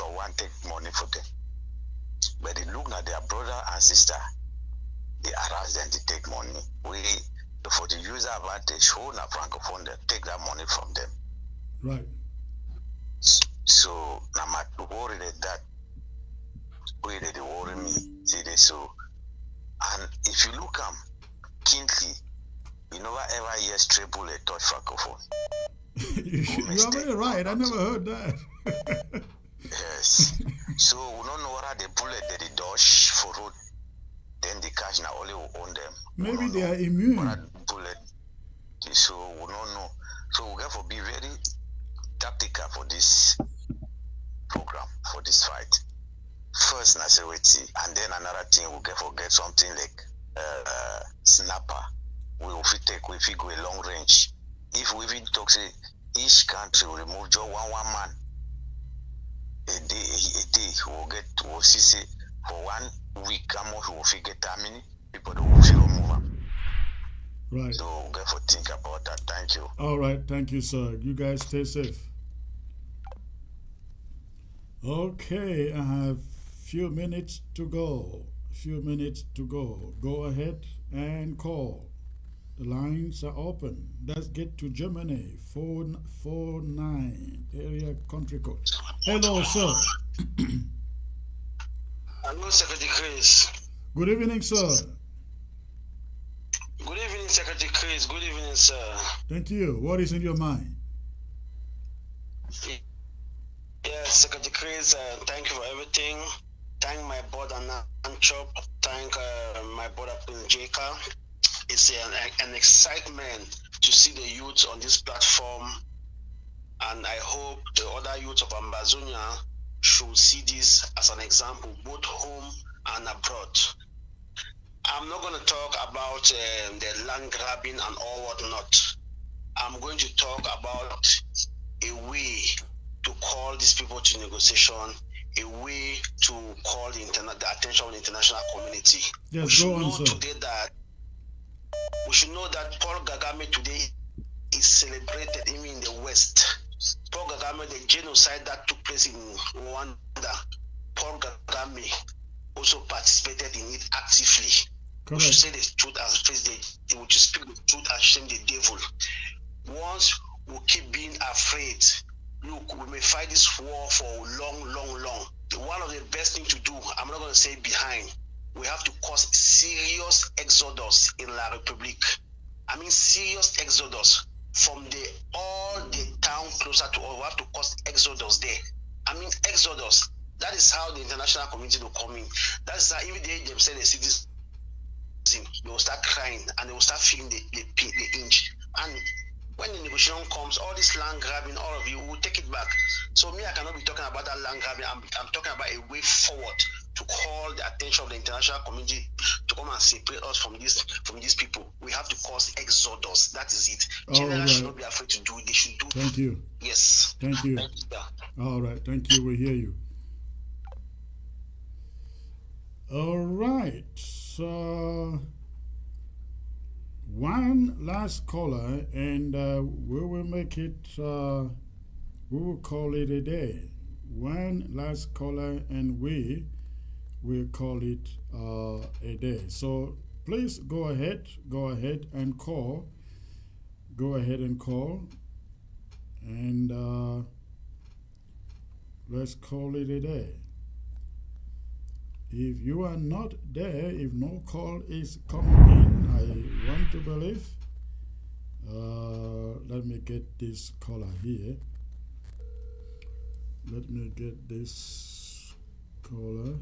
money for them. But they look at their brother and sister, they harass them, they take money. We for the user advantage, hold a Francophone, they take that money from them. Right. So now my worry that way they worry me. See they so and if you look keenly, you never ever hear stray bullet touch Francophone. You are very right. I never heard that. Yes. So we don't know what the bullet that they dodge for road. Then the cash now only will own them. Maybe they are immune. Bullet. So we don't know. So we have to be very tactical for this program, for this fight. First nationality, and then another thing we get forget something like snapper. We go a long range. If we even talk say each country will remove just one man a day we'll see say for 1 week how much we'll get how many people that will feel move up. Right. So we'll get for think about that. Thank you. All right, thank you, sir. You guys stay safe. Okay, I have few minutes to go. Go ahead and call. The lines are open. Let's get to Germany. 449 area country code. Hello, sir. Hello, Secretary Chris. Good evening, sir. Good evening, Secretary Chris. Good evening, sir. Thank you. What is in your mind? Yes, Secretary Chris, thank you for everything. Thank my brother Nanchop. Thank my brother Pinjeka. It's an excitement to see the youth on this platform, and I hope the other youth of Ambazonia should see this as an example, both home and abroad. I'm not going to talk about the land grabbing and all whatnot. I'm going to talk about a way to call these people to negotiation, a way to call the attention of the international community. Yes, we should go on, know sir. today that we should know that Paul Kagame today is celebrated even in the West. Paul Kagame, the genocide that took place in Rwanda, Paul Kagame also participated in it actively. We should say the truth and face the, we should speak the truth and shame the devil. Once we keep being afraid, look, we may fight this war for long. One of the best things to do, I'm not going to say behind, we have to cause serious exodus in La Republique. I mean serious exodus from all the town closer to us. We have to cause exodus there. I mean exodus. That is how the international community will come in. That is how even they themselves, the citizens, they will start crying and they will start feeling the inch. And when the negotiation comes, all this land grabbing, all of you will take it back. So me, I cannot be talking about that land grabbing. I'm talking about a way forward to call the attention of the international community to come and separate us from these people. We have to cause exodus. That is it. Generals should not be afraid to do it. They should do it. Thank you. Yes. Thank you. All right. Thank you. We hear you. All right. So one last caller, and we will make it. We will call it a day. One last caller, and we will call it a day. So please go ahead and call. Go ahead and call, and let's call it a day. If you are not there, if no call is coming in, I want to believe. Let me get this caller here. Let me get this caller.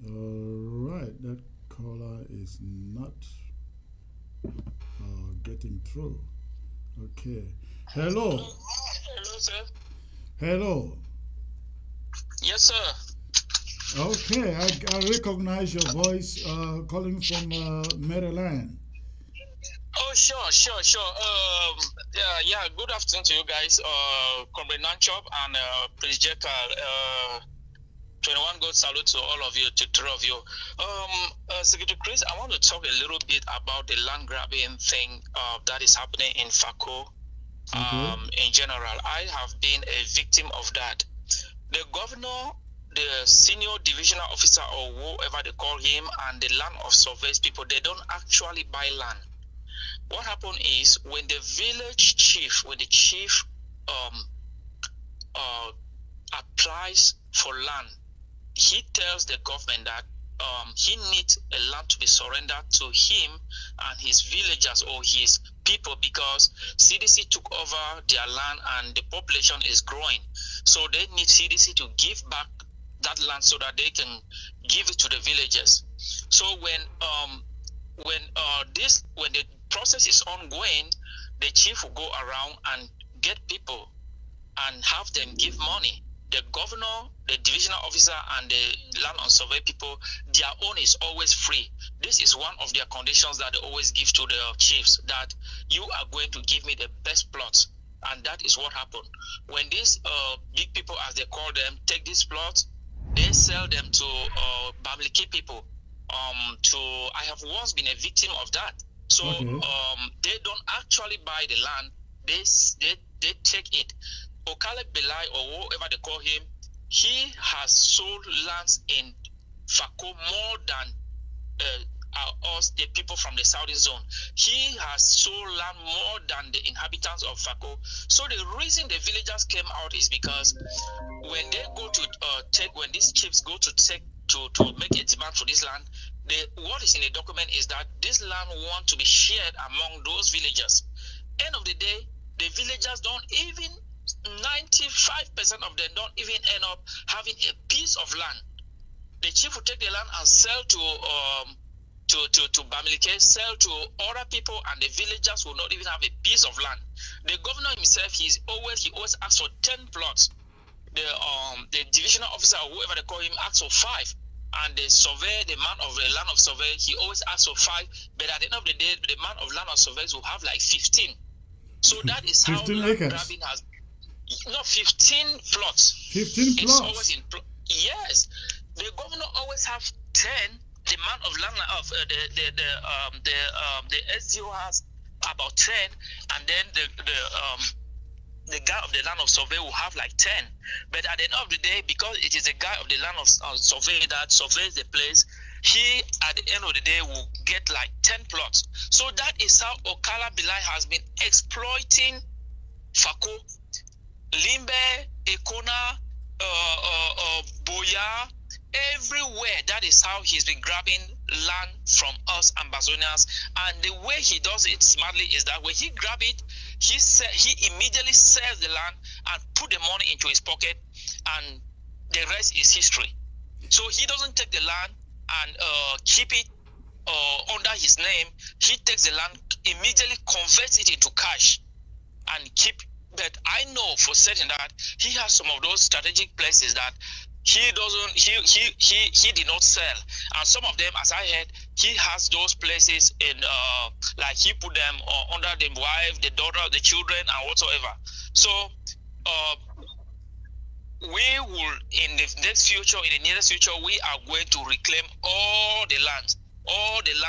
All right, that caller is not getting through. Okay. Hello. Hello, sir. Hello. Yes, sir. Okay, I recognize your voice calling from Maryland. Oh, sure. Yeah. Good afternoon to you guys. Comrade Nanchop and Prince Jekyll. 21 God salute to all of you, to three of you. Secretary Chris, I want to talk a little bit about the land grabbing thing that is happening in Fako. In general, I have been a victim of that. The governor, the senior divisional officer, or whoever they call him, and the land of surveys people, they don't actually buy land. What happened is when the village chief, when the chief applies for land, he tells the government that he needs a land to be surrendered to him and his villagers or his people because CDC took over their land and the population is growing. So they need CDC to give back that land so that they can give it to the villagers. So when the process is ongoing, the chief will go around and get people and have them give money. The governor, the divisional officer, and the land on survey people, their own is always free. This is one of their conditions that they always give to the chiefs, that you are going to give me the best plots. And that is what happened. When these big people, as they call them, take these plots, they sell them to Bamileke people. I have once been a victim of that. So they don't actually buy the land, they take it. Okale Belai, or whoever they call him, he has sold lands in Fako more than us, the people from the southern zone. He has sold land more than the inhabitants of Fako. So the reason the villagers came out is because when they go to when these chiefs go to make a demand for this land, what is in the document is that this land want to be shared among those villagers. End of the day, the villagers don't even 95% of them don't even end up having a piece of land. The chief will take the land and sell to Bamileke, sell to other people, and the villagers will not even have a piece of land. The governor himself, he always asks for 10 plots. The divisional officer or whoever they call him asks for 5. and the survey, the man of the land of survey, he always asks for 5, but at the end of the day, the man of land of surveys will have like 15. So that is how 15 land acres. grabbing has, no, 15 plots. 15 It's plots. always in yes. The governor always have 10. The man of land of the SDO has about 10, and then the guy of the land of survey will have like 10. But at the end of the day, because it is the guy of the land of survey that surveys the place, he at the end of the day will get like 10 plots. So that is how Okala Bilai has been exploiting Fako, Limbe, Ekona, Boya, everywhere. That is how he's been grabbing land from us Ambazonians. And the way he does it smartly is that when he grab it, he immediately sells the land and put the money into his pocket, and the rest is history. So he doesn't take the land and keep it under his name. He takes the land, immediately converts it into cash and keep. But I know for certain that he has some of those strategic places that he did not sell, and some of them, as I heard, he has those places in like he put them under the wife, the daughter, the children, and whatsoever. So we will, in the next future, in the nearest future, we are going to reclaim all the lands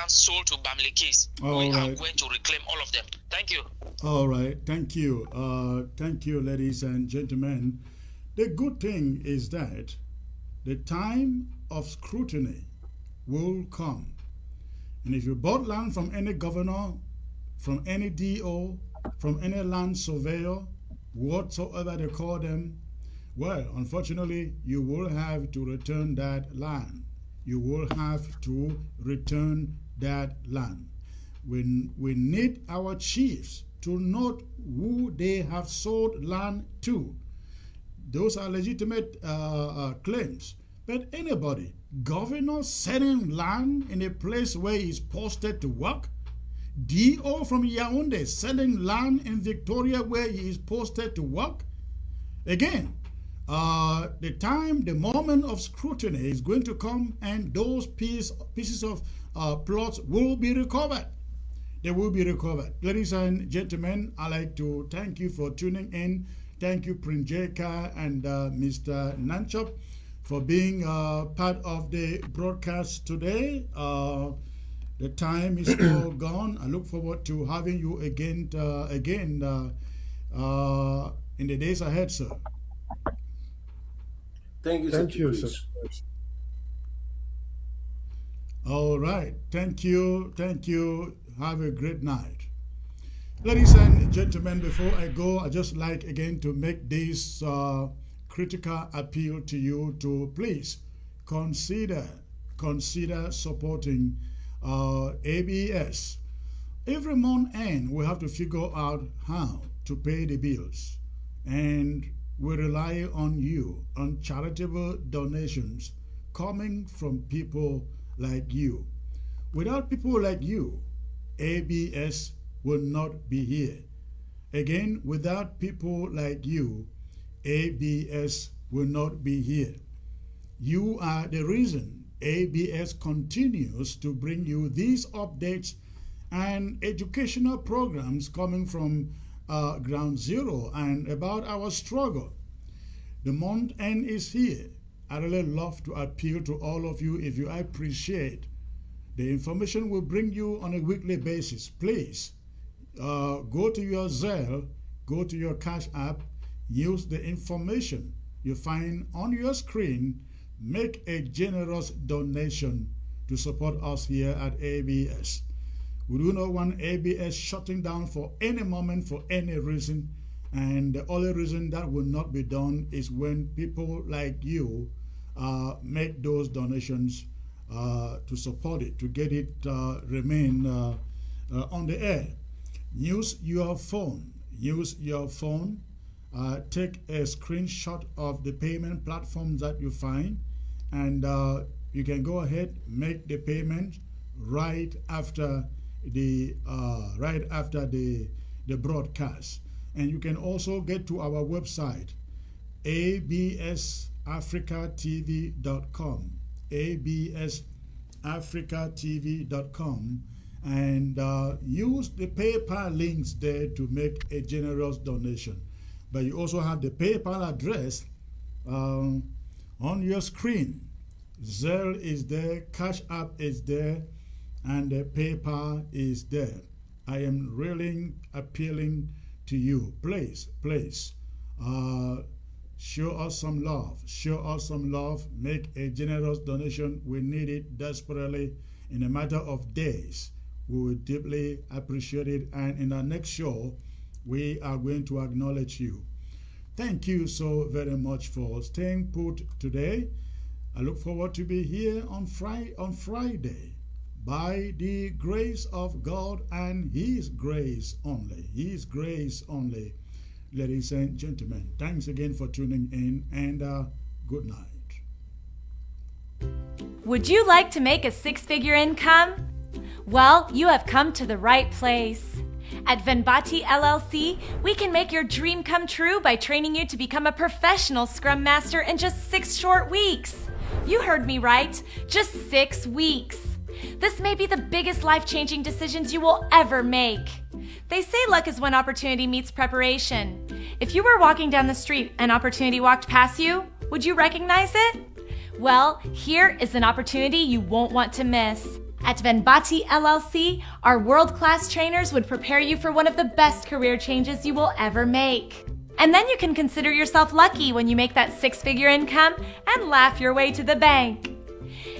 sold to Bamilekis. We are going to reclaim all of them. Thank you. All right, thank you. Thank you, ladies and gentlemen. The good thing is that the time of scrutiny will come. And if you bought land from any governor, from any DO, from any land surveyor, whatsoever they call them, well, unfortunately, you will have to return that land. You will have to return that land. We need our chiefs to note who they have sold land to. Those are legitimate claims. But anybody, governor selling land in a place where he's posted to work, DO from Yaoundé selling land in Victoria where he is posted to work, again, the moment of scrutiny is going to come, and those pieces of plots will be recovered. They will be recovered. Ladies and gentlemen, I'd like to thank you for tuning in. Thank you, Prinjeka and Mr. Nanchop, for being part of the broadcast today. The time is all gone. I look forward to having you again in the days ahead, sir. Thank you, Thank you, sir. All right. Thank you. Thank you. Have a great night. Ladies and gentlemen, before I go, I just like again to make this critical appeal to you to please consider supporting ABS. Every month end, we have to figure out how to pay the bills, and we rely on you, on charitable donations coming from people like you. Without people like you, ABS will not be here. Again, without people like you, ABS will not be here. You are the reason ABS continues to bring you these updates and educational programs coming from Ground Zero and about our struggle. The month end is here. I really love to appeal to all of you. If you appreciate the information we bring you on a weekly basis, please go to your Zelle, go to your Cash App, use the information you find on your screen, make a generous donation to support us here at ABS. We do not want ABS shutting down for any moment, for any reason, and the only reason that will not be done is when people like you make those donations to support it, to get it remain on the air. Use your phone. Take a screenshot of the payment platform that you find, and you can go ahead, make the payment right after the broadcast. And you can also get to our website, absafricatv.com, absafricatv.com and use the PayPal links there to make a generous donation. But you also have the PayPal address on your screen. Zelle is there, Cash App is there, and the PayPal is there. I am really appealing to you. Please, show us some love. Show us some love. Make a generous donation. We need it desperately. In a matter of days, we will deeply appreciate it. And in our next show, we are going to acknowledge you. Thank you so very much for staying put today. I look forward to be here on Friday by the grace of God and His grace only. His grace only. Ladies and gentlemen, thanks again for tuning in and good night. Would you like to make a six-figure income? Well, you have come to the right place. At Venbati LLC, we can make your dream come true by training you to become a professional Scrum Master in just 6 short weeks. You heard me right, just 6 weeks. This may be the biggest life-changing decisions you will ever make. They say luck is when opportunity meets preparation. If you were walking down the street and opportunity walked past you, would you recognize it? Well, here is an opportunity you won't want to miss. At Venbati LLC, our world-class trainers would prepare you for one of the best career changes you will ever make. And then you can consider yourself lucky when you make that 6-figure income and laugh your way to the bank.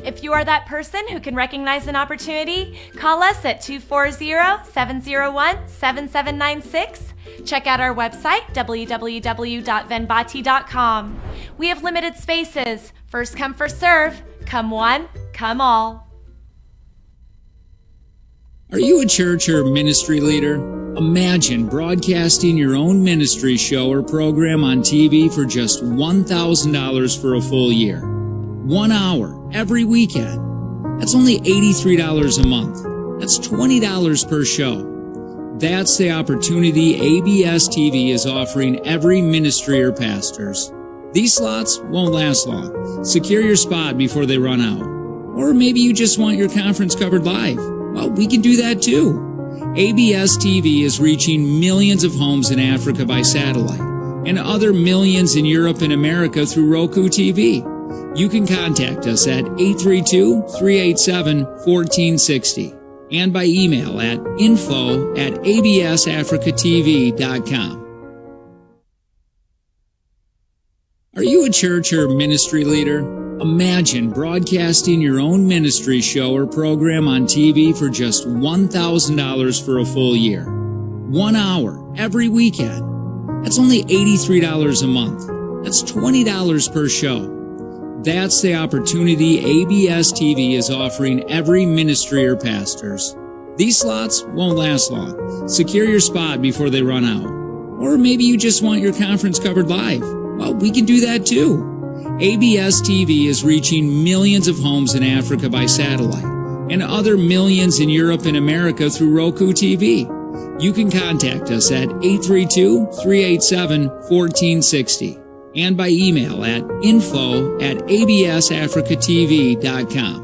If you are that person who can recognize an opportunity, call us at 240-701-7796. Check out our website, www.venbati.com. We have limited spaces. First come, first serve. Come one, come all. Are you a church or ministry leader? Imagine broadcasting your own ministry show or program on TV for just $1,000 for a full year. 1 hour every weekend. That's only $83 a month. That's $20 per show. That's the opportunity ABS TV is offering every ministry or pastors. These slots won't last long. Secure your spot before they run out. Or maybe you just want your conference covered live. Well, we can do that too. ABS TV is reaching millions of homes in Africa by satellite and other millions in Europe and America through Roku TV. You can contact us at 832-387-1460 and by email at info@absafricatv.com. Are you a church or ministry leader? Imagine broadcasting your own ministry show or program on TV for just $1,000 for a full year. 1 hour every weekend. That's only $83 a month. That's $20 per show. That's the opportunity ABS TV is offering every ministry or pastors. These slots won't last long. Secure your spot before they run out. Or maybe you just want your conference covered live. Well, we can do that too. ABS TV is reaching millions of homes in Africa by satellite and other millions in Europe and America through Roku TV. You can contact us at 832-387-1460 and by email at info@absafricatv.com.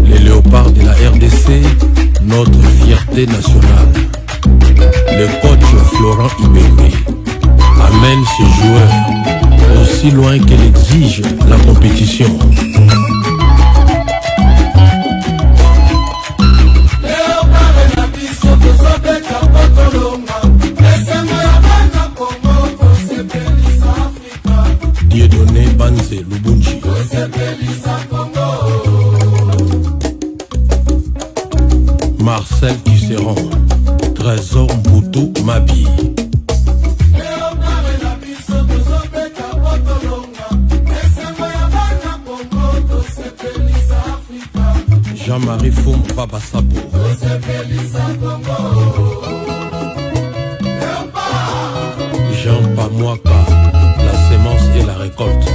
Les léopards de la RDC, notre fierté nationale. Le coach Florent Ibembe amène ses joueurs aussi loin qu'elle exige la compétition. Dieudonné Banze Lubunji. Marcel Tisserand, Trésor Mboutou Mabi. Jean-Marie Foum Babasabo. Jean Pamouaka, la sémence et la récolte.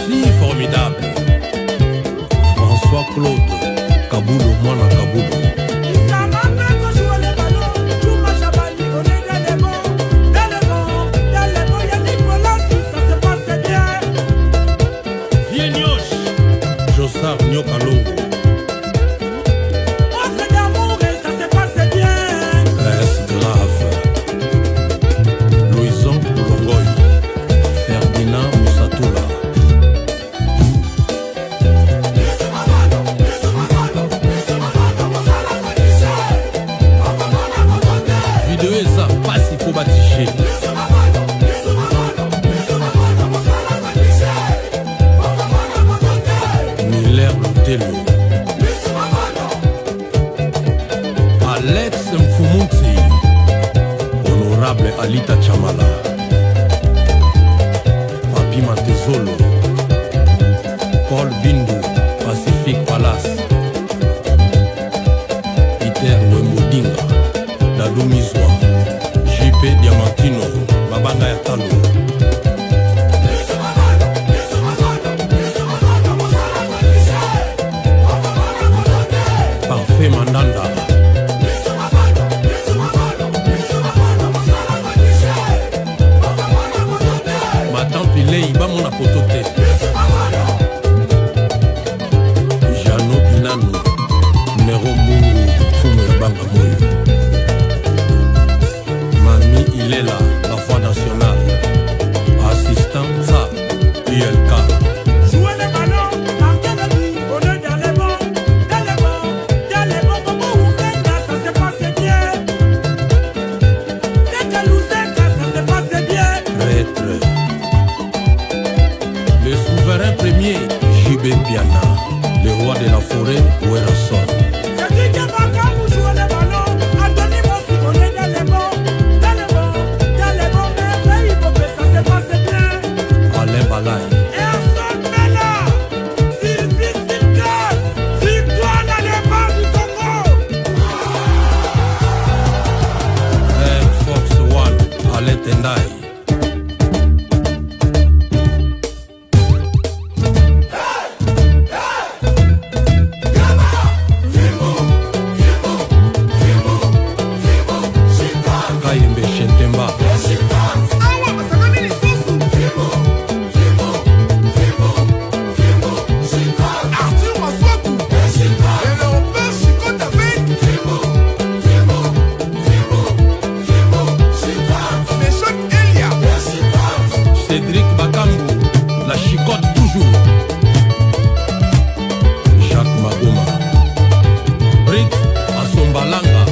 si formidable. François Claude Kaboulou, Mwana Kaboulou. Jossard Nyokalongo. Est-ce grave? Louison Koulongoy. Ferdinand Moussatoula. Vidéo eza pasi po batiche. Miller Lutelo. Alex Mfumunti. Honorable Alita Chamala. Papi Matezolo. Paul Bindu. Pacific Palace. Peter Wemodinga. Dadou Mizwa. JP Diamantino. Babanga Yatalo. Parfait Mandanda. Matan Pilei Bamona Potote. Jano Binano. Nero Mungu Fumu Banga Moyo. Mami Ilela, la voix nationale. Assistant ça, ULK. Jouez le ballon, marquez le but, on est dans les bons, comme Ouganda, ça se passe bien. C'est que Lusaka, ça se passe bien. Maître. Le souverain premier, JB Piana. Le roi de la forêt, Ouerasson. C'est qui qui va quand vous jouez le ballon, Anthony Mossi, on est dans les bons, mais il faut que ça se passe bien. Alain Balay. Et à son là, Sylvie Silkas, victoire dans les bars du Congo. Air Force One, Alain Tendai. Kayembe Shentemba. Arthur Maswaku, et le père Chicote avec Méchant Elia, Cédric Bakambu, la chicotte toujours. Jacques Magoma. Rick Asombalanga.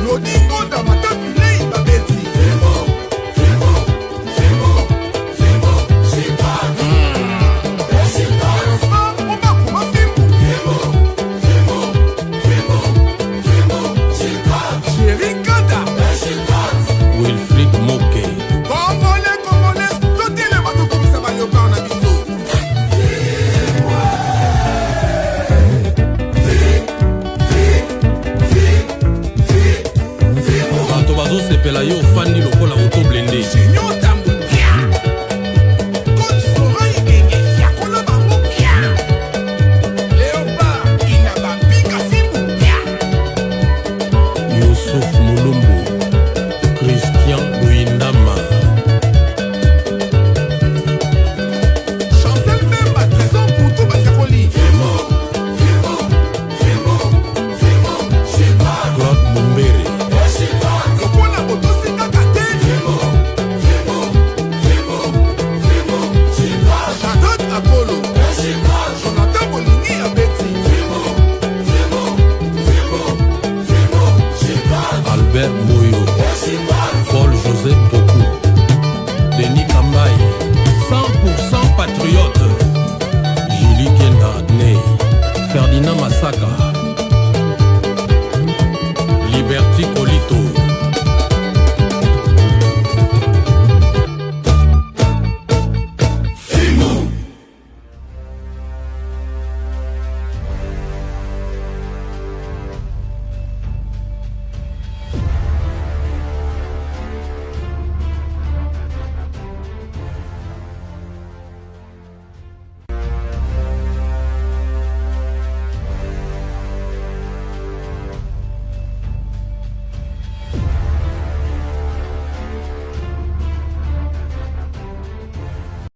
Lodingo Damatapilei Babeti. Wilfried Moke. Congolais, tout est le bateau comme ça va y avoir un bisou. Bato bazosepela yo ofandi lokola moto blende. Nyota